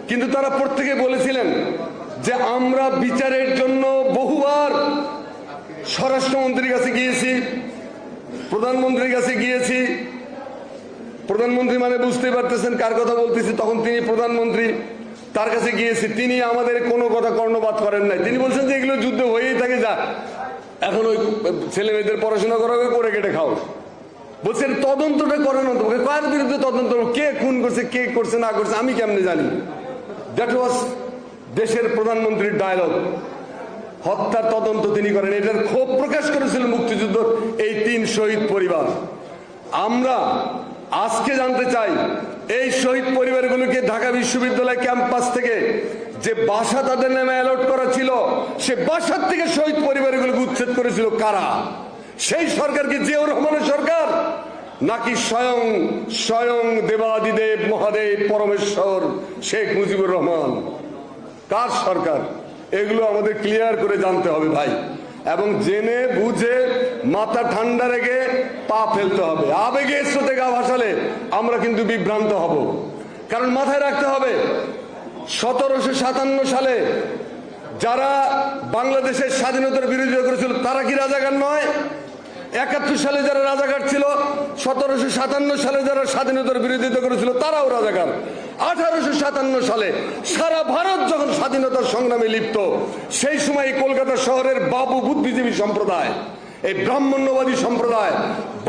কিন্তু তারা প্রত্যেকে বলেছিলেন যে আমরা বিচারের জন্য বহুবার স্বরাষ্ট্রমন্ত্রীর কাছে গিয়েছি, প্রধানমন্ত্রীর কাছে গিয়েছি। প্রধানমন্ত্রী মানে বুঝতে পারতেছেন কার কথা বলতেছি, তখন তিনি প্রধানমন্ত্রী, তার কাছে গিয়েছি। তিনি আমাদের কোনো কথা কর্ণপাত করেন নাই। তিনি বলছেন যে এগুলো যুদ্ধ হয়েই থাকে, যা এখন ওই ছেলে মেয়েদের পড়াশোনা করে কেটে খাও। বলছেন তদন্তটা করেন, কার বিরুদ্ধে তদন্ত, কে খুন করছে, কে করছে না করছে আমি কেমনে জানি? দ্যাট ওয়াজ দেশের প্রধানমন্ত্রীর ডায়লগ। হত্যার তদন্ত তিনি করেন। এটার ক্ষোভ প্রকাশ করেছিল মুক্তিযুদ্ধ এই 3 শহীদ পরিবার। আমরা আজকে জানতে চাই এই শহীদ পরিবারগুলোকে ঢাকা বিশ্ববিদ্যালয় ক্যাম্পাস থেকে যে বাসা তাদের নামে অ্যালট করা ছিল, সে বাসার থেকে শহীদ পরিবারগুলোকে উচ্ছেদ করেছিল কারা? সেই সরকার কি জিয়াউর রহমানের সরকার, নাকি স্বয়ং দেবাদিদেব মহাদেব পরমেশ্বর শেখ মুজিবুর রহমান? কার সরকার? এগুলো আমাদের ক্লিয়ার করে জানতে হবে ভাই, এবং জেনে বুঝে মাথা ঠান্ডা রেখে পা ফেলতে হবে। আবেগে স্রোতে গা ভাসালে আমরা কিন্তু বিভ্রান্ত হব। কারণ মাথায় রাখতে হবে 1757 সালে যারা বাংলাদেশের স্বাধীনতার বিরোধিতা করেছিল তারা কি রাজাকার নয়? 71 সালে যারা রাজাকার ছিল, 1757 সালে যারা স্বাধীনতার বিরোধিতা করেছিল তারাও রাজাকার। 1857 সালে সারা ভারত যখন স্বাধীনতার সংগ্রামে লিপ্ত, সেই সময় কলকাতা শহরের বাবু বুদ্ধিজীবী সম্প্রদায়, এই ব্রাহ্মণ্যবাদী সম্প্রদায়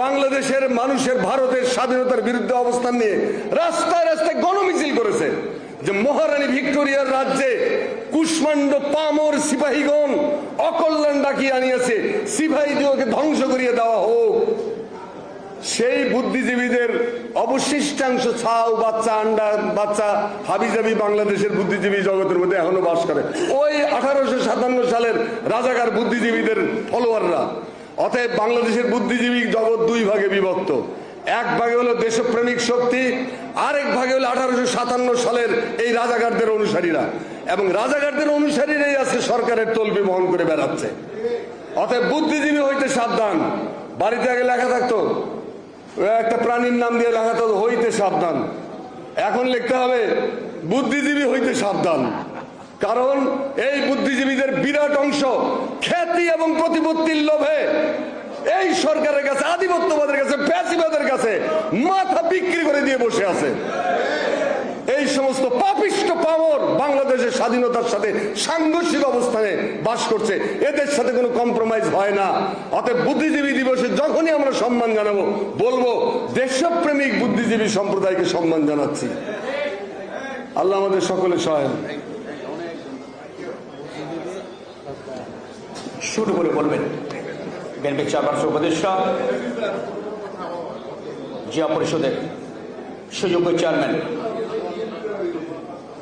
বাংলাদেশের মানুষের ভারতের স্বাধীনতার বিরুদ্ধে অবস্থান নিয়ে রাস্তায় রাস্তায় গণমিছিল করেছে যে মহারানী ভিক্টোরিয়ার রাজ্যে কুষ্মাণ্ড পামর সিপাহীগণ অকল্যাণ ডাকিয়ে আনিয়েছে, সিপাহীদিওকে ধ্বংস করিয়ে দেওয়া হোক। সেই বুদ্ধিজীবীদের অবশিষ্টাংশ ছাউ বাচ্চা আন্ডা বাচ্চা হাবিজাবি বাংলাদেশের বুদ্ধিজীবী জগতের মধ্যে এখনো বাস করে, ওই 1857 সালের রাজাকার বুদ্ধিজীবীদের ফলোয়াররা। অতএব বাংলাদেশের বুদ্ধিজীবী জগৎ দুই ভাগে বিভক্ত। এক ভাগে হলো দেশপ্রেমিক শক্তি, আরেক ভাগে হলো 1857 সালের এই রাজাকারদের অনুসারীরা, এবং রাজাকারদের অনুসারীরাই আজকে সরকারের তলবি বহন করে বেড়াচ্ছে। অতএব বুদ্ধিজীবী হইতে সাবধান। বাড়িতে আগে লেখা থাকতো, একটা প্রাণীর নাম দিয়ে লেখা থাকতো হইতে সাবধান, এখন লিখতে হবে বুদ্ধিজীবী হইতে সাবধান। কারণ এই বুদ্ধিজীবীদের বিরাট অংশ খ্যাতি এবং প্রতিপত্তির লোভে এই সরকারের কাছে, আধিপত্যবাদের কাছে, ফ্যাসিবাদের কাছে মাথা বিক্রি করে দিয়ে বসে আছে। এই সমস্ত পাপিষ্ট পামর বাংলাদেশের স্বাধীনতার সাথে সাংঘর্ষিক অবস্থানে বাস করছে, এদের সাথে কোনো কম্প্রোমাইজ হয় না। অতএব বুদ্ধিজীবী দিবসে যখনই আমরা সম্মান জানাবো, বলবো দেশপ্রেমিক বুদ্ধিজীবী সম্প্রদায়কে সম্মান জানাচ্ছি। আল্লাহ আমাদের সকলে সহায়। শুরু করে বলবেন বিএনপি চেয়ারপারসন উপদেষ্টা, জিয়া পরিষদের সুযোগ্য চেয়ারম্যান,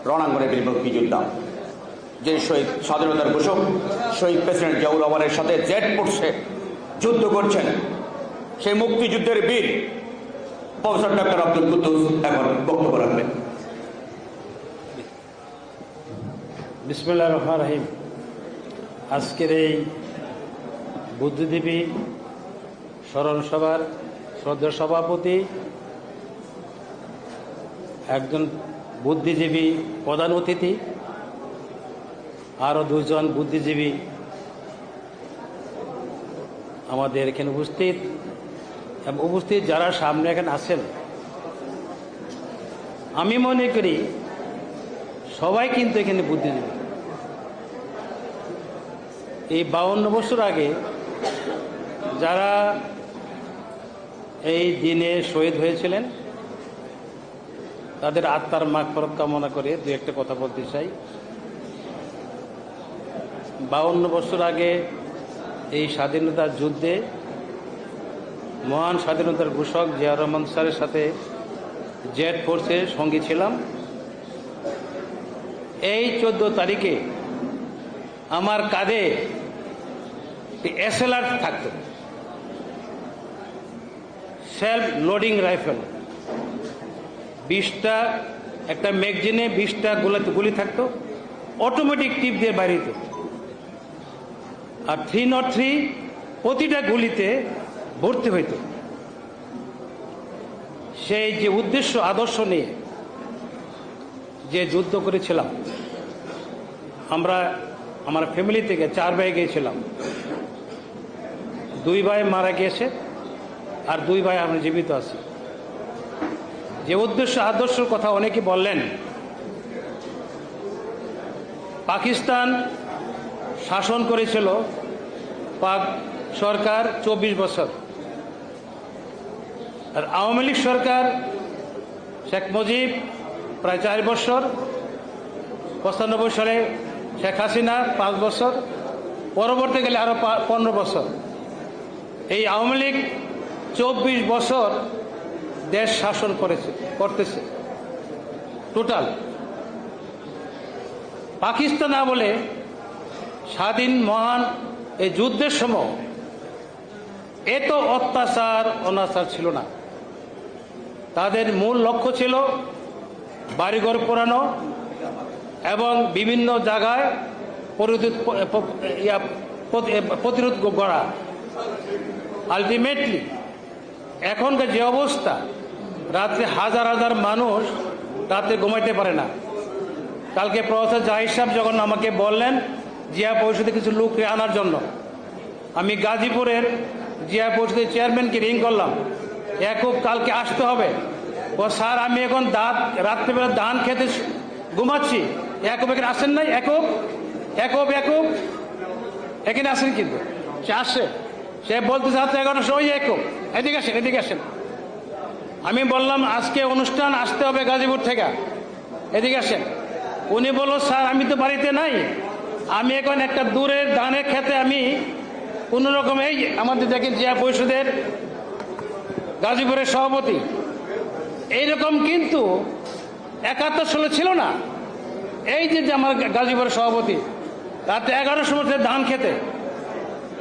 রণাঙ্গনের বীর মুক্তিযোদ্ধা, যে শহীদ স্বাধীনতার ঘোষক শহীদ প্রেসিডেন্ট জিয়াউর রহমানের সাথে জেট ফোর্সে যুদ্ধ করছেন, সেই মুক্তিযুদ্ধের বীর প্রফেসর ডক্টর আব্দুল কুদ্দুস এখন বক্তব্য রাখবেন। বিসমিল্লাহির রহমানির রহিম। আজকের এই বুদ্ধিজীবী স্মরণ সভার শ্রদ্ধেয় সভাপতি, একজন বুদ্ধিজীবী প্রধান অতিথি, আরও দুজন বুদ্ধিজীবী আমাদের এখানে উপস্থিত, এবং উপস্থিত যারা সামনে এখানে আছেন, আমি মনে করি সবাই কিন্তু এখানে বুদ্ধিজীবী। এই 52 বছর আগে যারা এই দিনে শহীদ হয়েছিলেন, তাদের আত্মার মাগফিরাত কামনা করে দু একটা কথা বলতে চাই। 52 বছর আগে এই স্বাধীনতার যুদ্ধে মহান স্বাধীনতার ঘোষক জিয়াউর রহমান স্যারের সাথে জেট ফোর্সের সঙ্গী ছিলাম। এই 14 তারিখে আমার কাঁধে SLR থাকতো, সেলফ লোডিং রাইফেল, 20টা একটা ম্যাগজিনে 20টা গুলি থাকতো, অটোমেটিক টিপ দিয়ে বাড়িত, আর 303 প্রতিটা গুলিতে ভর্তি হইত। সেই যে উদ্দেশ্য আদর্শ নিয়ে যে যুদ্ধ করেছিলাম, আমরা আমার ফ্যামিলি থেকে 4 ভাই গিয়েছিলাম, 2 ভাই মারা গিয়েছে আর 2 ভাই আমরা জীবিত আছি। যে উদ্দেশ্য আদর্শের কথা অনেকে বললেন, পাকিস্তান শাসন করেছিল পাক সরকার 24 বছর, আর আওয়ামী লীগ সরকার শেখ মুজিব প্রায় 4 বছর, 95 সালে শেখ হাসিনা 5 বছর, পরবর্তী গেলে আরো 15 বছর। এই আওয়ামী লীগ 24 বছর দেশ শাসন করতেছে টোটাল। পাকিস্তান আমলে স্বাধীন মহান এই যুদ্ধের সময় এত অত্যাচার অনাচার ছিল না। তাদের মূল লক্ষ্য ছিল বাড়িঘর পোড়ানো এবং বিভিন্ন জায়গায় প্রতিরোধ করা। আলটিমেটলি এখনকার যে অবস্থা, রাত্রে হাজার হাজার মানুষ রাত্রে ঘুমাইতে পারে না। কালকে প্রফেসর জাহিদ সাহেব যখন আমাকে বললেন জিয়া পরিষদে কিছু লোককে আনার জন্য, আমি গাজীপুরের জিয়া পরিষদের চেয়ারম্যানকে রিং করলাম, খুব কালকে আসতে হবে। ও স্যার, আমি এখন রাত্রেবেলা ধান খেতে ঘুমাচ্ছি, একক এখানে আসেন নাই? একক একক একক এখানে আসেন, কিন্তু সে আসছে, সে বলতে চাচ্ছে 11টার সময় একক। এদিকে আসেন, এদিকে আসেন। আমি বললাম আজকে অনুষ্ঠান, আসতে হবে গাজীপুর থেকে, এদিকে আসেন। উনি বলল স্যার আমি তো বাড়িতে নাই, আমি এখন একটা দূরের ধানের খেতে আমি কোনো রকম, এই আমাদের দেখেন জিয়া পরিষদের গাজীপুরের সভাপতি, এইরকম কিন্তু 71 সালে ছিল না। এই যে আমার গাজীপুরের সভাপতি রাতে 11টার সময় ধান খেতে,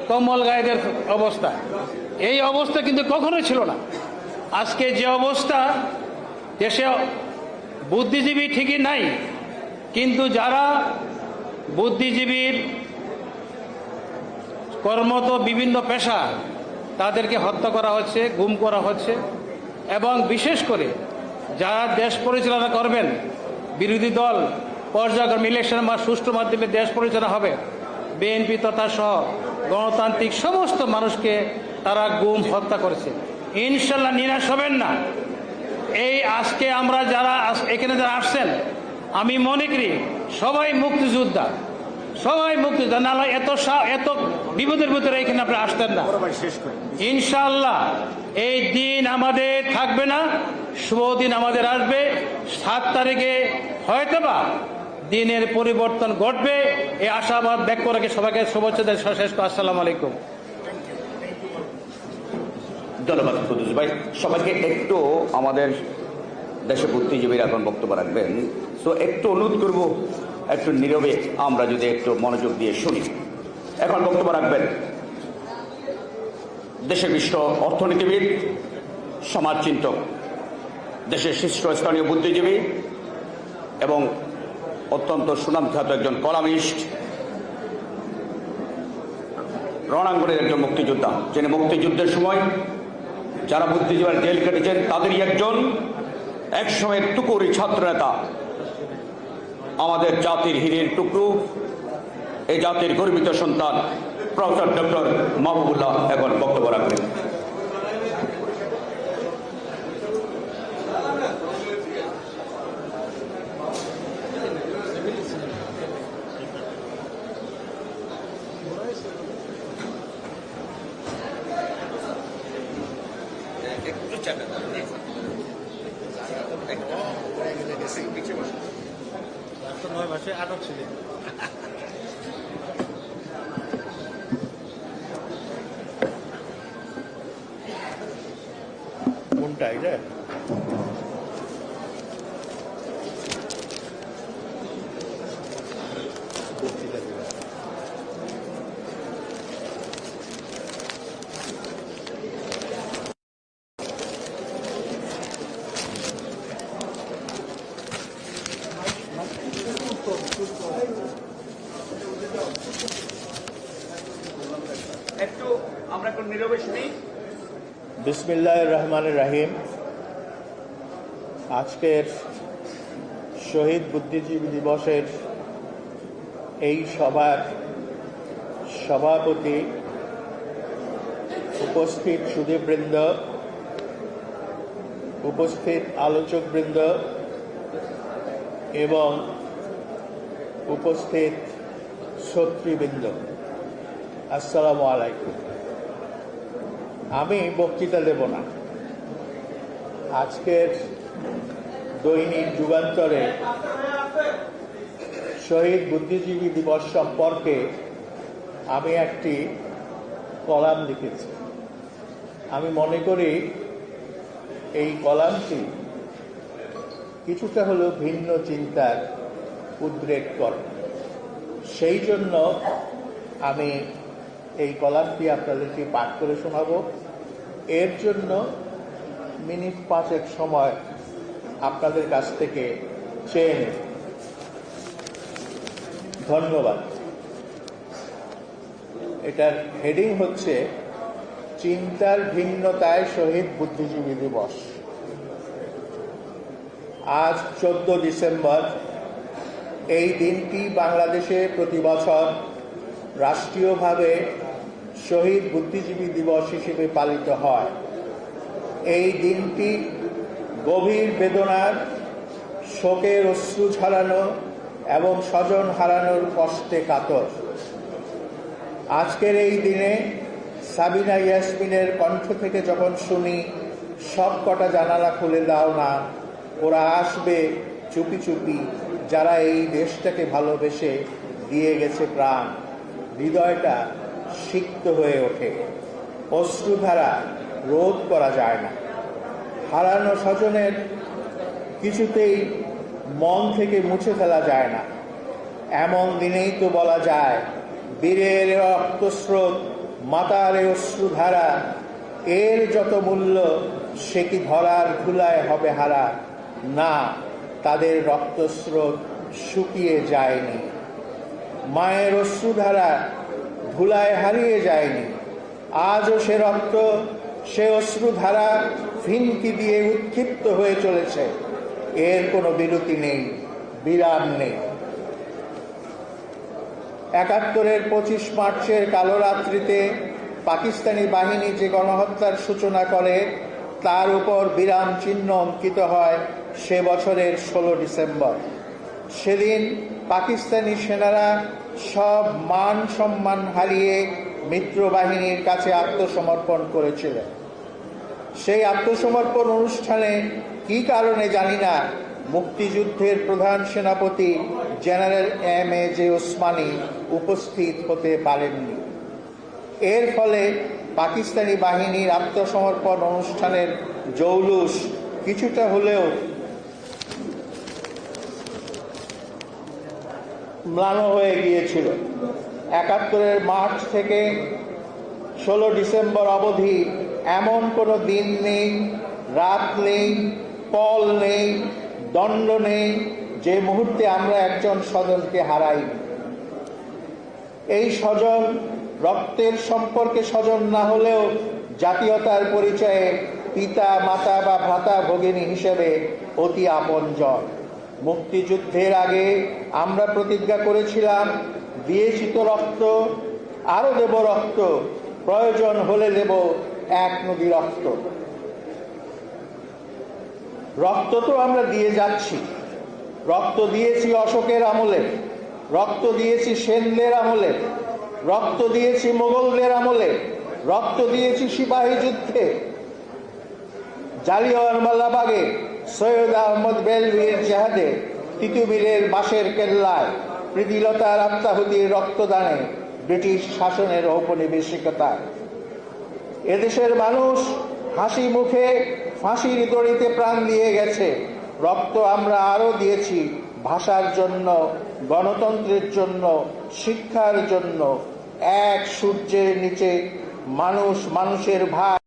কম্বল গায়েদের অবস্থা, এই অবস্থা কিন্তু কখনোই ছিল না। আজকে যে অবস্থা, দেশে বুদ্ধিজীবী ঠিকই নাই, কিন্তু যারা বুদ্ধিজীবীর কর্মরত বিভিন্ন পেশা, তাদেরকে হত্যা করা হচ্ছে, গুম করা হচ্ছে, এবং বিশেষ করে যারা দেশ পরিচালনা করবেন, বিরোধী দল পর্যায়ক্রমে ইলেকশন সুষ্ঠু মাধ্যমে দেশ পরিচালনা হবে, বিএনপি তথা সহ গণতান্ত্রিক সমস্ত মানুষকে তারা গুম হত্যা করেছে। ইনশাল্লাহ নিরাশ হবেন না। এই আজকে আমরা যারা এখানে যারা আসছেন, আমি মনে করি সবাই মুক্তিযোদ্ধা, সবাই মুক্তিযোদ্ধা, নাহলে এত বিপদের ভিতরে এখানে আপনি আসতেন না। ইনশাআল্লাহ এই দিন আমাদের থাকবে না, শুভ দিন আমাদের আসবে। 7 তারিখে হয়তোবা দিনের পরিবর্তন ঘটবে, এই আশাবাদ ব্যক্ত রেখে সবাইকে শুভেচ্ছা দেয়। শেষ করে আসসালামু আলাইকুম। ধন্যবাদ কুদ্দুস ভাই। সবাইকে একটু, আমাদের দেশে বুদ্ধিজীবীরা এখন বক্তব্য রাখবেন, তো একটু অনুরোধ করব একটু নীরবে আমরা যদি একটু মনোযোগ দিয়ে শুনি। এখন বক্তব্য রাখবেন দেশের বিশিষ্ট অর্থনীতিবিদ, সমাজচিন্তক, দেশের শীর্ষস্থানীয় বুদ্ধিজীবী এবং অত্যন্ত সুনামখ্যাত একজন কলামিস্ট, রণাঙ্গনের একজন মুক্তিযোদ্ধা, যিনি মুক্তিযুদ্ধের সময় যারা বুদ্ধিজীবীরা জেল কেটেছেন তাদেরই একজন, একসময়ের টুকুরি ছাত্রনেতা, আমাদের জাতির হীরের টুকরো, এই জাতির গর্বিত সন্তান প্রফেসর ডক্টর মাহবুবুল্লাহ এখন বক্তব্য রাখবেন। আটক ছিলেন। কোনটা এটা? একটু আমরা একটু নীরবে শুনি। বিসমিল্লাহির রহমানির রহিম। আজকের শহীদ বুদ্ধিজীবী দিবসের এই সভার সভাপতি, উপস্থিত সুধীবৃন্দ, উপস্থিত আলোচকবৃন্দ এবং উপস্থিত শ্রোতৃবৃন্দ, আসসালামু আলাইকুম। আমি বক্তৃতা দেব না। আজকের দৈনিক যুগান্তরে শহীদ বুদ্ধিজীবী দিবস সম্পর্কে আমি একটি কলাম লিখেছি। আমি মনে করি এই কলামটি কিছুটা হলেও ভিন্ন চিন্তার উদ্রেক করে। সেই জন্য আমি এই কলামটি আপনাদেরকে পাঠ করে শোনাব। এর জন্য মিনিট 5 সময় আপনাদের কাছ থেকে চেয়ে নেব। ধন্যবাদ। এটার হেডিং হচ্ছে চিন্তার ভিন্নতায় শহীদ বুদ্ধিজীবী দিবস। আজ 14 ডিসেম্বর। এই দিনটি বাংলাদেশে প্রতি বছর রাষ্ট্রীয়ভাবে শহীদ বুদ্ধিজীবী দিবস হিসেবে পালিত হয়। এই দিনটি গভীর বেদনার, শোকের অশ্রু ঝরানো এবং স্বজন হারানোর কষ্টে কাতর। আজকের এই দিনে সাবিনা ইয়াসমিনের কণ্ঠ থেকে যখন শুনি সব কটা জানালা খুলে দাও না, ওরা আসবে চুপি চুপি, যারা এই দেশটাকে ভালোবেসে দিয়ে গেছে প্রাণ, হৃদয়টা সিক্ত হয়ে ওঠে। অশ্রুধারা রোধ করা যায় না। হারানো স্বজনের কিছুতেই মন থেকে মুছে ফেলা যায় না। এমন দিনেই তো বলা যায়, বীরের রক্তস্রোত, মাতার অশ্রুধারা, এর যত মূল্য সে কি ধরার ধুলায় হবে হারা? না, তাদের রক্তস্রোত শুকিয়ে যায়নি। মায়ের অশ্রুধারা ধুলায় হারিয়ে যায়নি। আজও সে রক্ত, সে অশ্রুধারা ফিনকি দিয়ে উৎক্ষিপ্ত হয়ে চলেছে। এর কোনো বিরতি নেই, বিরাম নেই। ৭১-এর ২৫ মার্চের কালো রাত্রিতে পাকিস্তানি বাহিনী যে গণহত্যার সূচনা করে, তার উপর বিরাম চিহ্ন অঙ্কিত হয় সে বছরের ১৬ ডিসেম্বর। সেদিন পাকিস্তানি সেনারা সব মান সম্মান হারিয়ে মিত্র বাহিনীর কাছে আত্মসমর্পণ করেছিল। সেই আত্মসমর্পণ অনুষ্ঠানে কি কারণে জানি না, মুক্তিযুদ্ধের প্রধান সেনাপতি জেনারেল MAJ ওসমানী উপস্থিত হতে পারেননি। এর ফলে পাকিস্তানি বাহিনীর আত্মসমর্পণ অনুষ্ঠানের জৌলুস কিছুটা হলেও ম্লান হয়ে গিয়েছিল। ৭১-এর মার্চ থেকে ১৬ ডিসেম্বর অবধি এমন কোনো দিন নেই, রাত নেই, পল নেই, দণ্ড নেই যে মুহূর্তে আমরা একজন স্বজনকে হারাই। এই স্বজন রক্তের সম্পর্কে স্বজন না হলেও জাতীয়তার পরিচয়ে পিতা, মাতা বা ভ্রাতা ভগিনী হিসেবে অতি আপনজন। মুক্তিযুদ্ধের আগে আমরা প্রতিজ্ঞা করেছিলাম, দিয়েছি তো রক্ত, আরো দেব রক্ত, প্রয়োজন হলে দেব ১ নদী রক্ত। রক্ত তো আমরা দিয়ে যাচ্ছি। রক্ত দিয়েছি অশোকের আমলে, রক্ত দিয়েছি সেনদের আমলে, রক্ত দিয়েছি মোগলদের আমলে, রক্ত দিয়েছি সিপাহী যুদ্ধে, জালিয়ানওয়ালাবাগে, সৈয়দ আহমদ বেলভীর জেহাদে, তিতুমিরের বাঁশের কেল্লায়, প্রীতিলতার আত্মাহুতির রক্তদানে, ব্রিটিশ শাসনের ঔপনিবেশিকতায়। এদেশের মানুষ হাসি মুখে ফাঁসির দড়িতে প্রাণ দিয়ে গেছে। রক্ত আমরা আরো দিয়েছি ভাষার জন্য, গণতন্ত্রের জন্য, শিক্ষার জন্য। এক সূর্যের নিচে মানুষ মানুষের ভাই।